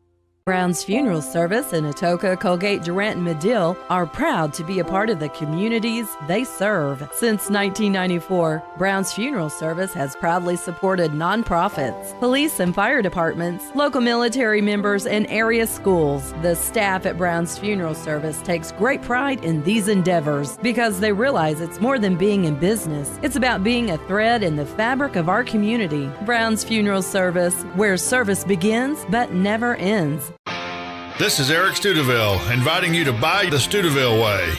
Brown's Funeral Service in Atoka, Colgate, Durant, and Medill are proud to be a part of the communities they serve. Since 1994, Brown's Funeral Service has proudly supported nonprofits, police and fire departments, local military members, and area schools. The staff at Brown's Funeral Service takes great pride in these endeavors because they realize it's more than being in business. It's about being a thread in the fabric of our community. Brown's Funeral Service, where service begins but never ends. This is Eric Studeville, inviting you to buy the Studeville way.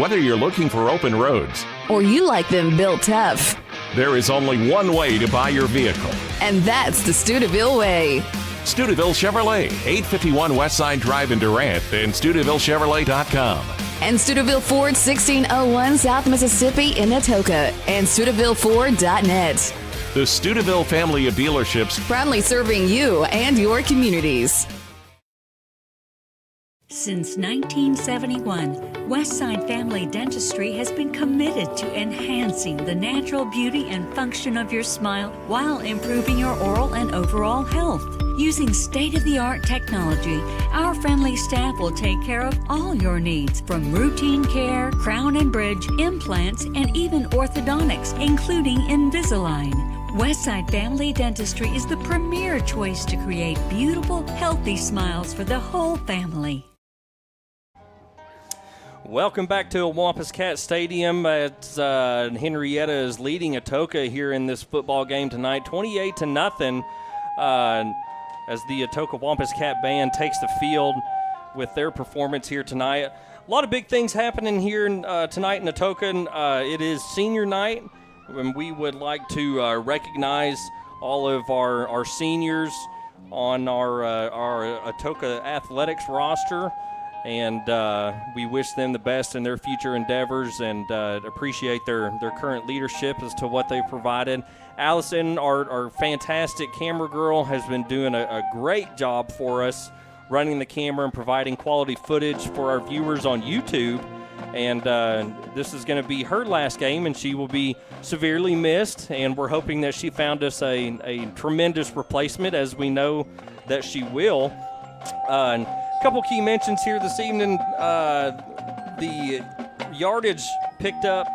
Whether you're looking for open roads or you like them built tough, there is only one way to buy your vehicle. And that's the Studeville way. Studeville Chevrolet, 851 Westside Drive in Durant, and StudevilleChevrolet.com. And Studeville Ford, 1601 South Mississippi in Atoka, and StudevilleFord.net. The Studeville family of dealerships, proudly serving you and your communities. Since 1971, Westside Family Dentistry has been committed to enhancing the natural beauty and function of your smile while improving your oral and overall health. Using state-of-the-art technology, our friendly staff will take care of all your needs, from routine care, crown and bridge, implants, and even orthodontics, including Invisalign. Westside Family Dentistry is the premier choice to create beautiful, healthy smiles for the whole family. Welcome back to Wampus Cat Stadium. Henryetta is leading Atoka here in this football game tonight, 28-0, as the Atoka Wampus Cat Band takes the field with their performance here tonight. A lot of big things happening here tonight in Atoka. It is senior night, and we would like to recognize all of our seniors on our Atoka athletics roster. And we wish them the best in their future endeavors and appreciate their current leadership as to what they've provided. Allison, our fantastic camera girl, has been doing a great job for us, running the camera and providing quality footage for our viewers on YouTube. And this is going to be her last game, and she will be severely missed. And we're hoping that she found us a tremendous replacement, as we know that she will. Couple key mentions here this evening. The yardage picked up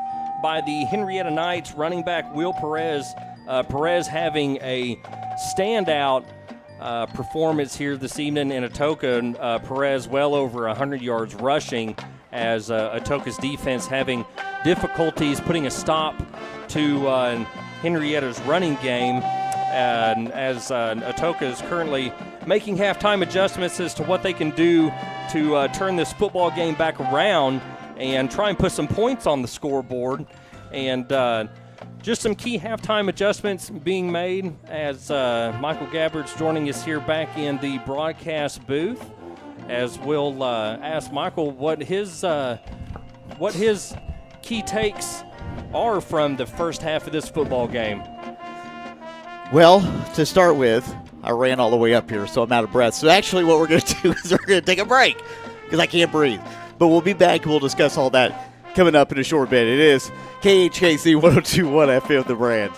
by the Henryetta Knights running back Will Perez. Perez having a standout performance here this evening in Atoka. Perez well over 100 yards rushing, as Atoka's defense having difficulties putting a stop to Henrietta's running game. And as Atoka is currently making halftime adjustments as to what they can do to turn this football game back around and try and put some points on the scoreboard. And just some key halftime adjustments being made as Michael Gabbard's joining us here back in the broadcast booth, as we'll ask Michael what his key takes are from the first half of this football game. Well, to start with, I ran all the way up here, so I'm out of breath. So actually what we're going to do is we're going to take a break because I can't breathe. But we'll be back. We'll discuss all that coming up in a short bit. It is KHKC 102.1 FM, The Brand.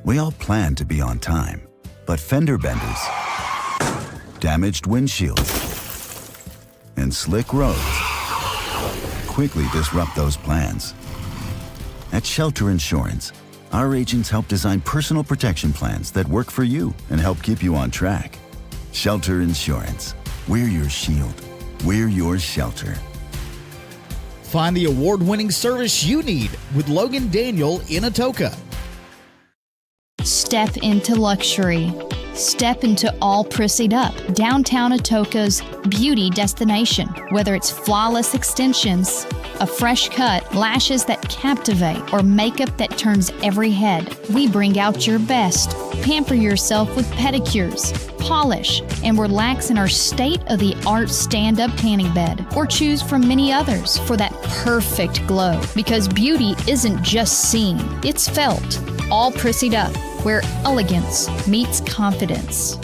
We all plan to be on time, but fender benders, damaged windshields, and slick roads quickly disrupt those plans. At Shelter Insurance, our agents help design personal protection plans that work for you and help keep you on track. Shelter Insurance. We're your shield. We're your shelter. Find the award-winning service you need with Logan Daniel in Atoka. Step into luxury. Step into all prissied up, downtown Atoka's beauty destination. Whether it's flawless extensions, a fresh cut, lashes that captivate, or makeup that turns every head, we bring out your best. Pamper yourself with pedicures, polish, and relax in our state-of-the-art stand-up tanning bed, or choose from many others for that perfect glow. Because beauty isn't just seen, it's felt. All prissied up, where elegance meets confidence.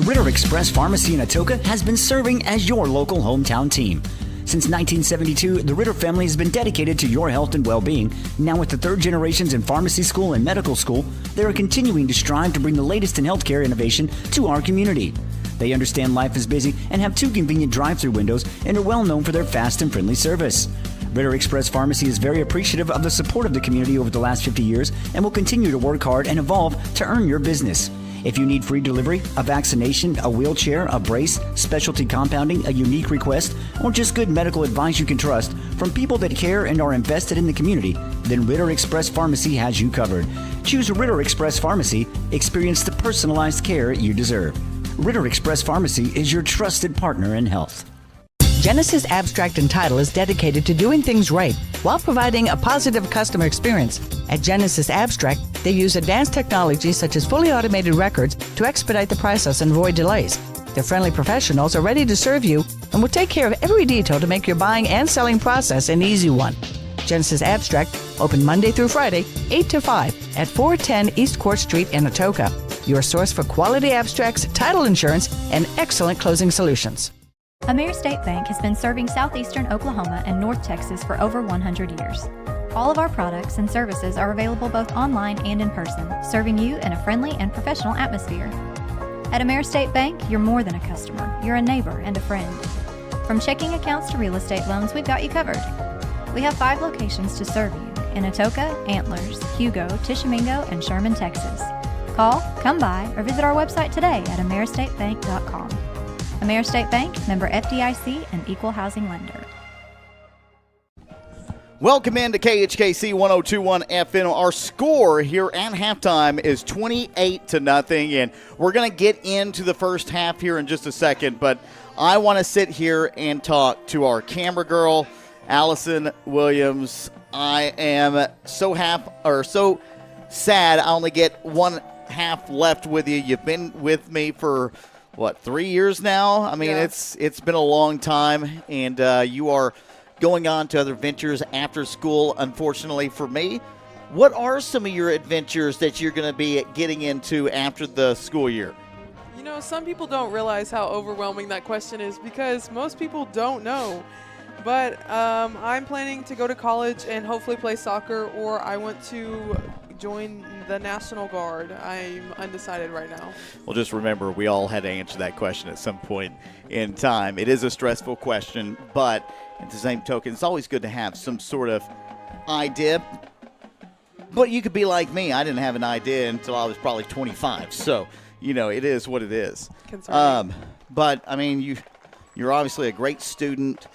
Ritter Express Pharmacy in Atoka has been serving as your local hometown team. Since 1972, the Ritter family has been dedicated to your health and well-being. Now with the third generations in pharmacy school and medical school, they are continuing to strive to bring the latest in healthcare innovation to our community. They understand life is busy and have 2 convenient drive-through windows and are well known for their fast and friendly service. Ritter Express Pharmacy is very appreciative of the support of the community over the last 50 years and will continue to work hard and evolve to earn your business. If you need free delivery, a vaccination, a wheelchair, a brace, specialty compounding, a unique request, or just good medical advice you can trust from people that care and are invested in the community, then Ritter Express Pharmacy has you covered. Choose Ritter Express Pharmacy. Experience the personalized care you deserve. Ritter Express Pharmacy is your trusted partner in health. Genesis Abstract and Title is dedicated to doing things right while providing a positive customer experience. At Genesis Abstract, they use advanced technology such as fully automated records to expedite the process and avoid delays. Their friendly professionals are ready to serve you and will take care of every detail to make your buying and selling process an easy one. Genesis Abstract, open Monday through Friday, 8 to 5 at 410 East Court Street in Atoka. Your source for quality abstracts, title insurance, and excellent closing solutions. AmeriState Bank has been serving southeastern Oklahoma and North Texas for over 100 years. All of our products and services are available both online and in person, serving you in a friendly and professional atmosphere. At AmeriState Bank, you're more than a customer, you're a neighbor and a friend. From checking accounts to real estate loans, we've got you covered. We have 5 locations to serve you in Atoka, Antlers, Hugo, Tishomingo, and Sherman, Texas. Call, come by, or visit our website today at AmeriStateBank.com. AmeriState Bank, member FDIC, and equal housing lender. Welcome into KHKC 102.1 FM. Our score here at halftime is 28-0, and we're going to get into the first half here in just a second, but I want to sit here and talk to our camera girl, Allison Williams. I am so sad I only get one half left with you. You've been with me for 3 years now? I mean, yeah. It's been a long time, and you are going on to other ventures after school, unfortunately for me. What are some of your adventures that you're going to be getting into after the school year? You know, some people don't realize how overwhelming that question is because most people don't know. But I'm planning to go to college and hopefully play soccer, or I want to join the National Guard. I'm undecided right now. Well, just remember, we all had to answer that question at some point in time. It is a stressful question, but at the same token, it's always good to have some sort of idea. But you could be like me. I didn't have an idea until I was probably 25. So, you know, it is what it is. But, I mean, you're obviously a great student.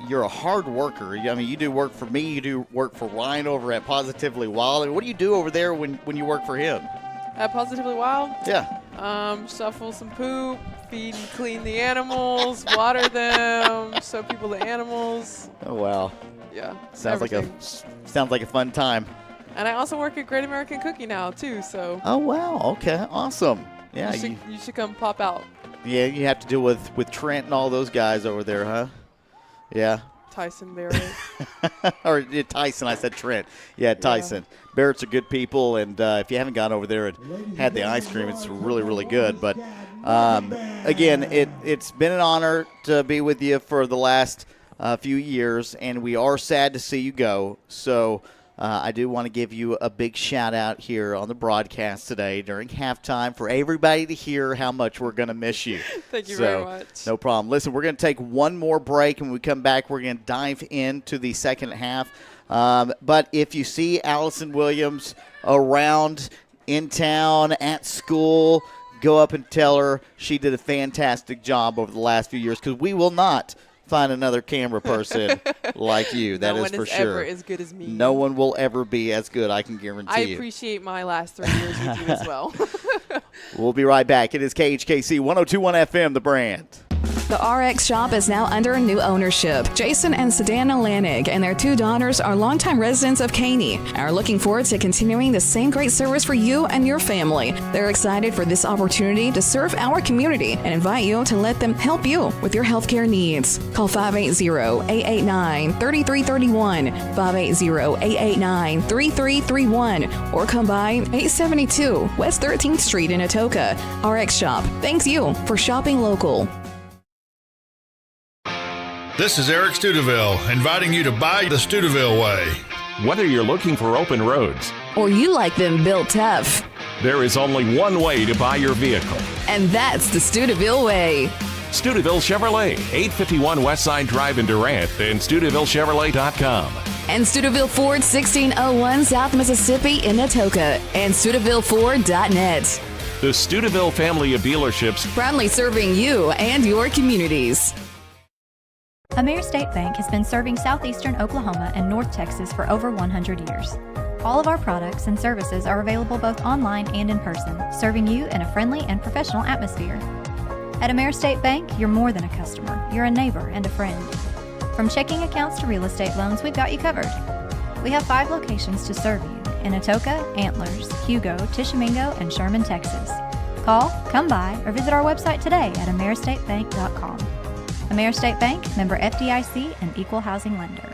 You're a hard worker. I mean, you do work for me. You do work for Ryan over at Positively Wild. I mean, what do you do over there when you work for him? At Positively Wild? Yeah. Shuffle some poop, feed and clean the animals, water them, show people the animals. Oh, wow. Yeah. Sounds like a fun time. And I also work at Great American Cookie now, too, so. Oh, wow. Okay. Awesome. Yeah. You should come pop out. Yeah, you have to deal with Trent and all those guys over there, huh? Yeah. Tyson, Barrett. Or Tyson, I said Trent. Yeah, Tyson. Yeah. Barrett's are good people, and if you haven't gone over there and had the ice cream, it's really, really good. But, again, it's been an honor to be with you for the last few years, and we are sad to see you go. So I do want to give you a big shout-out here on the broadcast today during halftime for everybody to hear how much we're going to miss you. Thank you very much. No problem. Listen, we're going to take one more break, and when we come back, we're going to dive into the second half. But if you see Allison Williams around in town, at school, go up and tell her she did a fantastic job over the last few years, because we will not find another camera person like you. That is for sure. No one is ever as good as me. No one will ever be as good, I can guarantee you. I appreciate my last 3 years with you as well. We'll be right back. It is KHKC 102.1 FM, The Brand. The RX shop is now under new ownership. Jason and Sedana Lanig and their 2 daughters are longtime residents of Caney and are looking forward to continuing the same great service for you and your family. They're excited for this opportunity to serve our community and invite you to let them help you with your healthcare needs. Call 580-889-3331, 580-889-3331, or come by 872 West 13th Street in Atoka. RX Shop thanks you for shopping local. This is Eric Studeville, inviting you to buy the Studeville way. Whether you're looking for open roads or you like them built tough, There is only one way to buy your vehicle. And that's the Steubenville way. Steubenville Chevrolet, 851 Westside Drive in Durant, and SteubenvilleChevrolet.com. And Steubenville Ford, 1601 South Mississippi in Atoka, and SteubenvilleFord.net. The Steubenville family of dealerships, proudly serving you and your communities. AmeriState Bank has been serving southeastern Oklahoma and North Texas for over 100 years. All of our products and services are available both online and in person, serving you in a friendly and professional atmosphere. At AmeriState Bank, you're more than a customer. You're a neighbor and a friend. From checking accounts to real estate loans, we've got you covered. We have 5 locations to serve you in Atoka, Antlers, Hugo, Tishomingo, and Sherman, Texas. Call, come by, or visit our website today at AmeriStateBank.com. AmeriState Bank, member FDIC, and equal housing lender.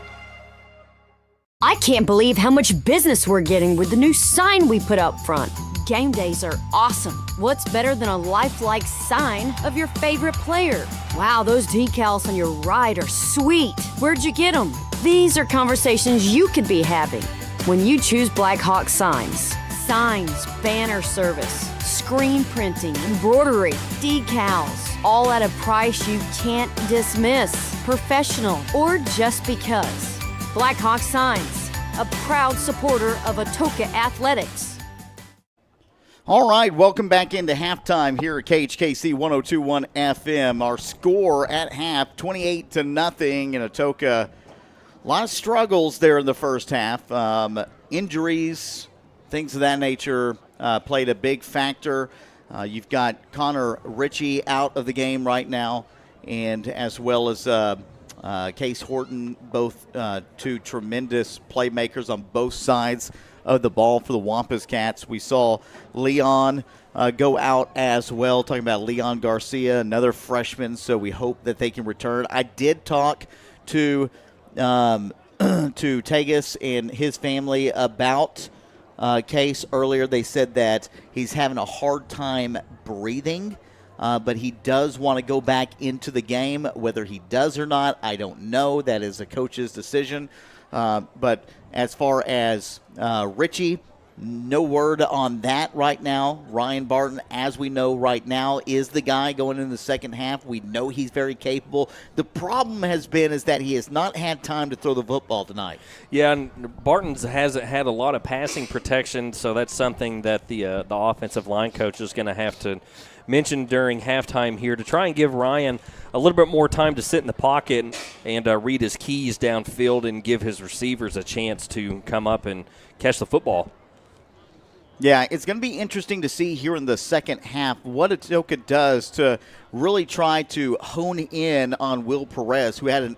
I can't believe how much business we're getting with the new sign we put up front. Game days are awesome. What's better than a lifelike sign of your favorite player? Wow, those decals on your ride are sweet. Where'd you get them? These are conversations you could be having when you choose Black Hawk Signs. Signs, banner service, screen printing, embroidery, decals, all at a price you can't dismiss. Professional or just because. Black Hawk Signs, a proud supporter of Atoka Athletics. All right, welcome back into halftime here at KHKC 102.1 FM. Our score at half, 28-0 in Atoka. A lot of struggles there in the first half. Injuries, things of that nature played a big factor. You've got Connor Ritchie out of the game right now, and as well as Case Horton, both two tremendous playmakers on both sides of the ball for the Wampus Cats. We saw Leon go out as well, talking about Leon Garcia, another freshman, so we hope that they can return. I did talk to Tegas and his family about Case earlier. They said that he's having a hard time breathing, but he does want to go back into the game. Whether he does or not, I don't know. That is a coach's decision. But as far as Ritchie, no word on that right now. Ryan Barton, as we know right now, is the guy going in the second half. We know he's very capable. The problem has been is that he has not had time to throw the football tonight. Yeah, and Barton's hasn't had a lot of passing protection, so that's something that the offensive line coach is going to have to mention during halftime here to try and give Ryan a little bit more time to sit in the pocket and read his keys downfield and give his receivers a chance to come up and catch the football. Yeah, it's going to be interesting to see here in the second half what Atoka does to really try to hone in on Will Perez, who had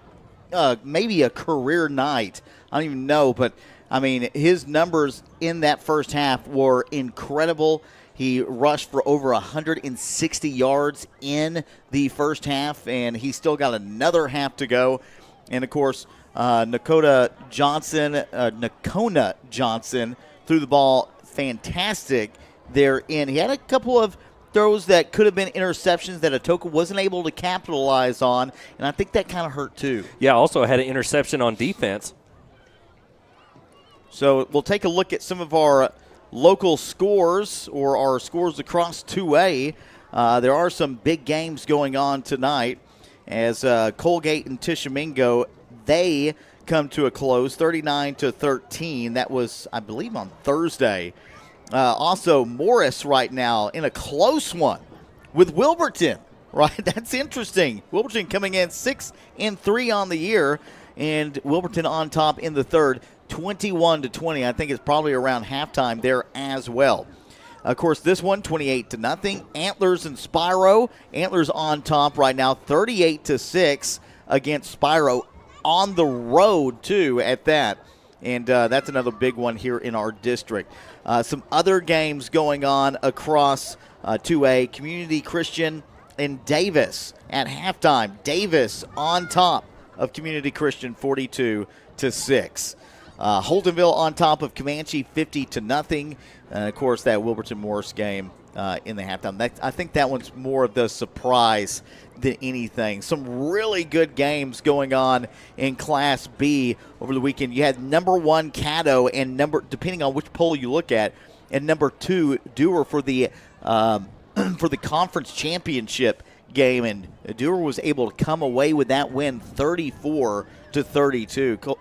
maybe a career night. I don't even know, but, I mean, his numbers in that first half were incredible. He rushed for over 160 yards in the first half, and he's still got another half to go. And, of course, Nakona Johnson threw the ball fantastic there in. He had a couple of throws that could have been interceptions that Atoka wasn't able to capitalize on, and I think that kind of hurt too. Yeah, also had an interception on defense. So we'll take a look at some of our local scores or our scores across 2A. There are some big games going on tonight as Colgate and Tishomingo, they come to a close, 39-13. That was, I believe, on Thursday. Also, Morris right now in a close one with Wilburton. Right, that's interesting. Wilburton coming in 6-3 on the year, and Wilburton on top in the third, 21-20. I think it's probably around halftime there as well. Of course, this one, 28-0. Antlers and Spiro. Antlers on top right now, 38-6 against Spiro. On the road, too, at that. And that's another big one here in our district. Some other games going on across 2A. Community Christian and Davis at halftime. Davis on top of Community Christian, 42-6. Holtonville on top of Comanche, 50-0. And, of course, that Wilburton-Morris game in the halftime. I think that one's more of the surprise than anything. Some really good games going on in Class B over the weekend. You had number 1 Caddo and depending on which poll you look at, and number 2 Dewar for the for the conference championship game, and Dewar was able to come away with that win 34-32.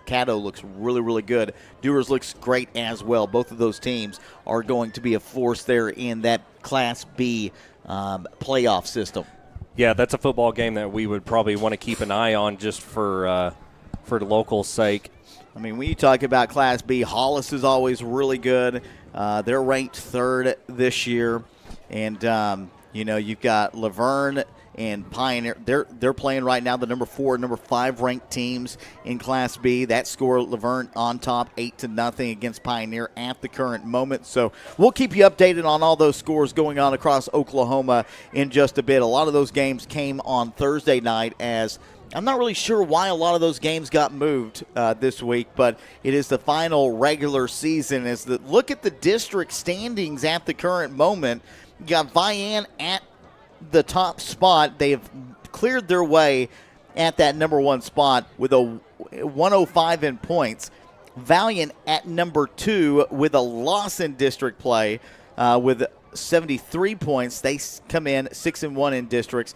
Caddo looks really, really good. Dewar's looks great as well. Both of those teams are going to be a force there in that Class B playoff system. Yeah, that's a football game that we would probably want to keep an eye on just for the local sake. I mean, when you talk about Class B, Hollis is always really good. They're ranked 3rd this year. And, you've got Laverne and Pioneer. They're playing right now the number 4 and number 5 ranked teams in Class B. That score, Laverne on top 8-0 against Pioneer at the current moment. So we'll keep you updated on all those scores going on across Oklahoma in just a bit. A lot of those games came on Thursday night, as I'm not really sure why a lot of those games got moved this week, but it is the final regular season. Look at the district standings at the current moment. You got Vian at the top spot. They have cleared their way at that number 1 spot with a 105 in points. Valiant at number 2 with a loss in district play with 73 points. They come in 6-1 in districts.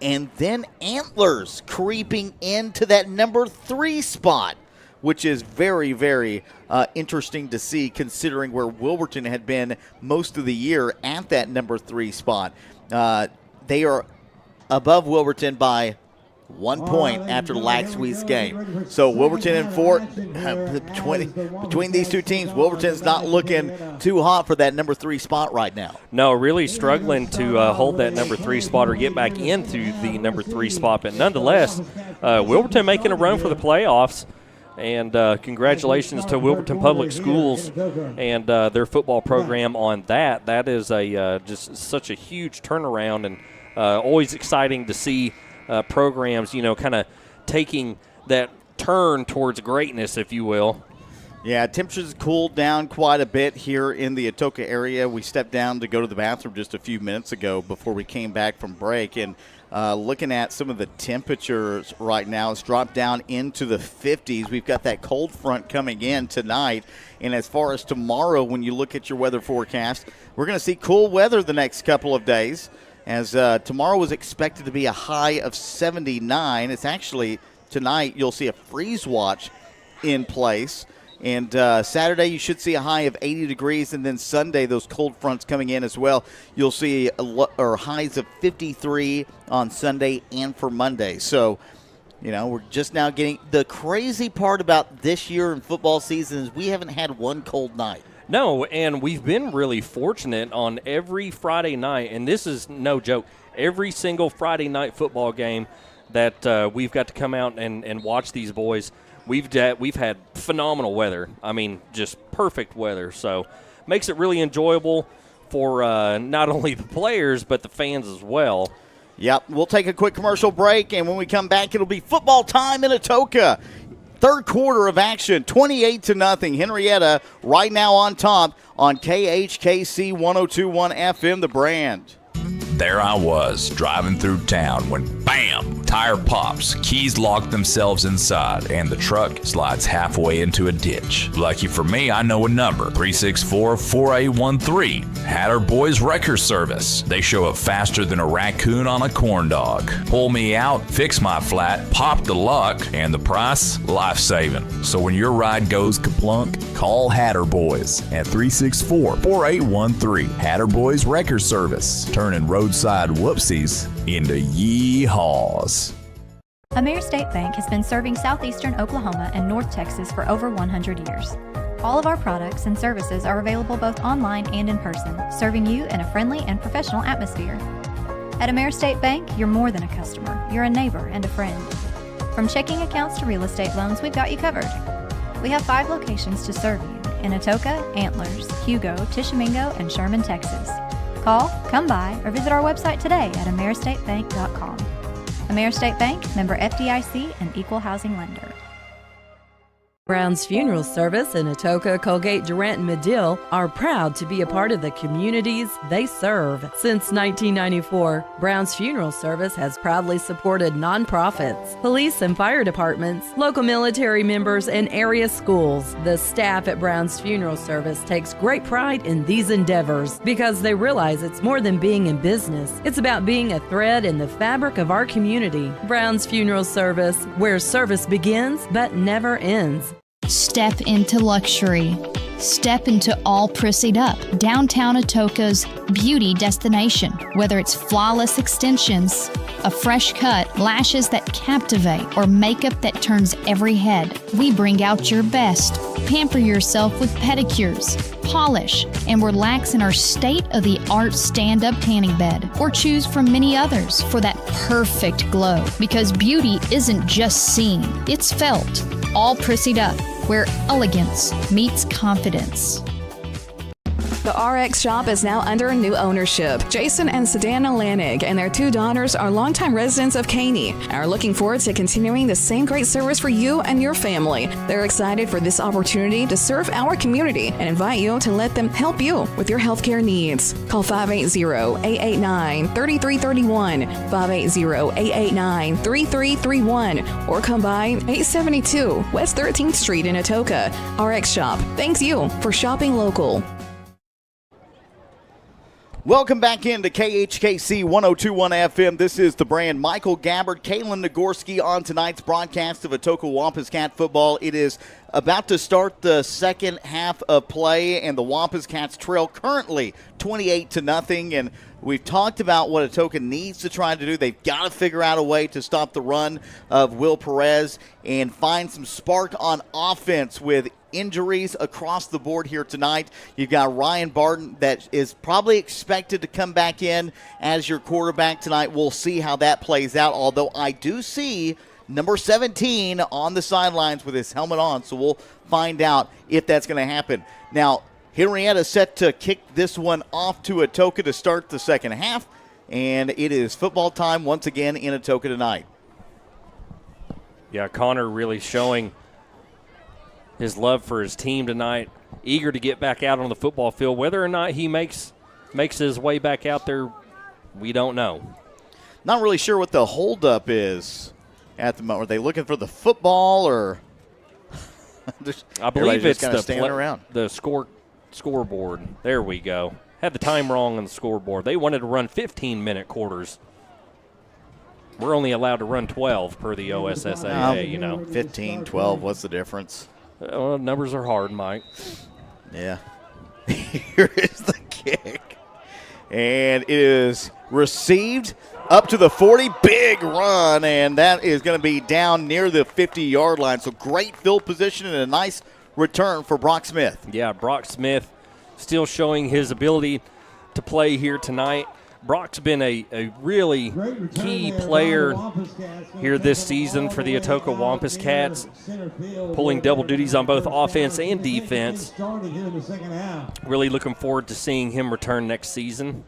And then Antlers creeping into that number 3 spot, which is very, very interesting to see, considering where Wilburton had been most of the year at that number 3 spot. They are above Wilburton by 1 point after last week's game. So Wilburton and Fort, between these two teams, Wilburton's not looking too hot for that number 3 spot right now. No, really struggling to hold that number 3 spot or get back into the number 3 spot. But nonetheless, Wilburton making a run for the playoffs. And congratulations to Wilburton Public Schools and their football program on that. That is just such a huge turnaround, and always exciting to see programs, kind of taking that turn towards greatness, if you will. Yeah, temperatures cooled down quite a bit here in the Atoka area. We stepped down to go to the bathroom just a few minutes ago before we came back from break, and looking at some of the temperatures right now, it's dropped down into the 50s. We've got that cold front coming in tonight. And as far as tomorrow, when you look at your weather forecast, we're going to see cool weather the next couple of days, as tomorrow is expected to be a high of 79. It's actually tonight you'll see a freeze watch in place. And Saturday, you should see a high of 80 degrees. And then Sunday, those cold fronts coming in as well. You'll see highs of 53 on Sunday and for Monday. So, we're just now getting – the crazy part about this year in football season is we haven't had one cold night. No, and we've been really fortunate on every Friday night, and this is no joke, every single Friday night football game that we've got to come out and watch these boys. We've had phenomenal weather. I mean, just perfect weather. So makes it really enjoyable for not only the players but the fans as well. Yep. We'll take a quick commercial break, and when we come back, it'll be football time in Atoka. Third quarter of action, 28-0. Henryetta right now on top on KHKC 102.1 FM, The Brand. There I was, driving through town when, bam, tire pops, keys lock themselves inside, and the truck slides halfway into a ditch. Lucky for me, I know a number, 364-4813, Hatter Boys Wrecker Service. They show up faster than a raccoon on a corn dog. Pull me out, fix my flat, pop the lock, and the price, life-saving. So when your ride goes kaplunk, call Hatter Boys at 364-4813, Hatter Boys Wrecker Service, turning roadside whoopsies into yeehaws. Ameris State Bank has been serving southeastern Oklahoma and North Texas for over 100 years. All of our products and services are available both online and in person, serving you in a friendly and professional atmosphere. At Ameris State Bank, you're more than a customer, you're a neighbor and a friend. From checking accounts to real estate loans, we've got you covered. We have 5 locations to serve you in Atoka, Antlers, Hugo, Tishomingo, and Sherman, Texas. Call, come by, or visit our website today at ameristatebank.com. Ameris State Bank, member FDIC, and equal housing lender. Brown's Funeral Service in Atoka, Colgate, Durant, and Medill are proud to be a part of the communities they serve. Since 1994, Brown's Funeral Service has proudly supported nonprofits, police and fire departments, local military members, and area schools. The staff at Brown's Funeral Service takes great pride in these endeavors because they realize it's more than being in business. It's about being a thread in the fabric of our community. Brown's Funeral Service, where service begins but never ends. Step into luxury. Step into all prissied up. Downtown Atoka's beauty destination. Whether it's flawless extensions, a fresh cut, lashes that captivate, or makeup that turns every head, we bring out your best. Pamper yourself with pedicures, polish, and relax in our state-of-the-art stand-up tanning bed. Or choose from many others for that perfect glow. Because beauty isn't just seen, it's felt. All prissied up, where elegance meets confidence. The RX shop is now under new ownership. Jason and Sedana Lanig and their 2 daughters are longtime residents of Caney and are looking forward to continuing the same great service for you and your family. They're excited for this opportunity to serve our community and invite you to let them help you with your healthcare needs. Call 580-889-3331, 580-889-3331, or come by 872 West 13th Street in Atoka. RX Shop thanks you for shopping local. Welcome back into KHKC 102.1 FM. This is the brand. Michael Gabbard, Kalen Nagorski on tonight's broadcast of Atoka Wampus Cat football. It is about to start the second half of play, and the Wampus Cats trail currently 28-0. And we've talked about what Atoka needs to try to do. They've got to figure out a way to stop the run of Will Perez and find some spark on offense with injuries across the board here tonight. You've got Ryan Barton that is probably expected to come back in as your quarterback tonight. We'll see how that plays out, although I do see number 17 on the sidelines with his helmet on, so we'll find out if that's going to happen. Now, Henryetta set to kick this one off to Atoka to start the second half, and it is football time once again in Atoka tonight. Yeah, Connor really showing his love for his team tonight, eager to get back out on the football field. Whether or not he makes his way back out there, we don't know. Not really sure what the holdup is at the moment. Are they looking for the football, or I believe it's the scoreboard. There we go. Had the time wrong on the scoreboard. They wanted to run 15-minute quarters. We're only allowed to run 12 per the OSSAA, 15, 12, what's the difference? Numbers are hard, Mike. Yeah. Here is the kick. And it is received up to the 40. Big run, and that is going to be down near the 50-yard line. So great field position and a nice return for Brock Smith. Yeah, Brock Smith still showing his ability to play here tonight. Brock's been a really key player here this season for the Atoka Wampus Cats, pulling double duties on both offense and defense. Really looking forward to seeing him return next season.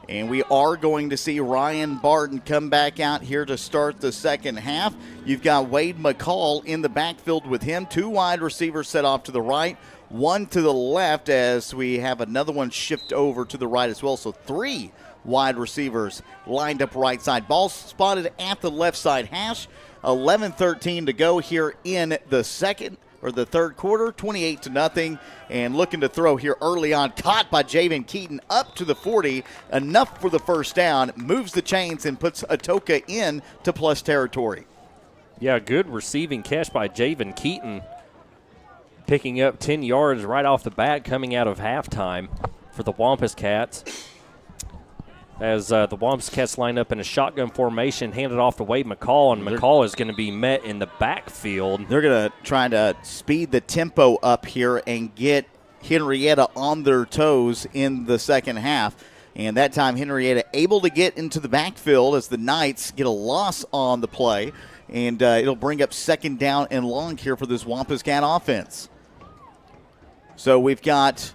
And we are going to see Ryan Barton come back out here to start the second half. You've got Wade McCall in the backfield with him. 2 wide receivers set off to the right, 1 to the left, as we have another one shift over to the right as well. So 3 wide receivers lined up right side. Ball spotted at the left side hash. 11-13 to go here in the third quarter. 28-0, and looking to throw here early on. Caught by Javen Keaton up to the 40. Enough for the first down. Moves the chains and puts Atoka in to plus territory. Yeah, good receiving catch by Javen Keaton, picking up 10 yards right off the bat coming out of halftime for the Wampus Cats. As the Wampus Cats line up in a shotgun formation, handed off to Wade McCall, and McCall is going to be met in the backfield. They're going to try to speed the tempo up here and get Henryetta on their toes in the second half. And that time, Henryetta able to get into the backfield as the Knights get a loss on the play. And it'll bring up second down and long here for this Wampus Cat offense. So we've got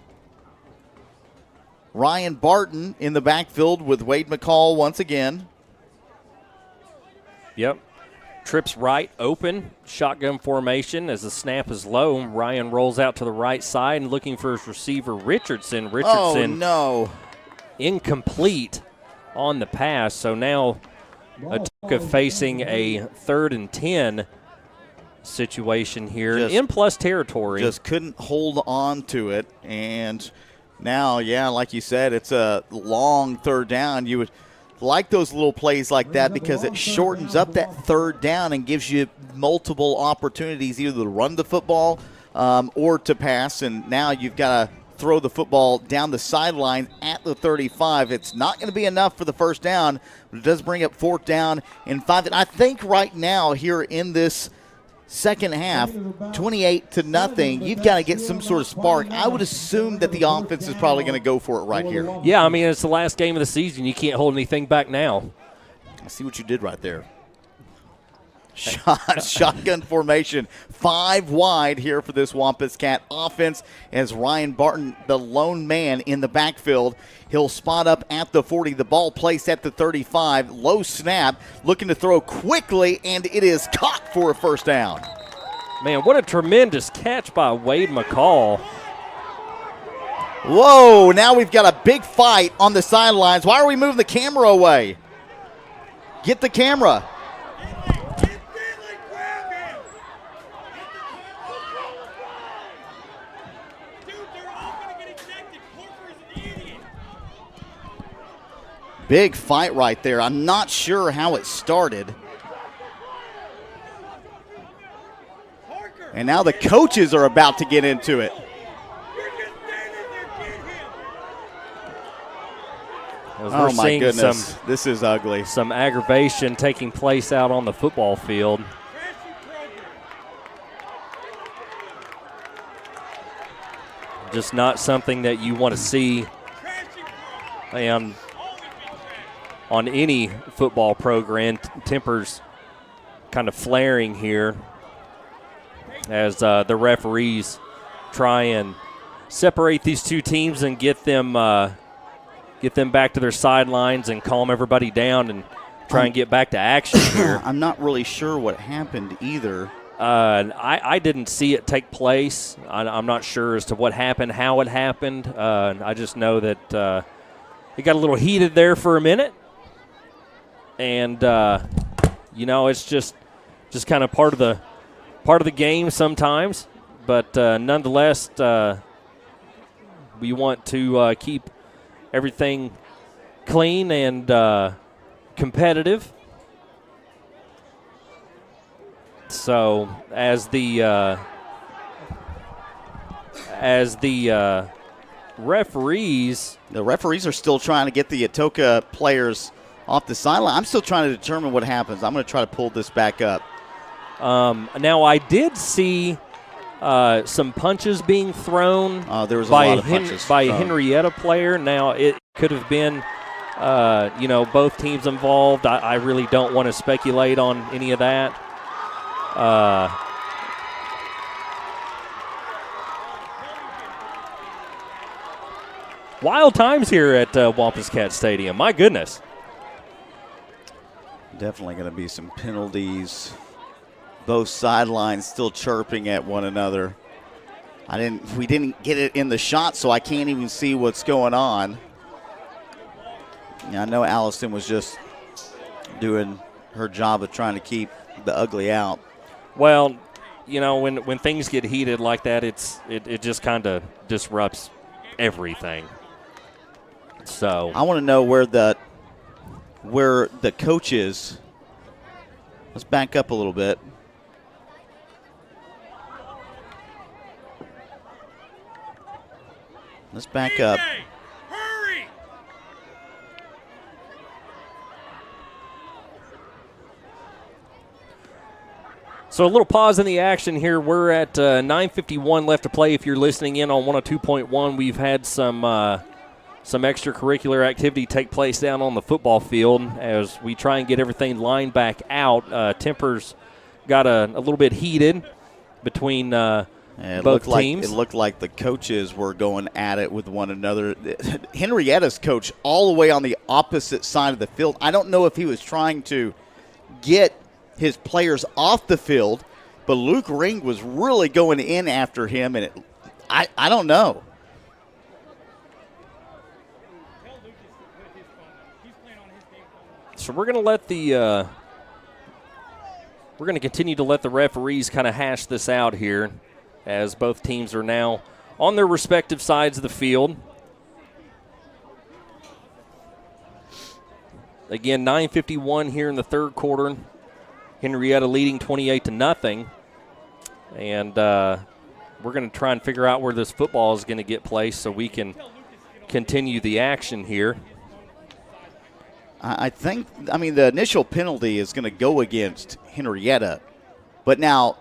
Ryan Barton in the backfield with Wade McCall once again. Yep. trips right open, shotgun formation as the snap is low. Ryan rolls out to the right side and looking for his receiver, Richardson. Oh, no. Incomplete on the pass. So now Atoka facing a 3rd and 10 situation here in plus territory. Just couldn't hold on to it. And now, yeah, like you said, it's a long 3rd down. You would like those little plays like that because it shortens up that 3rd down and gives you multiple opportunities either to run the football or to pass. And now you've got to throw the football down the sideline at the 35. It's not going to be enough for the 1st down, but it does bring up 4th down and 5. And I think right now here in this second half, 28-0, you've got to get some sort of spark. I would assume that the offense is probably going to go for it right here. Yeah, I mean, it's the last game of the season. You can't hold anything back now. I see what you did right there. Shotgun formation, 5 wide here for this Wampus Cat offense as Ryan Barton, the lone man in the backfield. He'll spot up at the 40. The ball placed at the 35. Low snap, looking to throw quickly, and it is caught for a 1st down. Man, what a tremendous catch by Wade McCall. Whoa, now we've got a big fight on the sidelines. Why are we moving the camera away? Get the camera. Big fight right there. I'm not sure how it started. And now the coaches are about to get into it. Oh, my goodness. This is ugly. Some aggravation taking place out on the football field. Just not something that you want to see. And on any football program, tempers kind of flaring here as the referees try and separate these two teams and get them back to their sidelines and calm everybody down and try and get back to action here. I'm not really sure what happened either. I didn't see it take place. I'm not sure as to what happened, how it happened. I just know that it got a little heated there for a minute. And it's just kind of part of the game sometimes, but nonetheless, we want to keep everything clean and competitive. So as the referees, the referees are still trying to get the Atoka players off the sideline. I'm still trying to determine what happens. I'm going to try to pull this back up. Now, I did see some punches being thrown there was a lot of punches by a Henryetta player. Now, it could have been, both teams involved. I really don't want to speculate on any of that. Wild times here at Wampus Cat Stadium. My goodness. Definitely going to be some penalties. Both sidelines still chirping at one another. We didn't get it in the shot, so I can't even see what's going on. I know Allison was just doing her job of trying to keep the ugly out. Well, when things get heated like that, it just kind of disrupts everything. So I want to know where the coach is. Let's back up a little bit. Let's back up. Hurry! So a little pause in the action here. We're at 9:51 left to play. If you're listening in on 102.1, we've had some extracurricular activity take place down on the football field as we try and get everything lined back out. Tempers got a little bit heated between both teams. It looked like the coaches were going at it with one another. Henrietta's coach all the way on the opposite side of the field. I don't know if he was trying to get his players off the field, but Luke Ring was really going in after him, and I don't know. So we're going to continue to let the referees kind of hash this out here, as both teams are now on their respective sides of the field. Again, 9:51 here in the third quarter. Henryetta leading 28-0. And we're going to try and figure out where this football is going to get placed so we can continue the action here. I think, the initial penalty is going to go against Henryetta. But now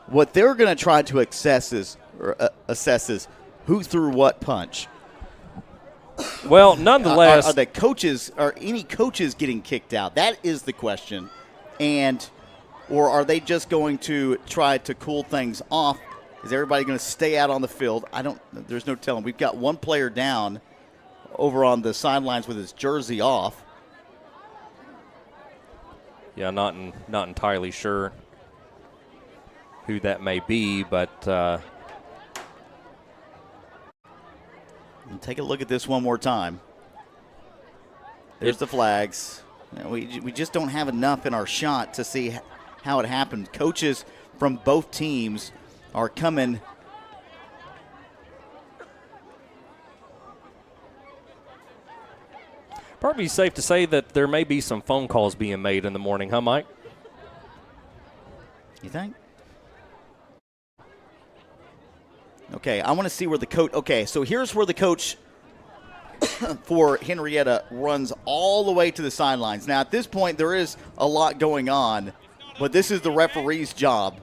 what they're going to try to assess is who threw what punch. Well, nonetheless, are the coaches, are any coaches getting kicked out? That is the question. Or are they just going to try to cool things off? Is everybody going to stay out on the field? There's no telling. We've got one player down over on the sidelines with his jersey off. Yeah, not entirely sure who that may be, but take a look at this one more time. There's the flags. We just don't have enough in our shot to see how it happened. Coaches from both teams are coming. Probably safe to say that there may be some phone calls being made in the morning, huh, Mike? You think? Okay, I want to see where the coach. Okay, so here's where the coach for Henryetta runs all the way to the sidelines. Now, at this point, there is a lot going on, but this is the referee's job.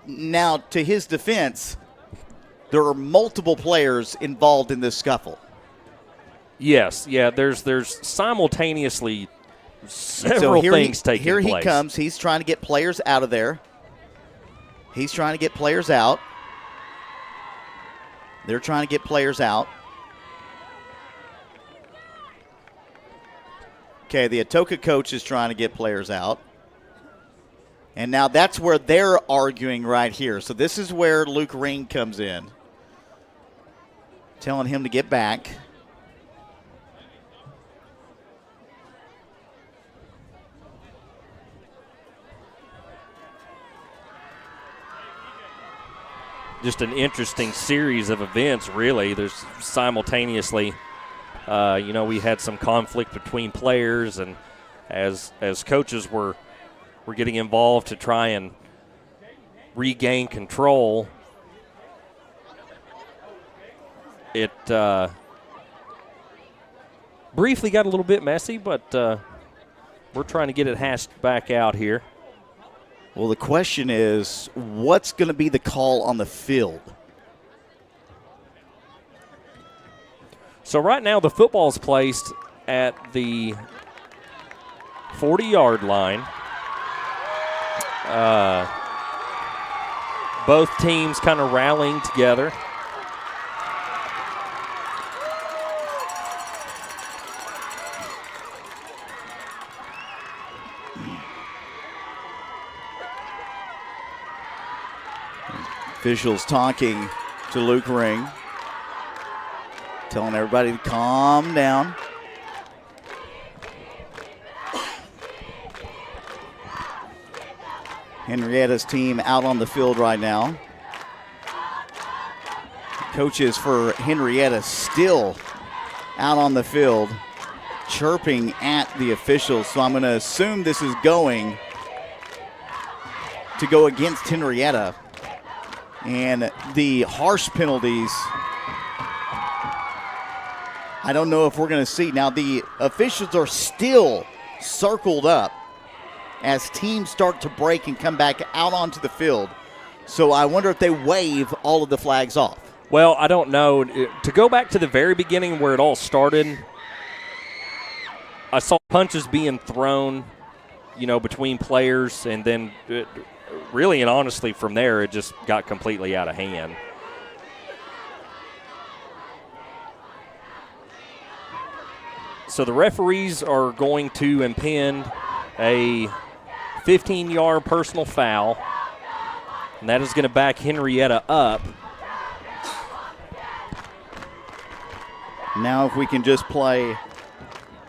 Now, to his defense, there are multiple players involved in this scuffle. Yes, yeah, there's simultaneously several things taking place. Here he comes. He's trying to get players out of there. He's trying to get players out. They're trying to get players out. Okay, the Atoka coach is trying to get players out. And now that's where they're arguing right here. So this is where Luke Ring comes in, telling him to get back. Just an interesting series of events, really. There's simultaneously, we had some conflict between players, and as coaches were getting involved to try and regain control, it briefly got a little bit messy, but we're trying to get it hashed back out here. Well, the question is, what's going to be the call on the field? So right now the football's placed at the 40-yard line. Both teams kind of rallying together. Officials talking to Luke Ring, telling everybody to calm down. Henrietta's team out on the field right now. Coaches for Henryetta still out on the field, chirping at the officials. So I'm going to assume this is going to go against Henryetta. And the harsh penalties, I don't know if we're going to see. Now, the officials are still circled up as teams start to break and come back out onto the field. So I wonder if they wave all of the flags off. Well, I don't know. To go back to the very beginning where it all started, I saw punches being thrown, between players, and then really and honestly from there it just got completely out of hand. So the referees are going to impend a 15-yard personal foul, and that is going to back Henryetta up. Now if we can just play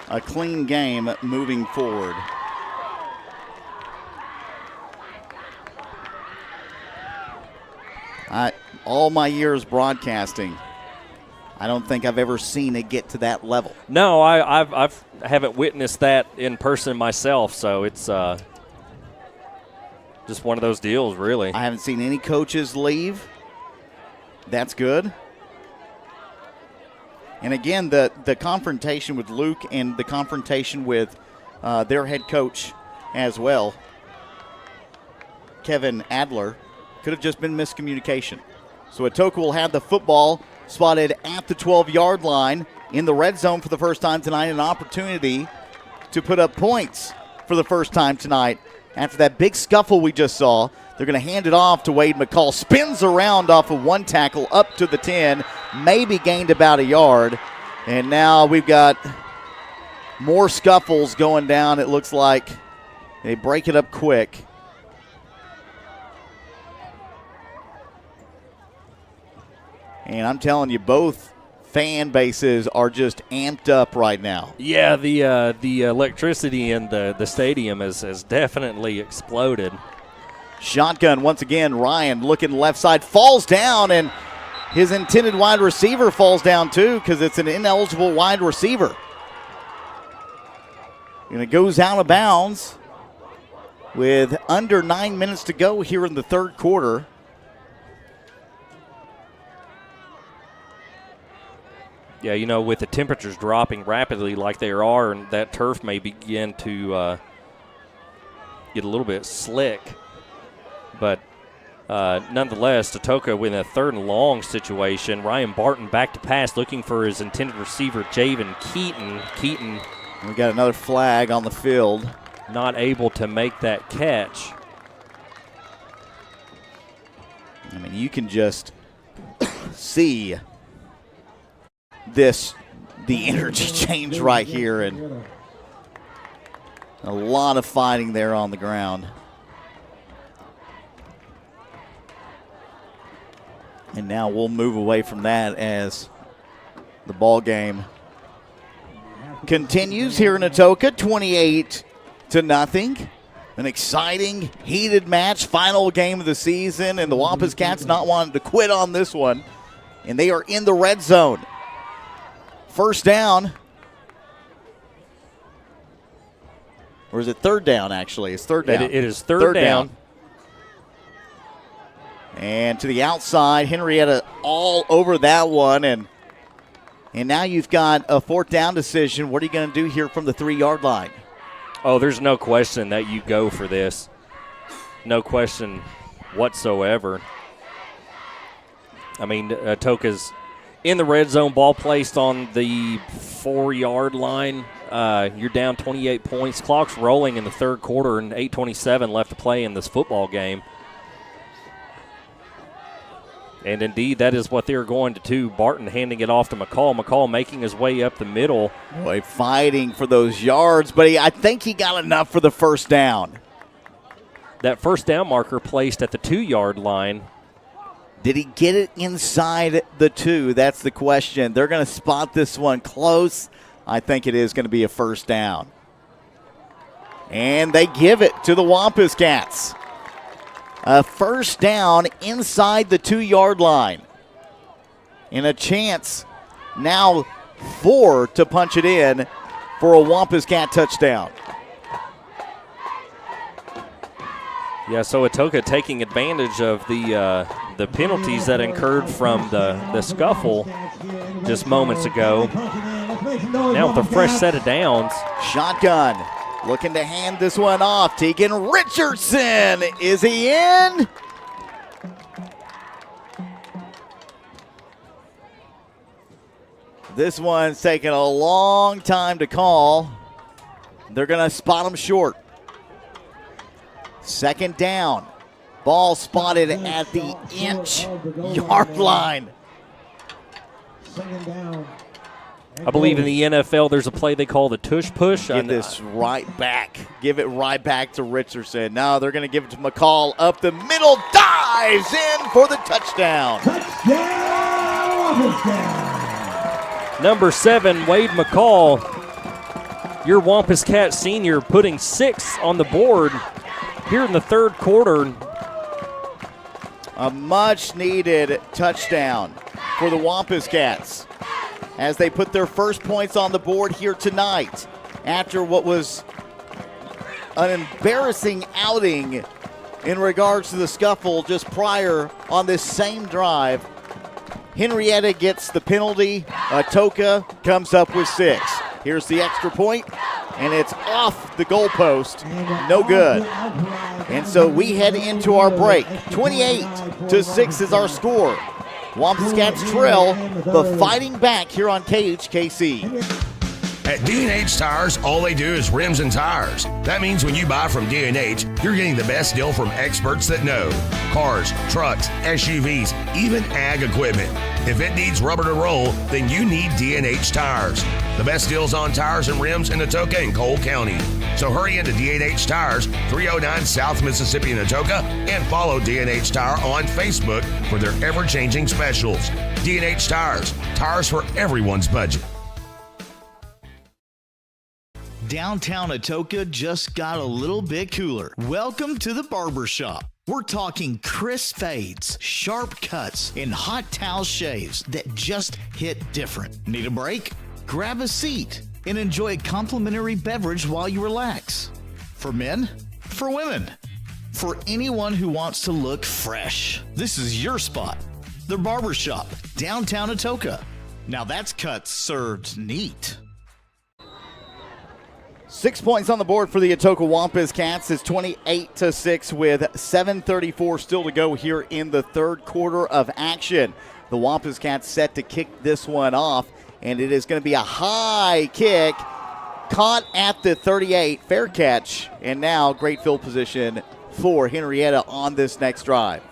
a clean game moving forward. All my years broadcasting, I don't think I've ever seen it get to that level. No, I haven't witnessed that in person myself, so it's just one of those deals, really. I haven't seen any coaches leave. That's good. And again, the confrontation with Luke and the confrontation with their head coach as well, Kevin Adler, could have just been miscommunication. So Atoka will have the football spotted at the 12-yard line in the red zone for the first time tonight, an opportunity to put up points for the first time tonight. After that big scuffle we just saw, they're going to hand it off to Wade McCall. Spins around off of one tackle up to the 10, maybe gained about a yard. And now we've got more scuffles going down. It looks like they break it up quick. And I'm telling you, both fan bases are just amped up right now. Yeah, the electricity in the stadium has definitely exploded. Shotgun once again. Ryan looking left side, falls down, and his intended wide receiver falls down too because it's an ineligible wide receiver. And it goes out of bounds with under 9 minutes to go here in the third quarter. Yeah, you know, with the temperatures dropping rapidly like they are, and that turf may begin to get a little bit slick. But nonetheless, Atoka with a third and long situation. Ryan Barton back to pass, looking for his intended receiver, Javen Keaton. We got another flag on the field. Not able to make that catch. I mean, you can just see the energy change right here, and a lot of fighting there on the ground. And now we'll move away from that as the ball game continues here in Atoka, 28-0. An exciting, heated match, final game of the season, and the Wampus Cats not wanting to quit on this one. And they are in the red zone. First down. Or is it third down, actually? It's third down. It is third down. And to the outside, Henryetta all over that one. And now you've got a fourth down decision. What are you going to do here from the 3-yard line? Oh, there's no question that you go for this. No question whatsoever. I mean, Atoka's in the red zone, ball placed on the 4-yard line. You're down 28 points. Clock's rolling in the third quarter, and 8:27 left to play in this football game. And indeed, that is what they're going to do. Barton handing it off to McCall. McCall making his way up the middle. Boy, fighting for those yards, but I think he got enough for the first down. That first down marker placed at the 2-yard line. Did he get it inside the 2? That's the question. They're going to spot this one close. I think it is going to be a first down. And they give it to the Wampus Cats. A first down inside the 2-yard line. And a chance now 4 to punch it in for a Wampus Cat touchdown. Yeah, so Atoka taking advantage of the penalties that incurred from the scuffle just moments ago. Now with a fresh set of downs. Shotgun looking to hand this one off. Tegan Richardson, is he in? This one's taking a long time to call. They're going to spot him short. Second down. Ball spotted at the inch-yard line. Second down I believe in the NFL there's a play they call the tush push. Give this right back. Give it right back to Richardson. No, they're going to give it to McCall up the middle. Dives in for the touchdown. Number 7, Wade McCall. Your Wampus Cat senior putting 6 on the board here in the third quarter. A much-needed touchdown for the Wampus Cats as they put their first points on the board here tonight after what was an embarrassing outing in regards to the scuffle just prior on this same drive. Henryetta gets the penalty. Atoka comes up with 6. Here's the extra point, and it's off the goalpost. No good. And so we head into our break. 28-6 is our score. Wampus Cats trail, but fighting back here on KHKC. At D&H Tires, all they do is rims and tires. That means when you buy from D&H, you're getting the best deal from experts that know. Cars, trucks, SUVs, even ag equipment. If it needs rubber to roll, then you need D&H Tires. The best deals on tires and rims in Atoka and Cole County. So hurry into D&H Tires, 309 South Mississippi in Atoka, and follow D&H Tire on Facebook for their ever-changing specials. D&H Tires, tires for everyone's budget. Downtown Atoka just got a little bit cooler. Welcome to the barber shop. We're talking crisp fades, sharp cuts, and hot towel shaves that just hit different. Need a break? Grab a seat and enjoy a complimentary beverage while you relax. For men, for women, for anyone who wants to look fresh, this is your spot. The barber shop, downtown Atoka. Now that's cuts served neat. 6 points on the board for the Atoka Wampus Cats. It's 28-6 with 7:34 still to go here in the third quarter of action. The Wampus Cats set to kick this one off, and it is going to be a high kick caught at the 38. Fair catch, and now great field position for Henryetta on this next drive.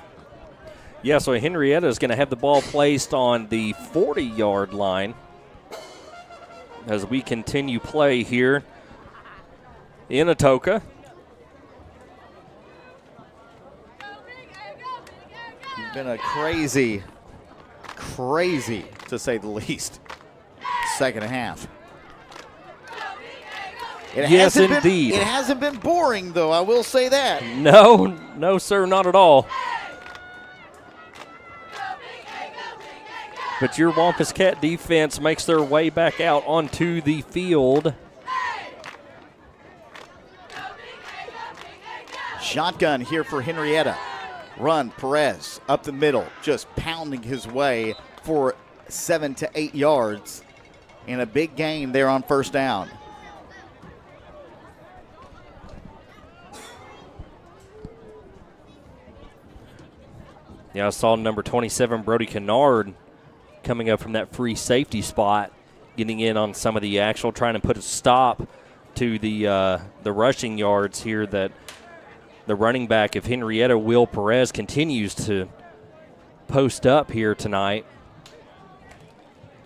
Yeah, so Henryetta is going to have the ball placed on the 40-yard line as we continue play here in Atoka. It's been a crazy, to say the least, second half. Yes, indeed. It hasn't been boring, though, I will say that. No, sir, not at all. But your Wampus Cat defense makes their way back out onto the field. Shotgun here for Henryetta. Run, Perez up the middle, just pounding his way for 7 to 8 yards. And a big gain there on first down. Yeah, I saw number 27, Brody Kennard, coming up from that free safety spot, getting in on some of the actual, trying to put a stop to the rushing yards here that the running back of Henryetta, Will Perez, continues to post up here tonight.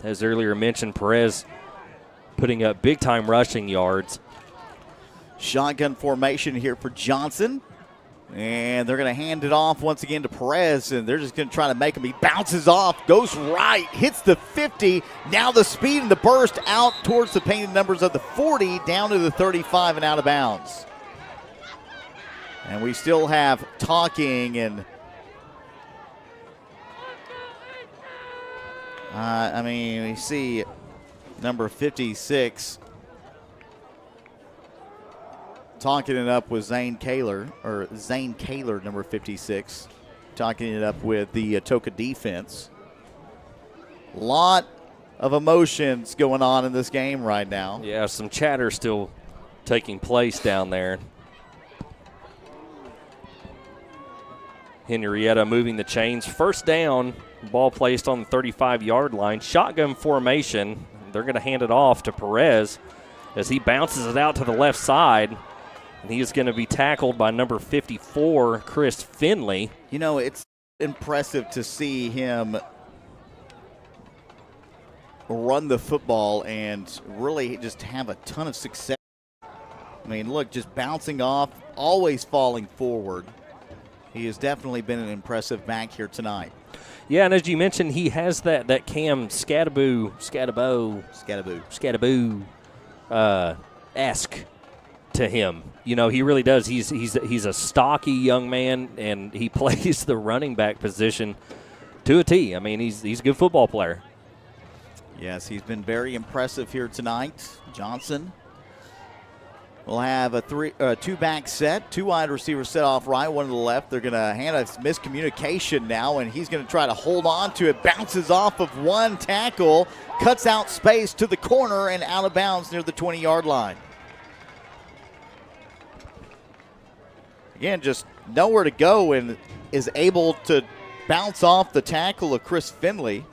As earlier mentioned, Perez putting up big-time rushing yards. Shotgun formation here for Johnson. And they're going to hand it off once again to Perez, and they're just going to try to make him. He bounces off, goes right, hits the 50. Now the speed and the burst out towards the painted numbers of the 40, down to the 35 and out of bounds. And we still have talking and we see number 56 talking it up with Zane Kaler, number 56, talking it up with the Atoka defense. Lot of emotions going on in this game right now. Yeah, some chatter still taking place down there. Henryetta moving the chains. First down, ball placed on the 35-yard line. Shotgun formation. They're going to hand it off to Perez as he bounces it out to the left side. And he is going to be tackled by number 54, Chris Finley. You know, it's impressive to see him run the football and really just have a ton of success. I mean, look, just bouncing off, always falling forward. He has definitely been an impressive back here tonight. Yeah, and as you mentioned, he has that Cam Scadaboo esque to him. You know, he really does. He's a stocky young man, and he plays the running back position to a T. I mean, he's a good football player. Yes, he's been very impressive here tonight. Johnson will have a two-back set, 2 wide receivers set off right, 1 to the left. They're going to hand us miscommunication now, and he's going to try to hold on to it. Bounces off of 1 tackle, cuts out space to the corner and out of bounds near the 20-yard line. Again, just nowhere to go, and is able to bounce off the tackle of Chris Finley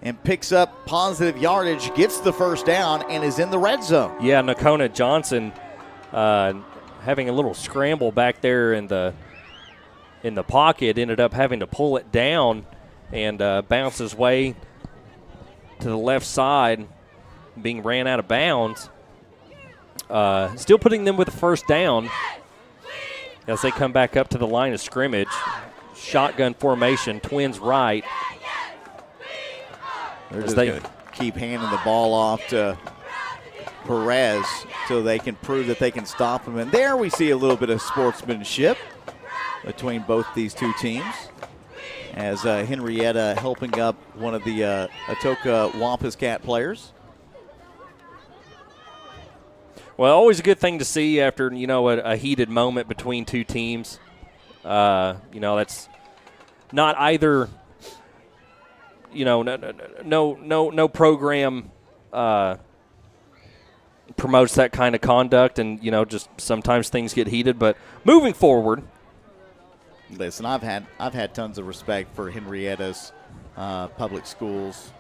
and picks up positive yardage, gets the first down, and is in the red zone. Yeah, Nakona Johnson having a little scramble back there in the pocket, ended up having to pull it down and bounce his way to the left side, being ran out of bounds. Still putting them with a first down as they come back up to the line of scrimmage. Shotgun formation, twins right. They're just going to keep handing the ball off to Perez so they can prove that they can stop him. And there we see a little bit of sportsmanship between both these two teams, as Henryetta helping up one of the Atoka Wampus Cat players. Well, always a good thing to see after, a heated moment between two teams. That's not either, no program promotes that kind of conduct, and, just sometimes things get heated. But moving forward. Listen, I've had tons of respect for Henrietta's public schools.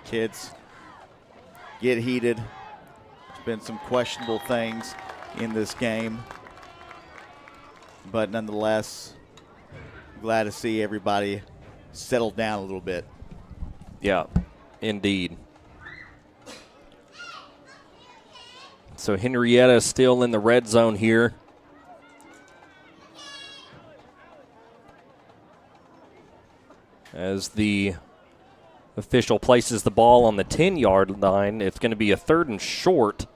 Kids get heated. There's been some questionable things in this game, but nonetheless, glad to see everybody settle down a little bit. Yeah, indeed. So Henryetta still in the red zone here. As the official places the ball on the 10-yard line, it's going to be a 3rd and short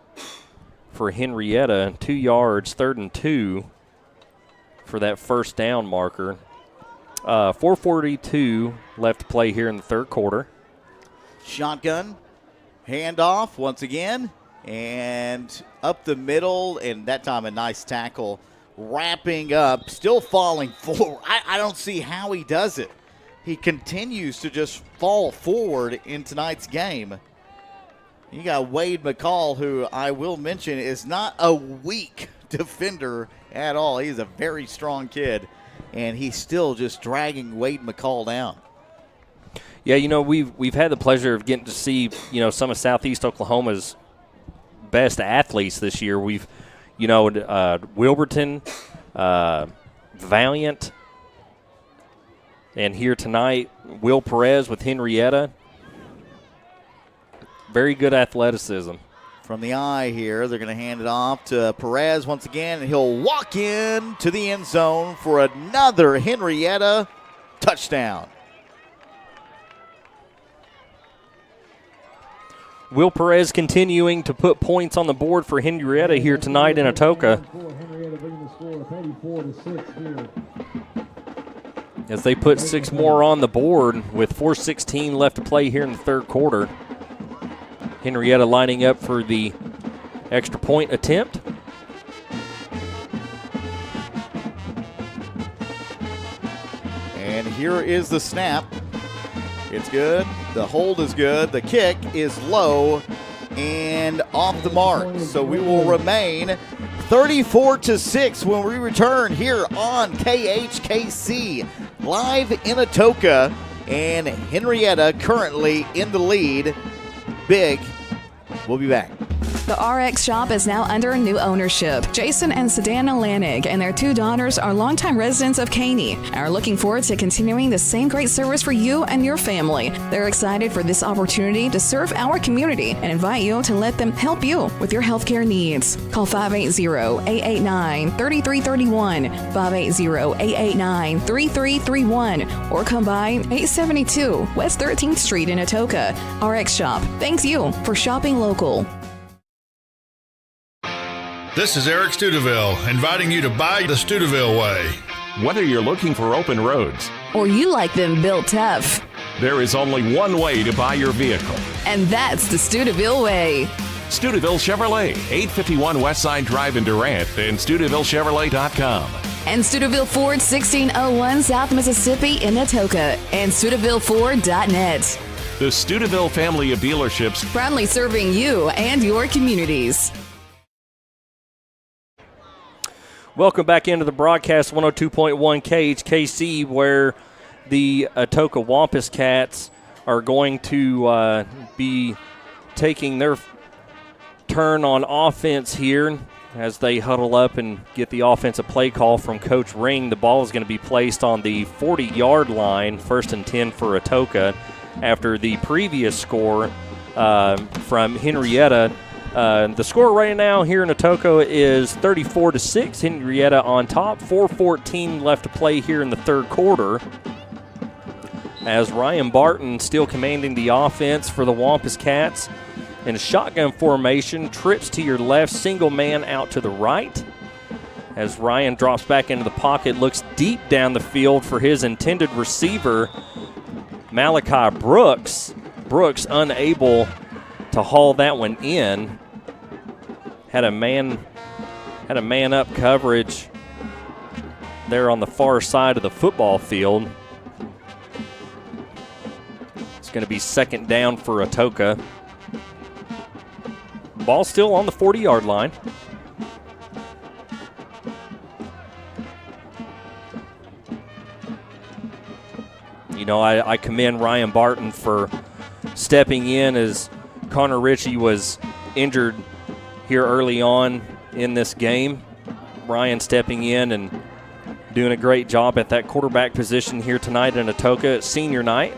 for Henryetta. 2 yards, 3rd and 2 for that first down marker. 4:42 left to play here in the third quarter. Shotgun, handoff once again, and up the middle, and that time a nice tackle. Wrapping up, still falling forward. I don't see how he does it. He continues to just fall forward in tonight's game. You got Wade McCall, who I will mention is not a weak defender at all. He's a very strong kid, and he's still just dragging Wade McCall down. Yeah, we've had the pleasure of getting to see, some of Southeast Oklahoma's best athletes this year. We've, Wilburton, Valiant, and here tonight, Will Perez with Henryetta. Very good athleticism. From the eye here, they're going to hand it off to Perez once again, and he'll walk in to the end zone for another Henryetta touchdown. Will Perez continuing to put points on the board for Henryetta here tonight in Atoka. As they put 6 more on the board with 4:16 left to play here in the third quarter. Henryetta lining up for the extra point attempt. And here is the snap. It's good. The hold is good. The kick is low and off the mark. So we will remain 34-6 when we return here on KHKC. Live in Atoka, and Henryetta currently in the lead. Big. We'll be back. The RX shop is now under new ownership. Jason and Sedana Lanig and their 2 daughters are longtime residents of Caney and are looking forward to continuing the same great service for you and your family. They're excited for this opportunity to serve our community and invite you to let them help you with your healthcare needs. Call 580-889-3331, 580-889-3331, or come by 872 West 13th Street in Atoka. RX Shop thanks you for shopping local. This is Eric Studeville, inviting you to buy the Studeville way. Whether you're looking for open roads or you like them built tough, there is only one way to buy your vehicle. And that's the Studeville way. Studeville Chevrolet, 851 Westside Drive in Durant, and StudevilleChevrolet.com. And Studeville Ford, 1601 South Mississippi in Atoka, and StudevilleFord.net. The Studeville family of dealerships, proudly serving you and your communities. Welcome back into the broadcast, 102.1 KHKC, where the Atoka Wampus Cats are going to be taking their turn on offense here as they huddle up and get the offensive play call from Coach Ring. The ball is going to be placed on the 40-yard line, 1st and 10 for Atoka, after the previous score from Henryetta. The score right now here in Atoka is 34-6. Henryetta on top. 4:14 left to play here in the third quarter. As Ryan Barton still commanding the offense for the Wampus Cats in a shotgun formation, trips to your left, single man out to the right. As Ryan drops back into the pocket, looks deep down the field for his intended receiver, Malachi Brooks. Brooks unable to haul that one in. Had a man up coverage there on the far side of the football field. It's going to be 2nd down for Atoka. Ball still on the 40-yard line. You know, I commend Ryan Barton for stepping in as Connor Ritchie was injured here early on in this game. Ryan stepping in and doing a great job at that quarterback position here tonight in Atoka at senior night.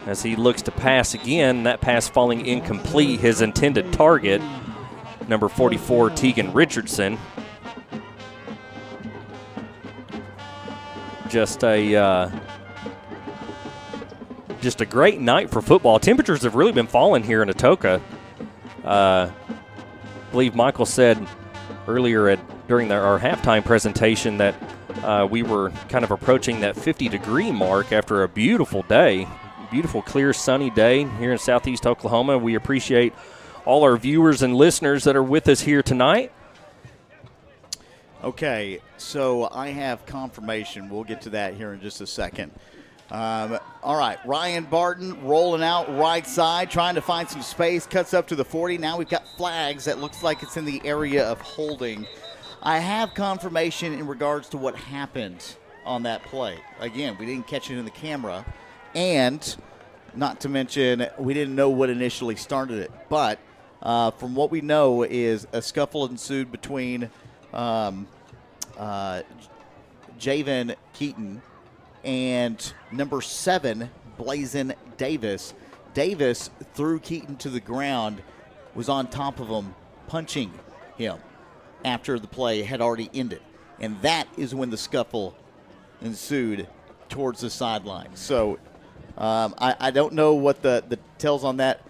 As he looks to pass again, that pass falling incomplete. His intended target, number 44, Tegan Richardson. Just a great night for football. Temperatures have really been falling here in Atoka. I believe Michael said earlier during our halftime presentation that we were kind of approaching that 50-degree mark after a beautiful day. Beautiful, clear, sunny day here in southeast Oklahoma. We appreciate all our viewers and listeners that are with us here tonight. Okay, so I have confirmation. We'll get to that here in just a second. All right, Ryan Barton rolling out right side, trying to find some space, cuts up to the 40. Now we've got flags. That looks like it's in the area of holding. I have confirmation in regards to what happened on that play. Again, we didn't catch it in the camera, and not to mention we didn't know what initially started it. But from what we know is a scuffle ensued between Javen Keaton and number 7, Blazin Davis. Davis threw Keaton to the ground, was on top of him, punching him after the play had already ended. And that is when the scuffle ensued towards the sideline. So I don't know what the details on that.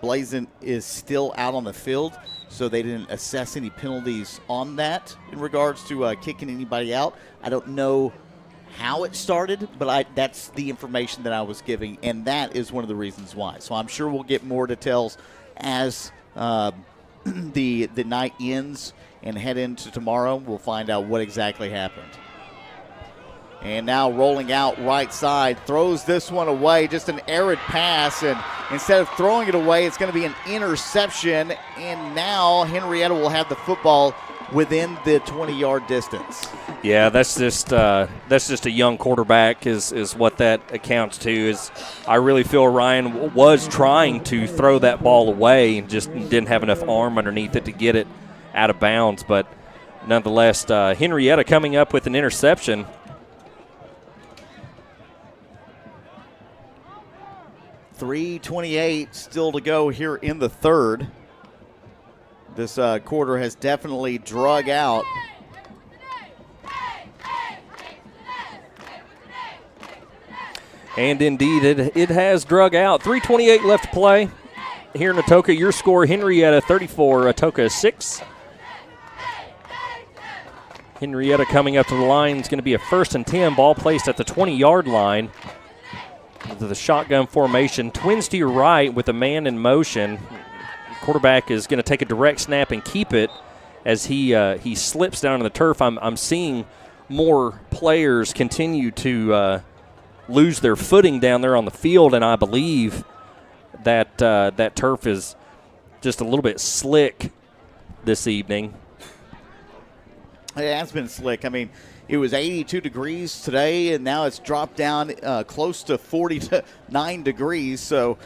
Blazin is still out on the field, so they didn't assess any penalties on that in regards to kicking anybody out. I don't know how it started, but that's the information that I was giving, and that is one of the reasons why. So I'm sure we'll get more details as the night ends and head into tomorrow. We'll find out what exactly happened. And now rolling out right side, throws this one away, just an arid pass, and instead of throwing it away, it's going to be an interception, and now Henryetta will have the football within the 20-yard distance. Yeah, that's just a young quarterback is what that accounts to. Is I really feel Ryan was trying to throw that ball away and just didn't have enough arm underneath it to get it out of bounds. But nonetheless, Henryetta coming up with an interception. .328 still to go here in the third. This quarter has definitely drug out. And indeed, it has drug out. 3:28 left to play here in Atoka. Your score, Henryetta 34, Atoka 6. Henryetta coming up to the line is going to be a 1st and 10. Ball placed at the 20-yard line. To the shotgun formation. Twins to your right with a man in motion. Quarterback is going to take a direct snap and keep it as he slips down on the turf. I'm seeing more players continue to lose their footing down there on the field, and I believe that that turf is just a little bit slick this evening. It has been slick. I mean, it was 82 degrees today, and now it's dropped down close to 49 degrees. So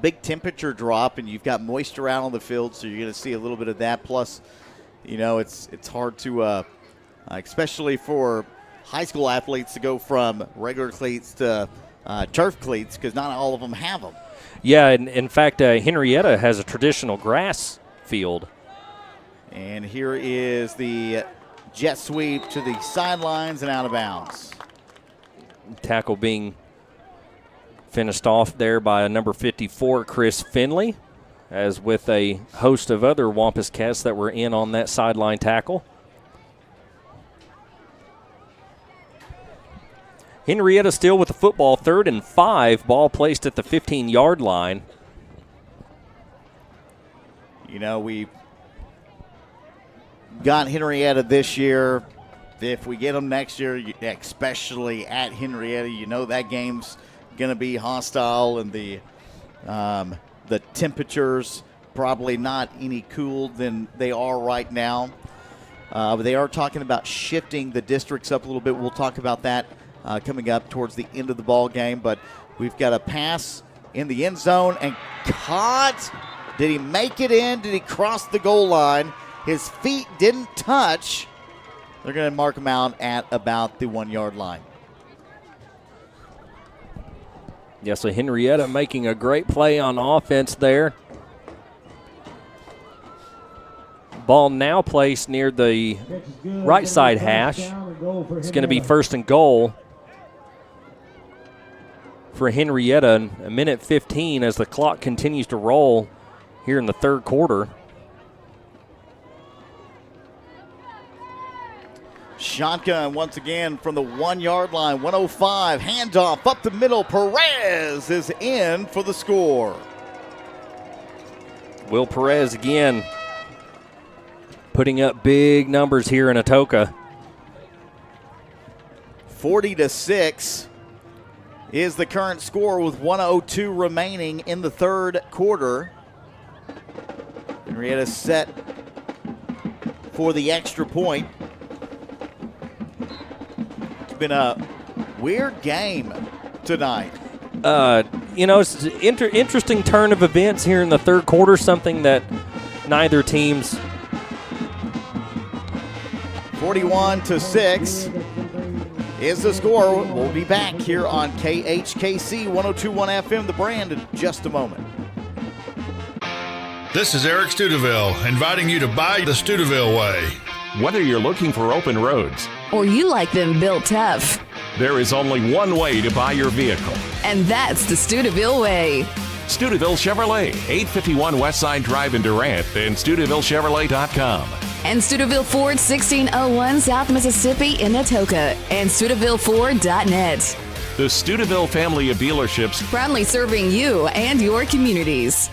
big temperature drop, and you've got moisture out on the field, so you're going to see a little bit of that. Plus, you know, it's hard to, especially for high school athletes, to go from regular cleats to turf cleats because not all of them have them. Yeah, and in fact, Henryetta has a traditional grass field. And here is the jet sweep to the sidelines and out of bounds. Tackle being finished off there by number 54, Chris Finley, as with a host of other Wampus Cats that were in on that sideline tackle. Henryetta still with the football, 3rd and 5, ball placed at the 15-yard line. You know, we got Henryetta this year. If we get them next year, especially at Henryetta, you know that game's going to be hostile, and the temperatures probably not any cooled than they are right now. But they are talking about shifting the districts up a little bit. We'll talk about that coming up towards the end of the ball game. But we've got a pass in the end zone and caught. Did he make it in? Did he cross the goal line? His feet didn't touch. They're going to mark him out at about the 1-yard line. Yeah, so Henryetta making a great play on offense there. Ball now placed near the right side hash. It's going to be 1st and goal for Henryetta. A minute 15 as the clock continues to roll here in the third quarter. Shotgun once again from the 1-yard line, 105, handoff up the middle. Perez is in for the score. Will Perez again putting up big numbers here in Atoka. 40-6 is the current score with 1:02 remaining in the third quarter. Henryetta set for the extra point. Been a weird game tonight. You know, it's an interesting turn of events here in the third quarter, something that neither team's. 41-6 is the score. We'll be back here on KHKC 102.1 FM, The Brand, in just a moment. This is Eric Studeville inviting you to buy the Studeville way. Whether you're looking for open roads or you like them built tough, there is only one way to buy your vehicle. And that's the Studeville way. Studeville Chevrolet, 851 Westside Drive in Durant, and StudevilleChevrolet.com. And Studeville Ford, 1601 South Mississippi in Atoka, and StudevilleFord.net. The Studeville family of dealerships, proudly serving you and your communities.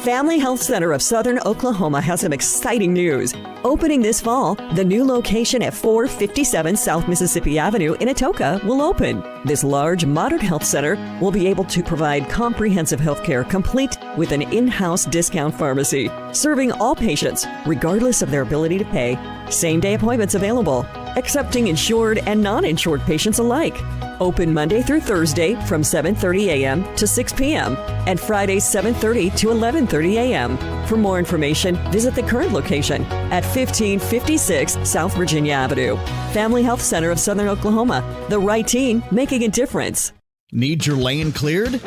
Family Health Center of Southern Oklahoma has some exciting news. Opening this fall, the new location at 457 South Mississippi Avenue in Atoka will open. This large, modern health center will be able to provide comprehensive health care complete with an in-house discount pharmacy, serving all patients, regardless of their ability to pay. Same-day appointments available, accepting insured and non-insured patients alike. Open Monday through Thursday from 7:30 a.m. to 6 p.m. and Fridays 7:30 to 11:30 a.m. For more information, visit the current location at 1556 South Virginia Avenue. Family Health Center of Southern Oklahoma. The right team making a difference. Need your lane cleared?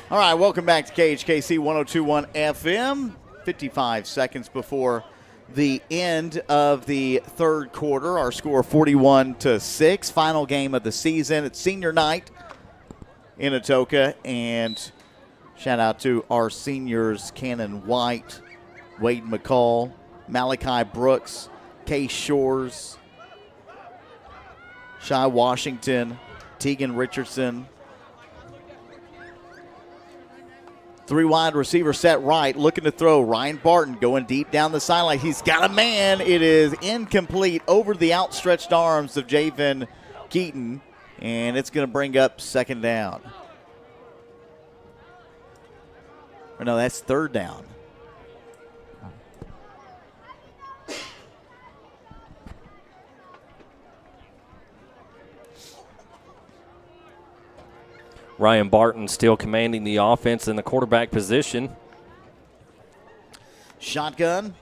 All right, welcome back to KHKC 102.1 FM. 55 seconds before the end of the third quarter. Our score 41-6. Final game of the season. It's senior night in Atoka. And shout out to our seniors, Cannon White, Wade McCall, Malachi Brooks, Case Shores, Shy Washington, Tegan Richardson. Three wide receiver set right, looking to throw. Ryan Barton going deep down the sideline. He's got a man. It is incomplete over the outstretched arms of Javen Keaton, and it's going to bring up second down. Or no, that's third down. Ryan Barton still commanding the offense in the quarterback position. Shotgun.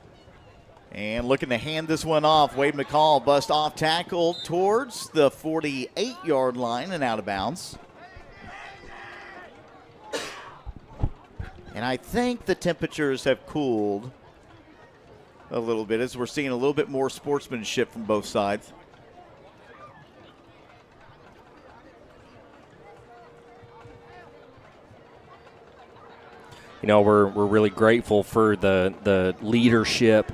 And looking to hand this one off. Wade McCall bust off tackle towards the 48-yard line and out of bounds. And I think the temperatures have cooled a little bit as we're seeing a little bit more sportsmanship from both sides. You know, we're really grateful for the leadership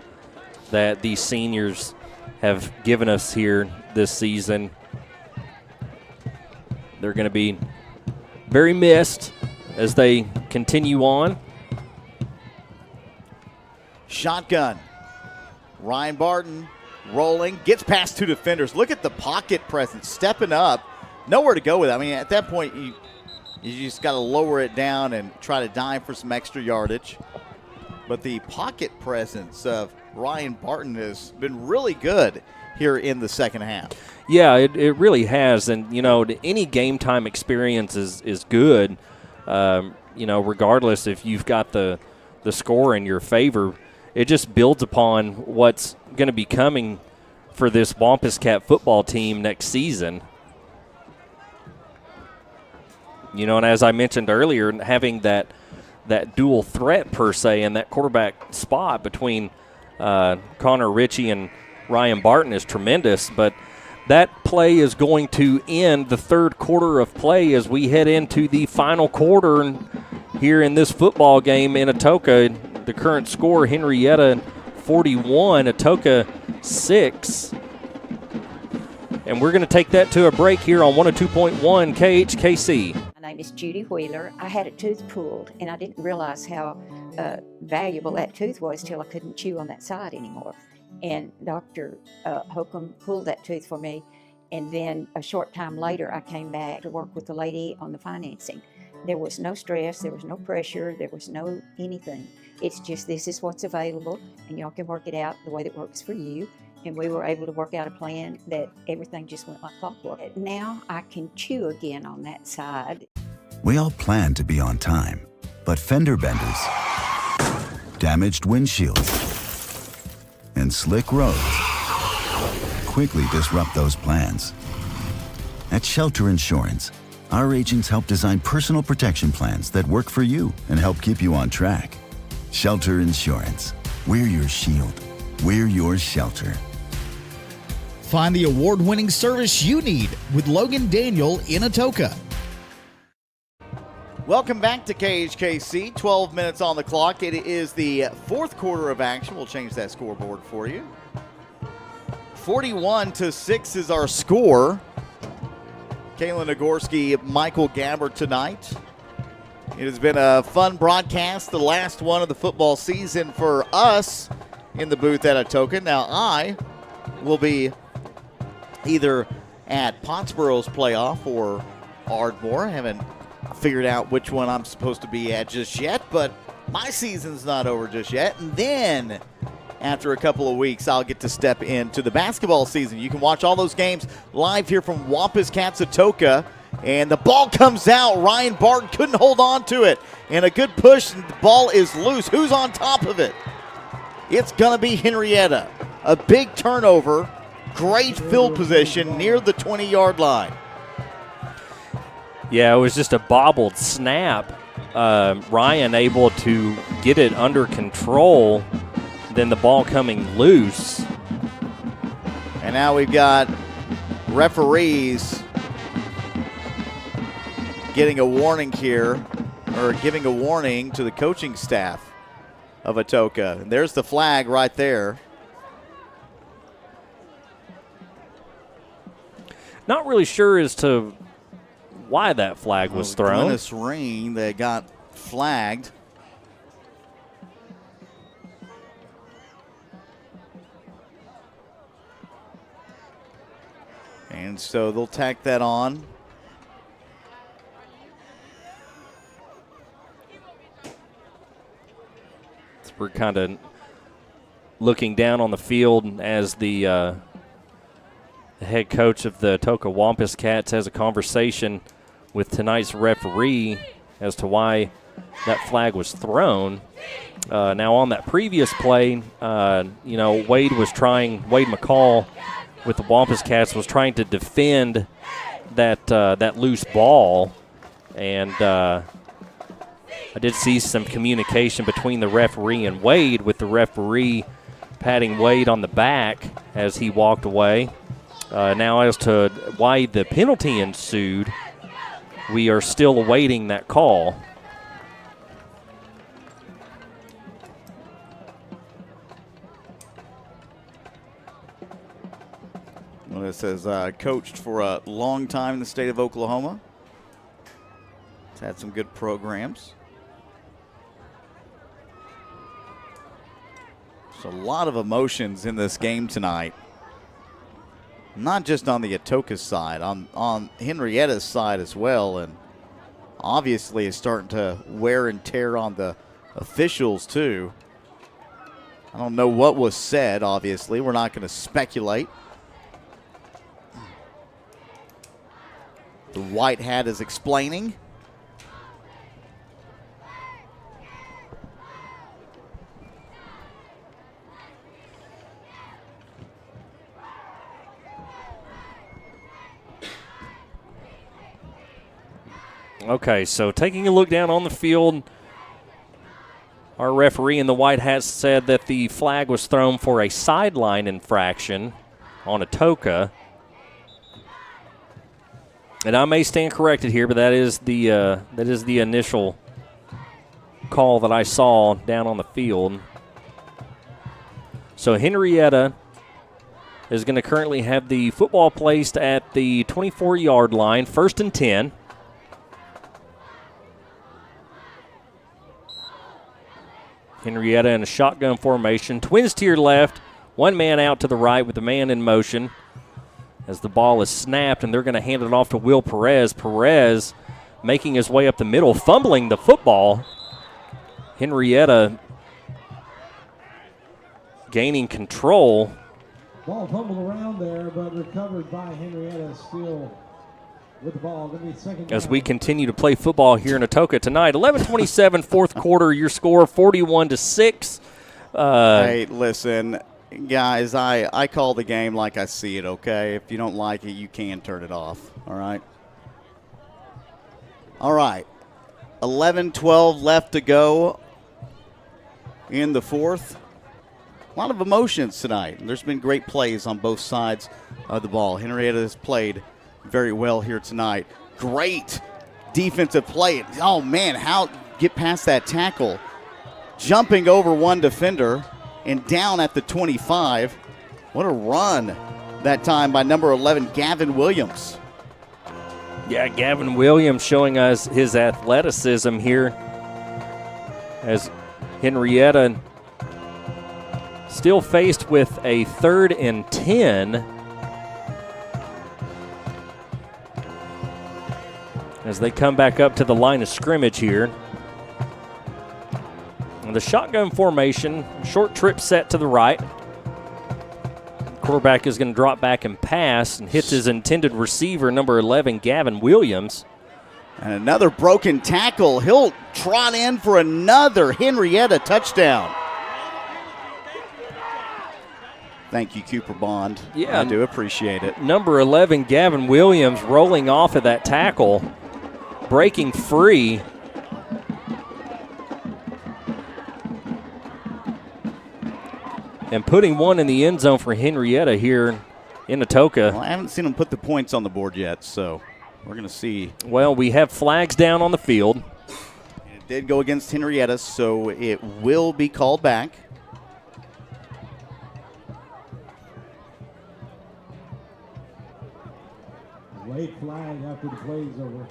that these seniors have given us here this season. They're going to be very missed as they continue on. Shotgun. Ryan Barton rolling, gets past two defenders. Look at the pocket presence, stepping up. Nowhere to go with it. I mean, at that point, you just got to lower it down and try to dime for some extra yardage. But the pocket presence of Ryan Barton has been really good here in the second half. Yeah, it really has. And, you know, any game time experience is good, you know, regardless if you've got the score in your favor. It just builds upon what's going to be coming for this Wampus Cat football team next season. You know, and as I mentioned earlier, having that dual threat per se in that quarterback spot between Connor Ritchie and Ryan Barton is tremendous. But that play is going to end the third quarter of play as we head into the final quarter here in this football game in Atoka. The current score, Henryetta 41, Atoka 6. And we're going to take that to a break here on 102.1 KHKC. My name is Judy Wheeler. I had a tooth pulled, and I didn't realize how valuable that tooth was till I couldn't chew on that side anymore. And Dr. Holcomb pulled that tooth for me, and then a short time later, I came back to work with the lady on the financing. There was no stress, there was no pressure, there was no anything. It's just this is what's available, and y'all can work it out the way that works for you. And we were able to work out a plan that everything just went like clockwork. Now I can chew again on that side. We all plan to be on time, but fender benders, damaged windshields, and slick roads quickly disrupt those plans. At Shelter Insurance, our agents help design personal protection plans that work for you and help keep you on track. Shelter Insurance. We're your shield. We're your shelter. Find the award-winning service you need with Logan Daniel in Atoka. Welcome back to KHKC. 12 minutes on the clock. It is the fourth quarter of action. We'll change that scoreboard for you. 41-6 is our score. Kalen Nagorski, Michael Gabbard tonight. It has been a fun broadcast, the last one of the football season for us in the booth at Atoka. Now I will be either at Pottsboro's playoff or Ardmore. I haven't figured out which one I'm supposed to be at just yet, but my season's not over just yet. And then after a couple of weeks, I'll get to step into the basketball season. You can watch all those games live here from Wampus Cats Atoka. And the ball comes out. Ryan Barton couldn't hold on to it. And a good push, and the ball is loose. Who's on top of it? It's going to be Henryetta. A big turnover. Great field position near the 20-yard line. Yeah, it was just a bobbled snap. Ryan able to get it under control, then the ball coming loose. And now we've got referees getting a warning here, or giving a warning to the coaching staff of Atoka. And there's the flag right there. Not really sure as to why that flag was thrown. Glennis Ring that got flagged. And so they'll tack that on. So we're kind of looking down on the field as the head coach of the Atoka Wampus Cats has a conversation with tonight's referee as to why that flag was thrown. Now on that previous play, Wade McCall with the Wampus Cats was trying to defend that loose ball, and I did see some communication between the referee and Wade, with the referee patting Wade on the back as he walked away. Now as to why the penalty ensued, we are still awaiting that call. Well, it says coached for a long time in the state of Oklahoma. It's had some good programs. There's a lot of emotions in this game tonight. Not just on the Atoka side, on Henrietta's side as well. And obviously it's starting to wear and tear on the officials too. I don't know what was said, obviously. We're not going to speculate. The white hat is explaining. Okay, so taking a look down on the field, our referee in the white hat said that the flag was thrown for a sideline infraction on Atoka. And I may stand corrected here, but that is the initial call that I saw down on the field. So Henryetta is going to currently have the football placed at the 24-yard line, 1st and 10. Henryetta in a shotgun formation. Twins to your left. One man out to the right with the man in motion as the ball is snapped, and they're going to hand it off to Will Perez. Perez making his way up the middle, fumbling the football. Henryetta gaining control. Ball fumbled around there, but recovered by Henryetta still with the ball. Going to be second down. As we continue to play football here in Atoka tonight. 11:27, fourth quarter, your score 41-6. Hey, listen, guys, I call the game like I see it, okay? If you don't like it, you can turn it off, all right? All right, 11-12 left to go in the fourth. A lot of emotions tonight. There's been great plays on both sides of the ball. Henryetta has played very well here tonight. Great defensive play. Oh, man, how get past that tackle. Jumping over one defender and down at the 25. What a run that time by number 11, Gavin Williams. Yeah, Gavin Williams showing us his athleticism here as Henryetta still faced with a 3rd and 10. as they come back up to the line of scrimmage here. And the shotgun formation, short trip set to the right. Quarterback is going to drop back and pass and hits his intended receiver, number 11, Gavin Williams. And another broken tackle. He'll trot in for another Henryetta touchdown. Thank you, Cooper Bond. Yeah, I do appreciate it. Number 11, Gavin Williams, rolling off of that tackle, breaking free. And putting one in the end zone for Henryetta here in Atoka. Well, I haven't seen him put the points on the board yet, so we're going to see. Well, we have flags down on the field. It did go against Henryetta, so it will be called back. Late flag after the play is over.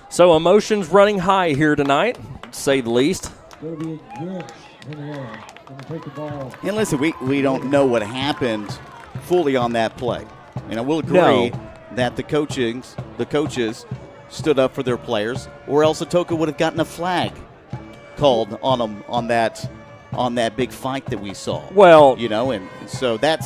So emotions running high here tonight, to say the least. Going to be against Henryetta. Going to take the ball. And listen, we don't know what happened fully on that play. And I will agree that the coaches stood up for their players, or else Atoka would have gotten a flag called on them on that big fight that we saw. Well, and so that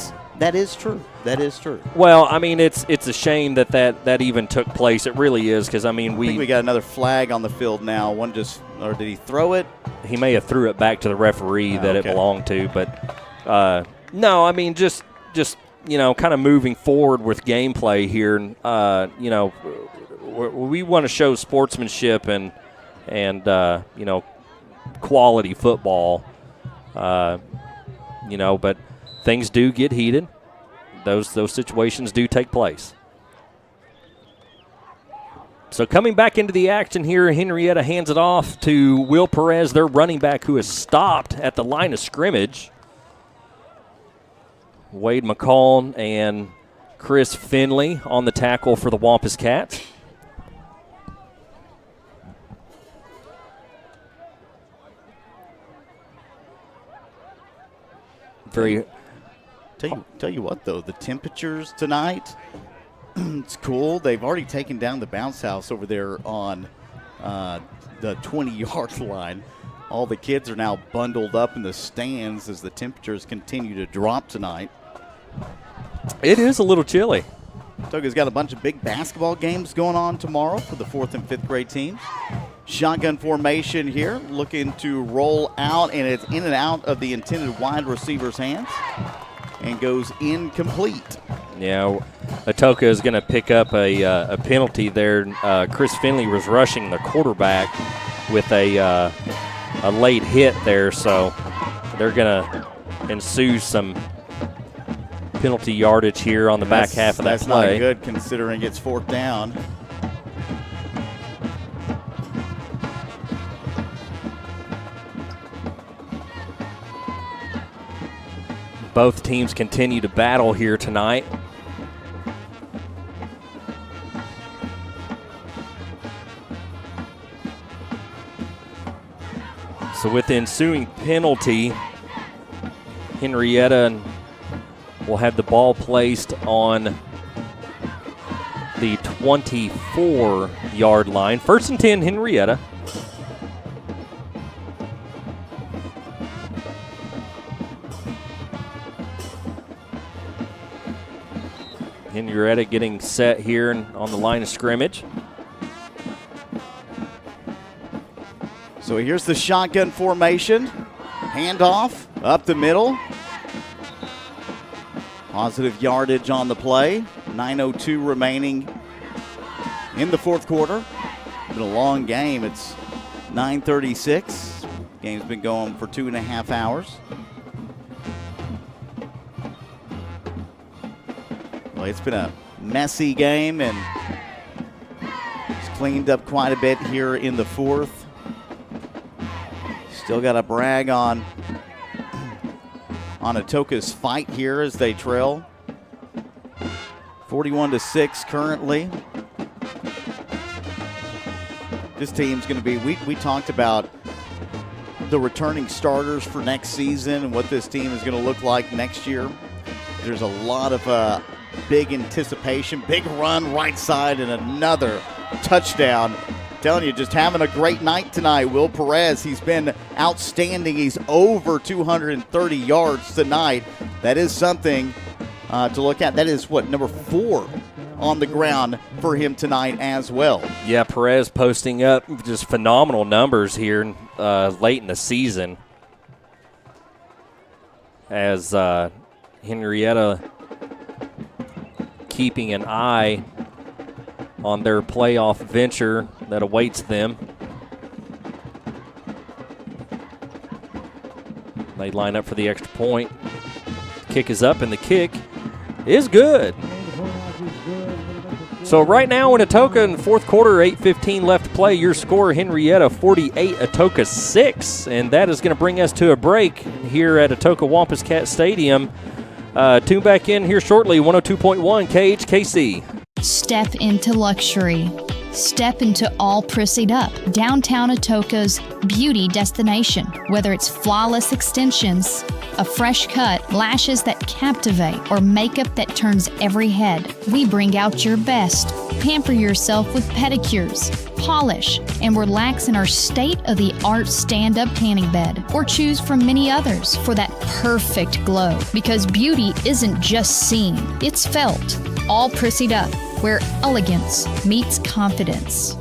is true. That is true. Well, I mean, it's a shame that even took place. It really is, because I think we got another flag on the field now. Or did he throw it? He may have threw it back to the referee that it belonged to, but no, I mean just kind of moving forward with gameplay here. We want to show sportsmanship and quality football. But things do get heated. Those situations do take place. So coming back into the action here, Henryetta hands it off to Will Perez, their running back, who is stopped at the line of scrimmage. Wade McCall and Chris Finley on the tackle for the Wampus Cats. Tell you what, though, the temperatures tonight, it's cool. They've already taken down the bounce house over there on the 20-yard line. All the kids are now bundled up in the stands as the temperatures continue to drop tonight. It is a little chilly. Atoka's got a bunch of big basketball games going on tomorrow for the 4th and 5th grade teams. Shotgun formation here, looking to roll out, and it's in and out of the intended wide receiver's hands and goes incomplete. Yeah, Atoka is going to pick up a penalty there. Chris Finley was rushing the quarterback with a late hit there, so they're going to ensue some penalty yardage here on the back half of that play. That's not good considering it's 4th down. Both teams continue to battle here tonight. So with the ensuing penalty, Henryetta will have the ball placed on the 24-yard line. 1st and 10, Henryetta. Henryetta getting set here on the line of scrimmage. So here's the shotgun formation. Handoff up the middle. Positive yardage on the play. 9:02 remaining in the 4th quarter. Been a long game. It's 9:36. Game's been going for 2.5 hours. Well, it's been a messy game, and it's cleaned up quite a bit here in the 4th. Still got to brag on Atoka's fight here as they trail 41-6 currently. This team's going to be, we talked about the returning starters for next season and what this team is going to look like next year. There's a lot of big anticipation, big run right side, and another touchdown. Telling you, just having a great night tonight. Will Perez, he's been outstanding. He's over 230 yards tonight. That is something to look at. That is, number 4 on the ground for him tonight as well. Yeah, Perez posting up just phenomenal numbers here late in the season. As Henryetta keeping an eye on their playoff venture that awaits them. They line up for the extra point. Kick is up, and the kick is good. So right now in Atoka in the fourth quarter, 8:15 left to play. Your score, Henryetta 48, Atoka 6. And that is going to bring us to a break here at Atoka Wampus Cat Stadium. Tune back in here shortly, 102.1 KHKC. Step into luxury. Step into all prissied up. Downtown Atoka's beauty destination. Whether it's flawless extensions, a fresh cut, lashes that captivate, or makeup that turns every head, we bring out your best. Pamper yourself with pedicures, polish, and relax in our state-of-the-art stand-up tanning bed. Or choose from many others for that perfect glow. Because beauty isn't just seen, it's felt. All prissied up, where elegance meets confidence.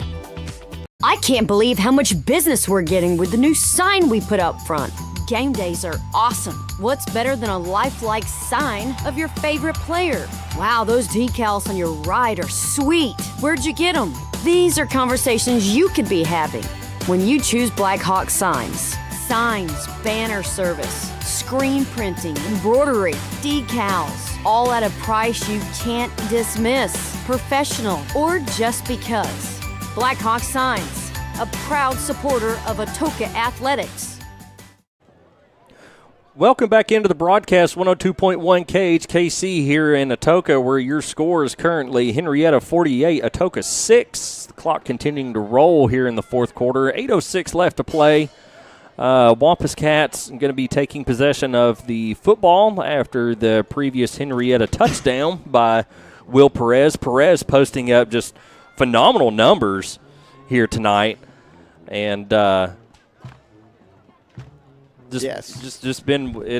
I can't believe how much business we're getting with the new sign we put up front. Game days are awesome. What's better than a lifelike sign of your favorite player? Wow, those decals on your ride are sweet. Where'd you get them? These are conversations you could be having when you choose Black Hawk Signs. Signs, banner service, screen printing, embroidery, decals, all at a price you can't dismiss. Professional or just because. Black Hawk Signs, a proud supporter of Atoka Athletics. Welcome back into the broadcast, 102.1 KHKC here in Atoka, where your score is currently Henryetta 48, Atoka 6. The clock continuing to roll here in the fourth quarter. 8:06 left to play. Wampus Cats going to be taking possession of the football after the previous Henryetta touchdown by Will Perez. Perez posting up just phenomenal numbers here tonight. And it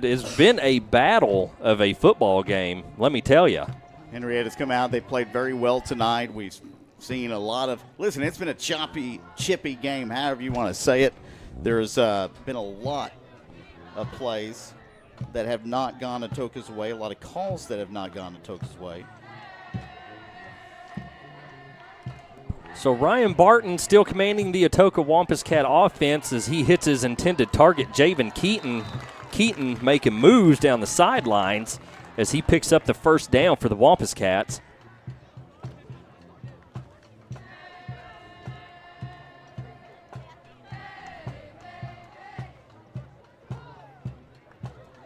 has been a battle of a football game, let me tell you. Henrietta's come out. They played very well tonight. We've seen a lot of – listen, it's been a choppy, chippy game, however you want to say it. There's been a lot of plays that have not gone Atoka's way, a lot of calls that have not gone Atoka's way. So Ryan Barton still commanding the Atoka Wampus Cat offense as he hits his intended target, Javen Keaton. Keaton making moves down the sidelines as he picks up the first down for the Wampus Cats.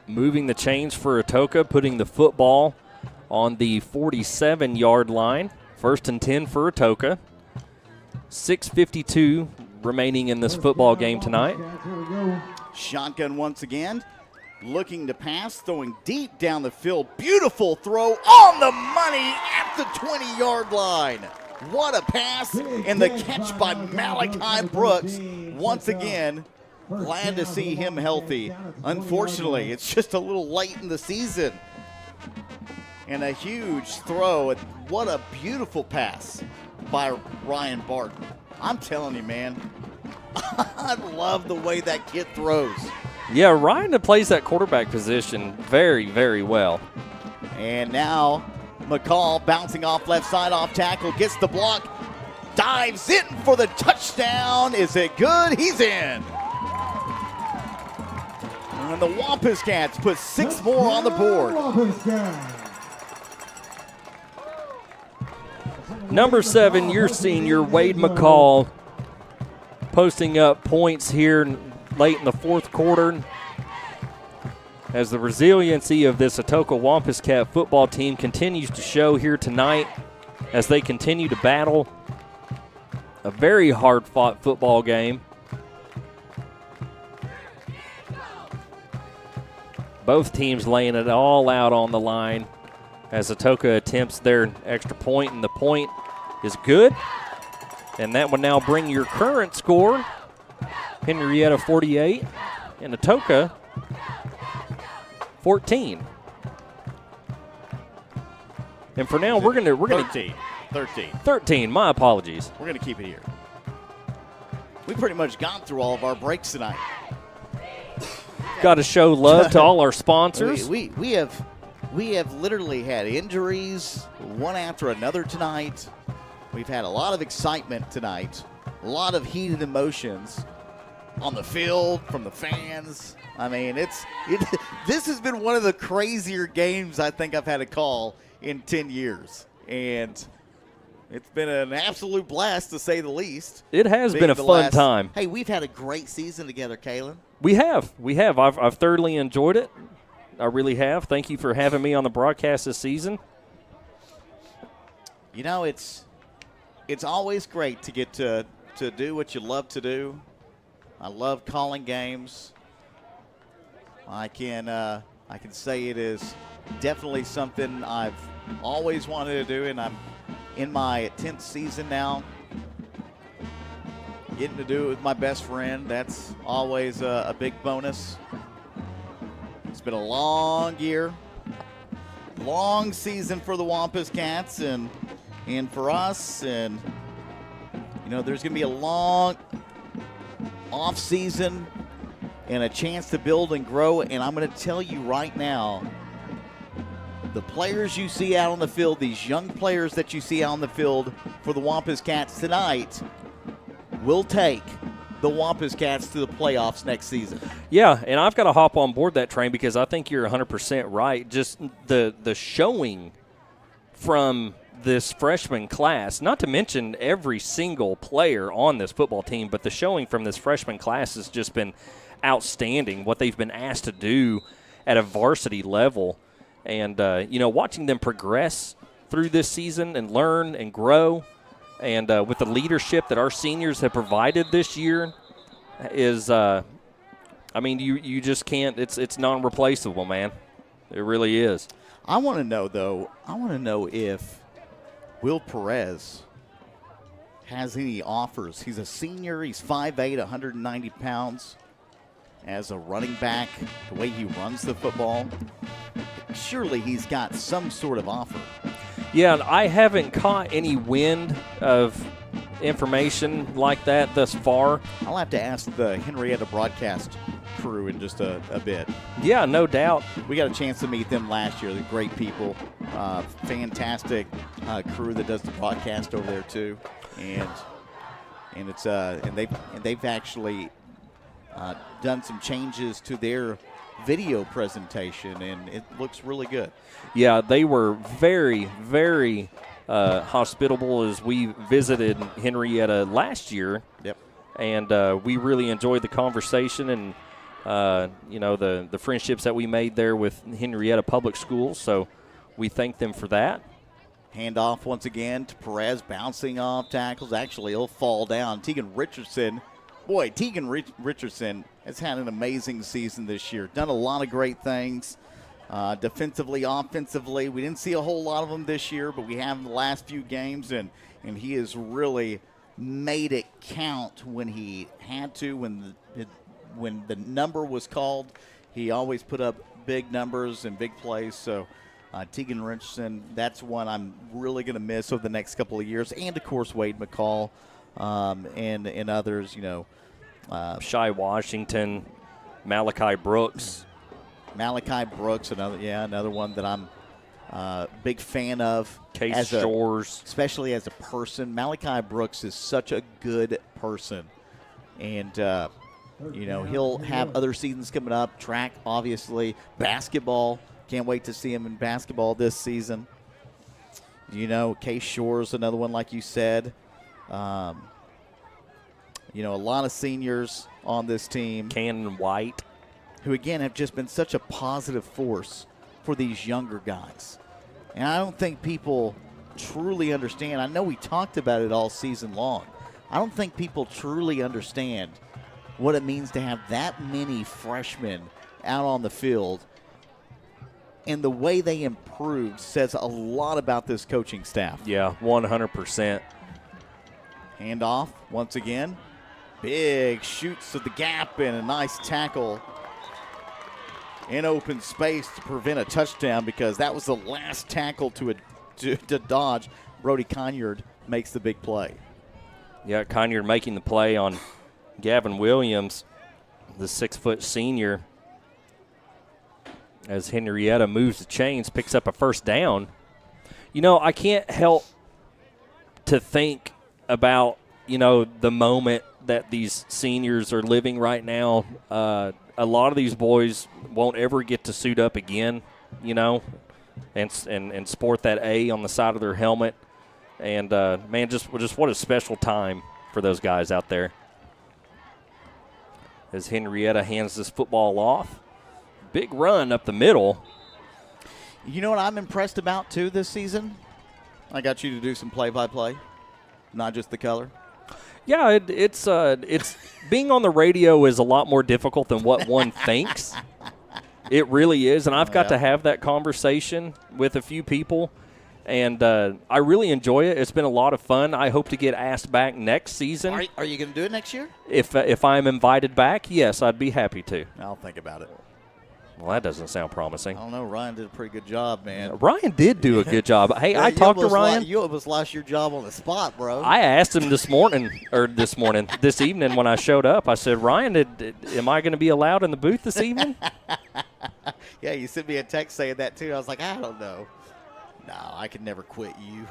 Moving the chains for Atoka, putting the football on the 47-yard line. 1st and 10 for Atoka. 6:52 remaining in this football game tonight. Shotgun once again. Looking to pass, throwing deep down the field. Beautiful throw on the money at the 20-yard line. What a pass, and the catch by Malachi Brooks. Once again, glad to see him healthy. Unfortunately, it's just a little late in the season. And a huge throw. What a beautiful pass by Ryan Barton. I'm telling you, man, I love the way that kid throws. Yeah, Ryan plays that quarterback position very, very well. And now McCall bouncing off left side, off tackle, gets the block, dives in for the touchdown. Is it good? He's in. And the Wampus Cats put 6 more on the board. Number 7, your senior, Wade McCall, posting up points here late in the fourth quarter as the resiliency of this Atoka Wampus Cat football team continues to show here tonight as they continue to battle a very hard-fought football game. Both teams laying it all out on the line as Atoka attempts their extra point, and the point is good. And that would now bring your current score, Henryetta 48 and Atoka 14. And for now, we're gonna 13. My apologies. We're gonna keep it here. We pretty much gone through all of our breaks tonight. Got to show love to all our sponsors. We have literally had injuries one after another tonight. We've had a lot of excitement tonight, a lot of heated emotions on the field from the fans. I mean, this has been one of the crazier games I think I've had to call in 10 years. And it's been an absolute blast, to say the least. It has been a fun time. Hey, we've had a great season together, Kalen. We have. I've thoroughly enjoyed it. I really have. Thank you for having me on the broadcast this season. You know, it's always great to get to do what you love to do. I love calling games. I can say it is definitely something I've always wanted to do, and I'm in my 10th season now. Getting to do it with my best friend, that's always a big bonus. It's been a long year, long season for the Wampus Cats and for us, and there's going to be a long off season and a chance to build and grow. And I'm going to tell you right now, the players you see out on the field, these young players that you see out on the field for the Wampus Cats tonight, will take the Wampus Cats to the playoffs next season. Yeah, and I've got to hop on board that train because I think you're 100% right. Just the showing from this freshman class, not to mention every single player on this football team, but the showing from this freshman class has just been outstanding, what they've been asked to do at a varsity level. And, watching them progress through this season and learn and grow, and with the leadership that our seniors have provided this year is, you just can't, it's non-replaceable, man. It really is. I want to know if Will Perez has any offers. He's a senior. He's 5'8", 190 pounds. As a running back, the way he runs the football, surely he's got some sort of offer. Yeah, I haven't caught any wind of information like that thus far. I'll have to ask the Henryetta broadcast crew in just a bit. Yeah, no doubt. We got a chance to meet them last year. They're great people. Fantastic crew that does the broadcast over there too. And it's and they've actually done some changes to their video presentation, and it looks really good. Yeah, they were very, very hospitable as we visited Henryetta last year. Yep. And we really enjoyed the conversation and, the friendships that we made there with Henryetta Public Schools. So we thank them for that. Handoff once again to Perez, bouncing off tackles. Actually, he'll fall down. Tegan Richardson has had an amazing season this year. Done a lot of great things. Defensively, offensively. We didn't see a whole lot of them this year, but we have in the last few games, and he has really made it count when he had to. When the number was called, he always put up big numbers and big plays. So Tegan Richardson, that's one I'm really going to miss over the next couple of years. And, of course, Wade McCall and others, Shai Washington, Malachi Brooks. Another one that I'm a big fan of. Case Shores. Especially as a person. Malachi Brooks is such a good person. And, he'll have other seasons coming up. Track, obviously. Basketball. Can't wait to see him in basketball this season. Case Shores, another one like you said. A lot of seniors on this team. Cannon White. Who, again, have just been such a positive force for these younger guys. And I don't think people truly understand. I know we talked about it all season long. I don't think people truly understand what it means to have that many freshmen out on the field. And the way they improved says a lot about this coaching staff. Yeah, 100%. Handoff once again. Big shoots to the gap and a nice tackle in open space to prevent a touchdown, because that was the last tackle to dodge. Brody Conyard makes the big play. Yeah, Conyard making the play on Gavin Williams, the 6-foot senior, as Henryetta moves the chains, picks up a first down. You know, I can't help to think about, you know, the moment that these seniors are living right now. A lot of these boys won't ever get to suit up again, you know, and sport that A on the side of their helmet. And, man, just what a special time for those guys out there. As Henryetta hands this football off. Big run up the middle. You know what I'm impressed about, too, this season? I got you to do some play-by-play, not just the color. Yeah, it's being on the radio is a lot more difficult than what one thinks. It really is, and I've got to have that conversation with a few people, and I really enjoy it. It's been a lot of fun. I hope to get asked back next season. Are you going to do it next year? If I'm invited back, yes, I'd be happy to. I'll think about it. Well, that doesn't sound promising. I don't know. Ryan did a pretty good job, man. Ryan did do a good job. Hey, I talked to Ryan. You almost lost your job on the spot, bro. I asked him this evening when I showed up. I said, Ryan, am I going to be allowed in the booth this evening? Yeah, you sent me a text saying that, too. I was like, I don't know. No, I could never quit you.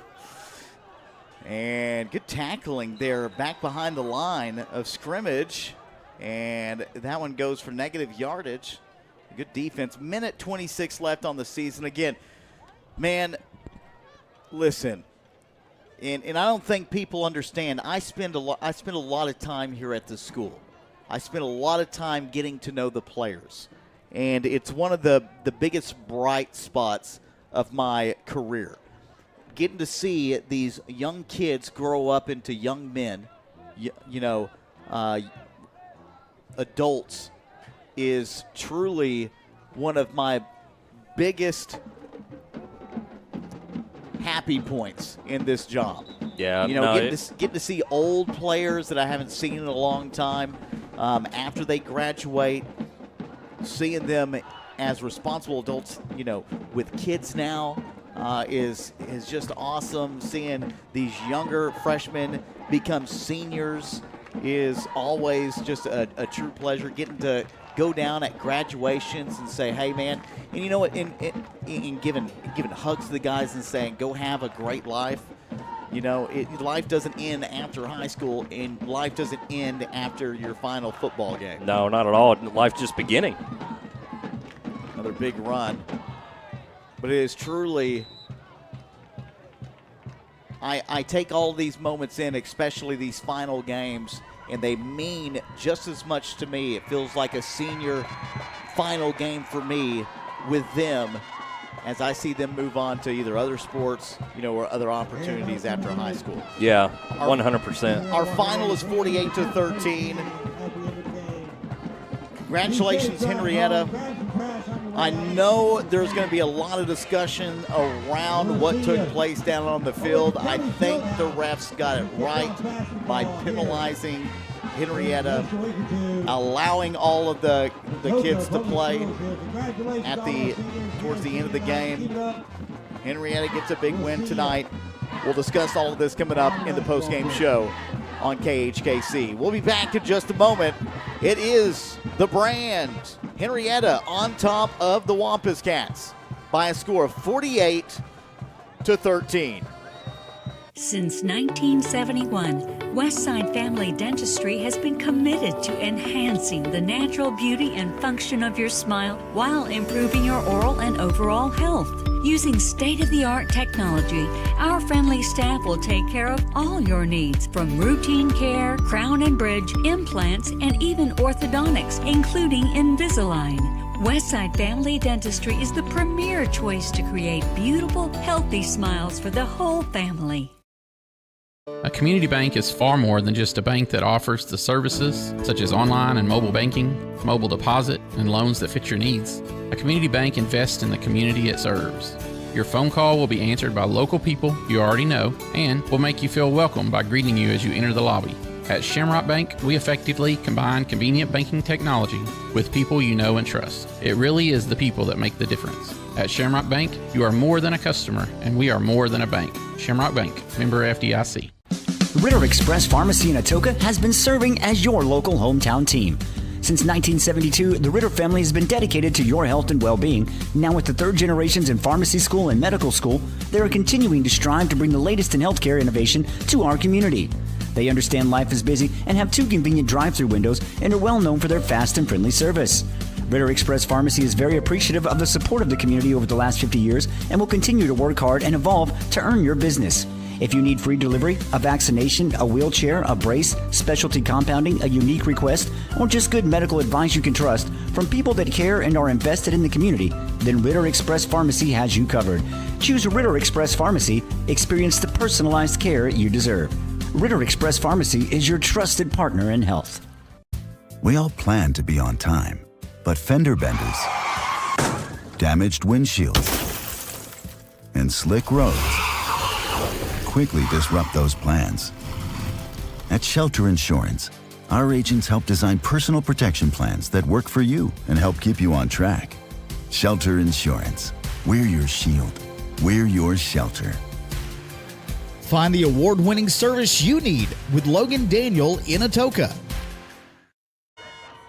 And good tackling there back behind the line of scrimmage. And that one goes for negative yardage. Good defense. Minute 26 left on the season. Again, man, listen, and I don't think people understand. I spend a lot of time here at the school. I spend a lot of time getting to know the players, and it's one of the biggest bright spots of my career. Getting to see these young kids grow up into young men, adults, is truly one of my biggest happy points in this job. Yeah, getting to see old players that I haven't seen in a long time after they graduate, seeing them as responsible adults, with kids now is just awesome. Seeing these younger freshmen become seniors is always just a true pleasure. Getting to go down at graduations and say, hey, man, and you know what, in giving hugs to the guys and saying, go have a great life. Life doesn't end after high school, and life doesn't end after your final football game. No, not at all. Life's just beginning. Another big run. But it is truly, I take all these moments in, especially these final games, and they mean just as much to me. It feels like a senior final game for me with them as I see them move on to either other sports, or other opportunities after high school. Yeah, 100%. Our final is 48-13. Congratulations, Henryetta. I know there's going to be a lot of discussion around what took place down on the field. I think the refs got it right by penalizing Henryetta, allowing all of the kids to play towards the end of the game. Henryetta gets a big win tonight. We'll discuss all of this coming up in the postgame show on KHKC. We'll be back in just a moment. It is the brand. Henryetta on top of the Wampus Cats by a score of 48-13. Since 1971, Westside Family Dentistry has been committed to enhancing the natural beauty and function of your smile while improving your oral and overall health. Using state-of-the-art technology, our friendly staff will take care of all your needs, from routine care, crown and bridge, implants, and even orthodontics, including Invisalign. Westside Family Dentistry is the premier choice to create beautiful, healthy smiles for the whole family. A community bank is far more than just a bank that offers the services such as online and mobile banking, mobile deposit, and loans that fit your needs. A community bank invests in the community it serves. Your phone call will be answered by local people you already know and will make you feel welcome by greeting you as you enter the lobby. At Shamrock Bank, we effectively combine convenient banking technology with people you know and trust. It really is the people that make the difference. At Shamrock Bank, you are more than a customer, and we are more than a bank. Shamrock Bank, member FDIC. Ritter Express Pharmacy in Atoka has been serving as your local hometown team. Since 1972, the Ritter family has been dedicated to your health and well-being. Now with the third generations in pharmacy school and medical school, they are continuing to strive to bring the latest in healthcare innovation to our community. They understand life is busy and have 2 convenient drive-through windows and are well known for their fast and friendly service. Ritter Express Pharmacy is very appreciative of the support of the community over the last 50 years and will continue to work hard and evolve to earn your business. If you need free delivery, a vaccination, a wheelchair, a brace, specialty compounding, a unique request, or just good medical advice you can trust from people that care and are invested in the community, then Ritter Express Pharmacy has you covered. Choose Ritter Express Pharmacy. Experience the personalized care you deserve. Ritter Express Pharmacy is your trusted partner in health. We all plan to be on time, but fender benders, damaged windshields, and slick roads quickly disrupt those plans. At Shelter Insurance, our agents help design personal protection plans that work for you and help keep you on track. Shelter Insurance. We're your shield. We're your shelter. Find the award-winning service you need with Logan Daniel in Atoka.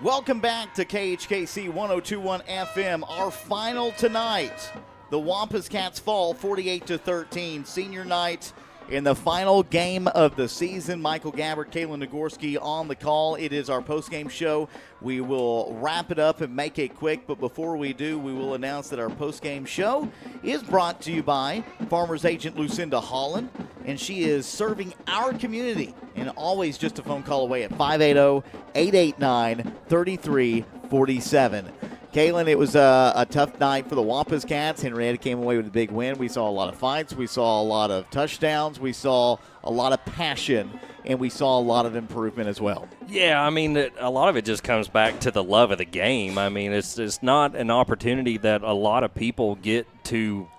Welcome back to KHKC 102.1 FM. Our final tonight. The Wampus Cats fall 48-13. Senior night in the final game of the season. Michael Gabbard, Kalen Nagorski on the call. It is our postgame show. We will wrap it up and make it quick, but before we do, we will announce that our postgame show is brought to you by Farmers Agent Lucinda Holland, and she is serving our community, and always just a phone call away at 580-889-3347. Kalen, it was a tough night for the Wampus Cats. Henryetta came away with a big win. We saw a lot of fights. We saw a lot of touchdowns. We saw a lot of passion, and we saw a lot of improvement as well. Yeah, I mean, a lot of it just comes back to the love of the game. I mean, it's not an opportunity that a lot of people get to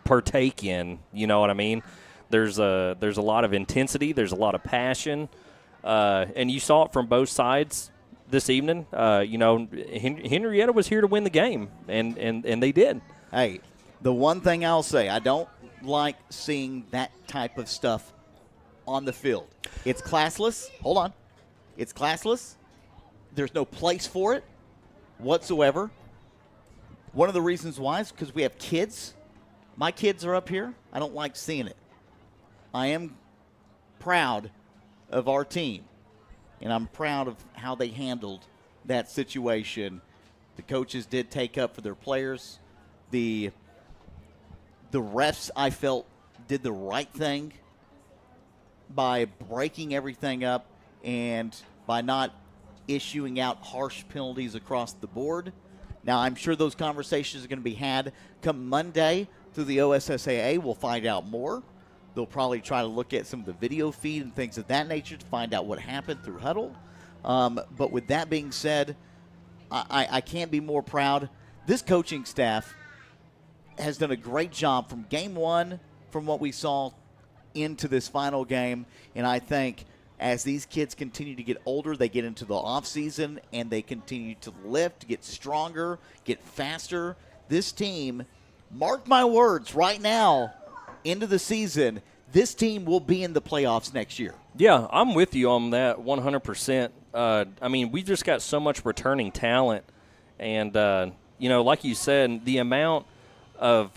partake in. You know what I mean? There's a lot of intensity. There's a lot of passion, and you saw it from both sides this evening. Henryetta was here to win the game, and they did. Hey, the one thing I'll say, I don't like seeing that type of stuff on the field. It's classless. Hold on. It's classless. There's no place for it whatsoever. One of the reasons why is because we have kids. My kids are up here. I don't like seeing it. I am proud of our team, and I'm proud of how they handled that situation. The coaches did take up for their players. The refs, I felt, did the right thing by breaking everything up and by not issuing out harsh penalties across the board. Now, I'm sure those conversations are going to be had come Monday through the OSSAA. We'll find out more. They'll probably try to look at some of the video feed and things of that nature to find out what happened through huddle. But with that being said, I can't be more proud. This coaching staff has done a great job from game one, from what we saw into this final game. And I think as these kids continue to get older, they get into the offseason and they continue to lift, get stronger, get faster. This team, mark my words, right now, into the season, this team will be in the playoffs next year. Yeah, I'm with you on that 100%. I mean, we've just got so much returning talent. And, like you said, the amount of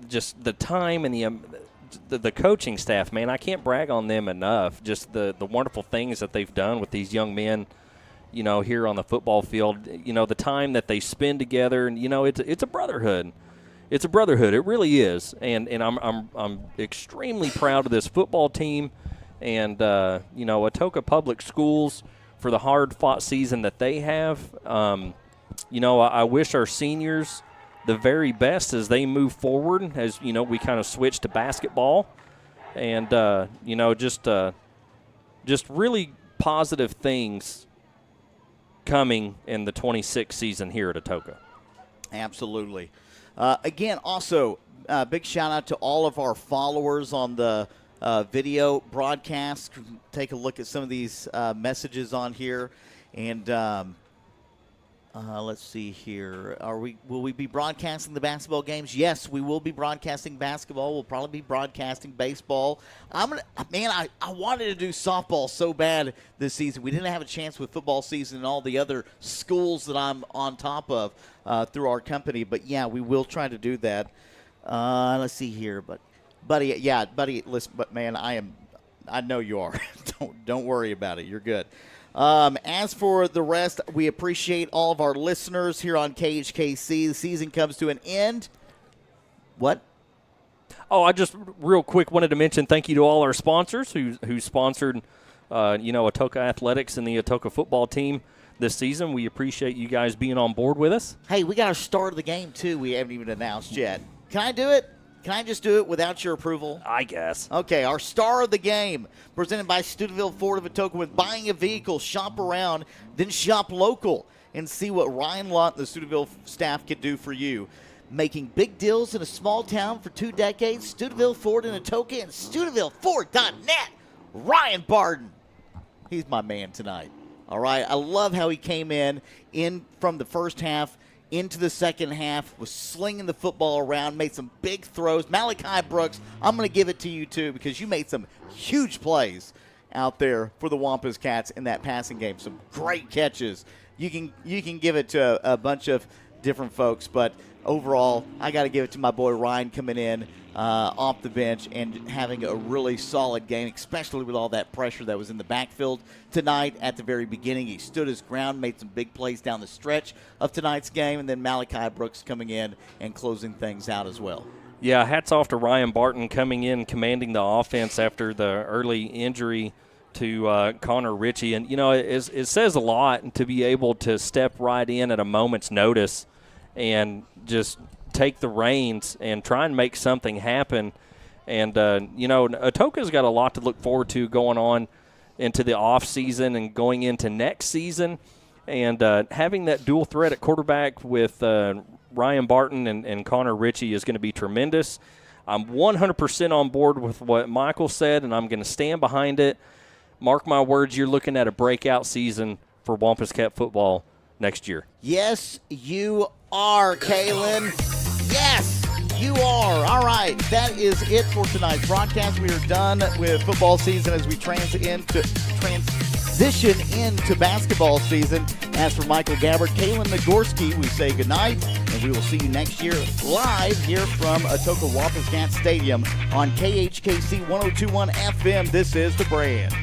just the time and the coaching staff, man, I can't brag on them enough. Just the wonderful things that they've done with these young men, here on the football field. The time that they spend together, and it's a brotherhood. It's a brotherhood. It really is, and I'm extremely proud of this football team, and Atoka Public Schools for the hard-fought season that they have. I wish our seniors the very best as they move forward. As we kind of switch to basketball, and just really positive things coming in the 26th season here at Atoka. Absolutely. Again, also, big shout out to all of our followers on the video broadcast. Take a look at some of these messages on here. And let's see here. Will we be broadcasting the basketball games? Yes, we will be broadcasting basketball. We'll probably be broadcasting baseball. I wanted to do softball so bad this season. We didn't have a chance with football season and all the other schools that I'm on top of through our company. But, yeah, we will try to do that. Let's see here. But, buddy, listen, but, man, I know you are. Don't worry about it. You're good. As for the rest, we appreciate all of our listeners here on KHKC. The season comes to an end. What? Oh, I just real quick wanted to mention thank you to all our sponsors who sponsored, Atoka Athletics and the Atoka football team this season. We appreciate you guys being on board with us. Hey, we got our start of the game, too. We haven't even announced yet. Can I do it? Can I just do it without your approval? I guess. Okay, our star of the game, presented by Steubenville Ford of Atoka. With buying a vehicle, shop around, then shop local and see what Ryan Lott and the Steubenville staff can do for you. Making big deals in a small town for 2 decades, Steubenville Ford in Atoka and SteubenvilleFord.net. Ryan Barden. He's my man tonight. All right, I love how he came in from the first half into the second half, was slinging the football around, made some big throws. Malachi Brooks, I'm going to give it to you, too, because you made some huge plays out there for the Wampus Cats in that passing game. Some great catches. You can give it to a bunch of different folks, but overall, I got to give it to my boy Ryan coming in off the bench and having a really solid game, especially with all that pressure that was in the backfield tonight at the very beginning. He stood his ground, made some big plays down the stretch of tonight's game, and then Malachi Brooks coming in and closing things out as well. Yeah, hats off to Ryan Barton coming in, commanding the offense after the early injury to Connor Ritchie. And, it says a lot to be able to step right in at a moment's notice and just take the reins and try and make something happen. And, Atoka's got a lot to look forward to going on into the off season and going into next season. And having that dual threat at quarterback with Ryan Barton and Connor Ritchie is going to be tremendous. I'm 100% on board with what Michael said, and I'm going to stand behind it. Mark my words, you're looking at a breakout season for Wampus Cat football next year. Yes, you are, Kalen. Yes, you are. All right, that is it for tonight's broadcast. We are done with football season as we transition into basketball season. As for Michael Gabbard, Kalen Nagorski, we say goodnight, and we will see you next year live here from Atoka Wampus Cat Stadium on KHKC 102.1 FM. This is The Brand.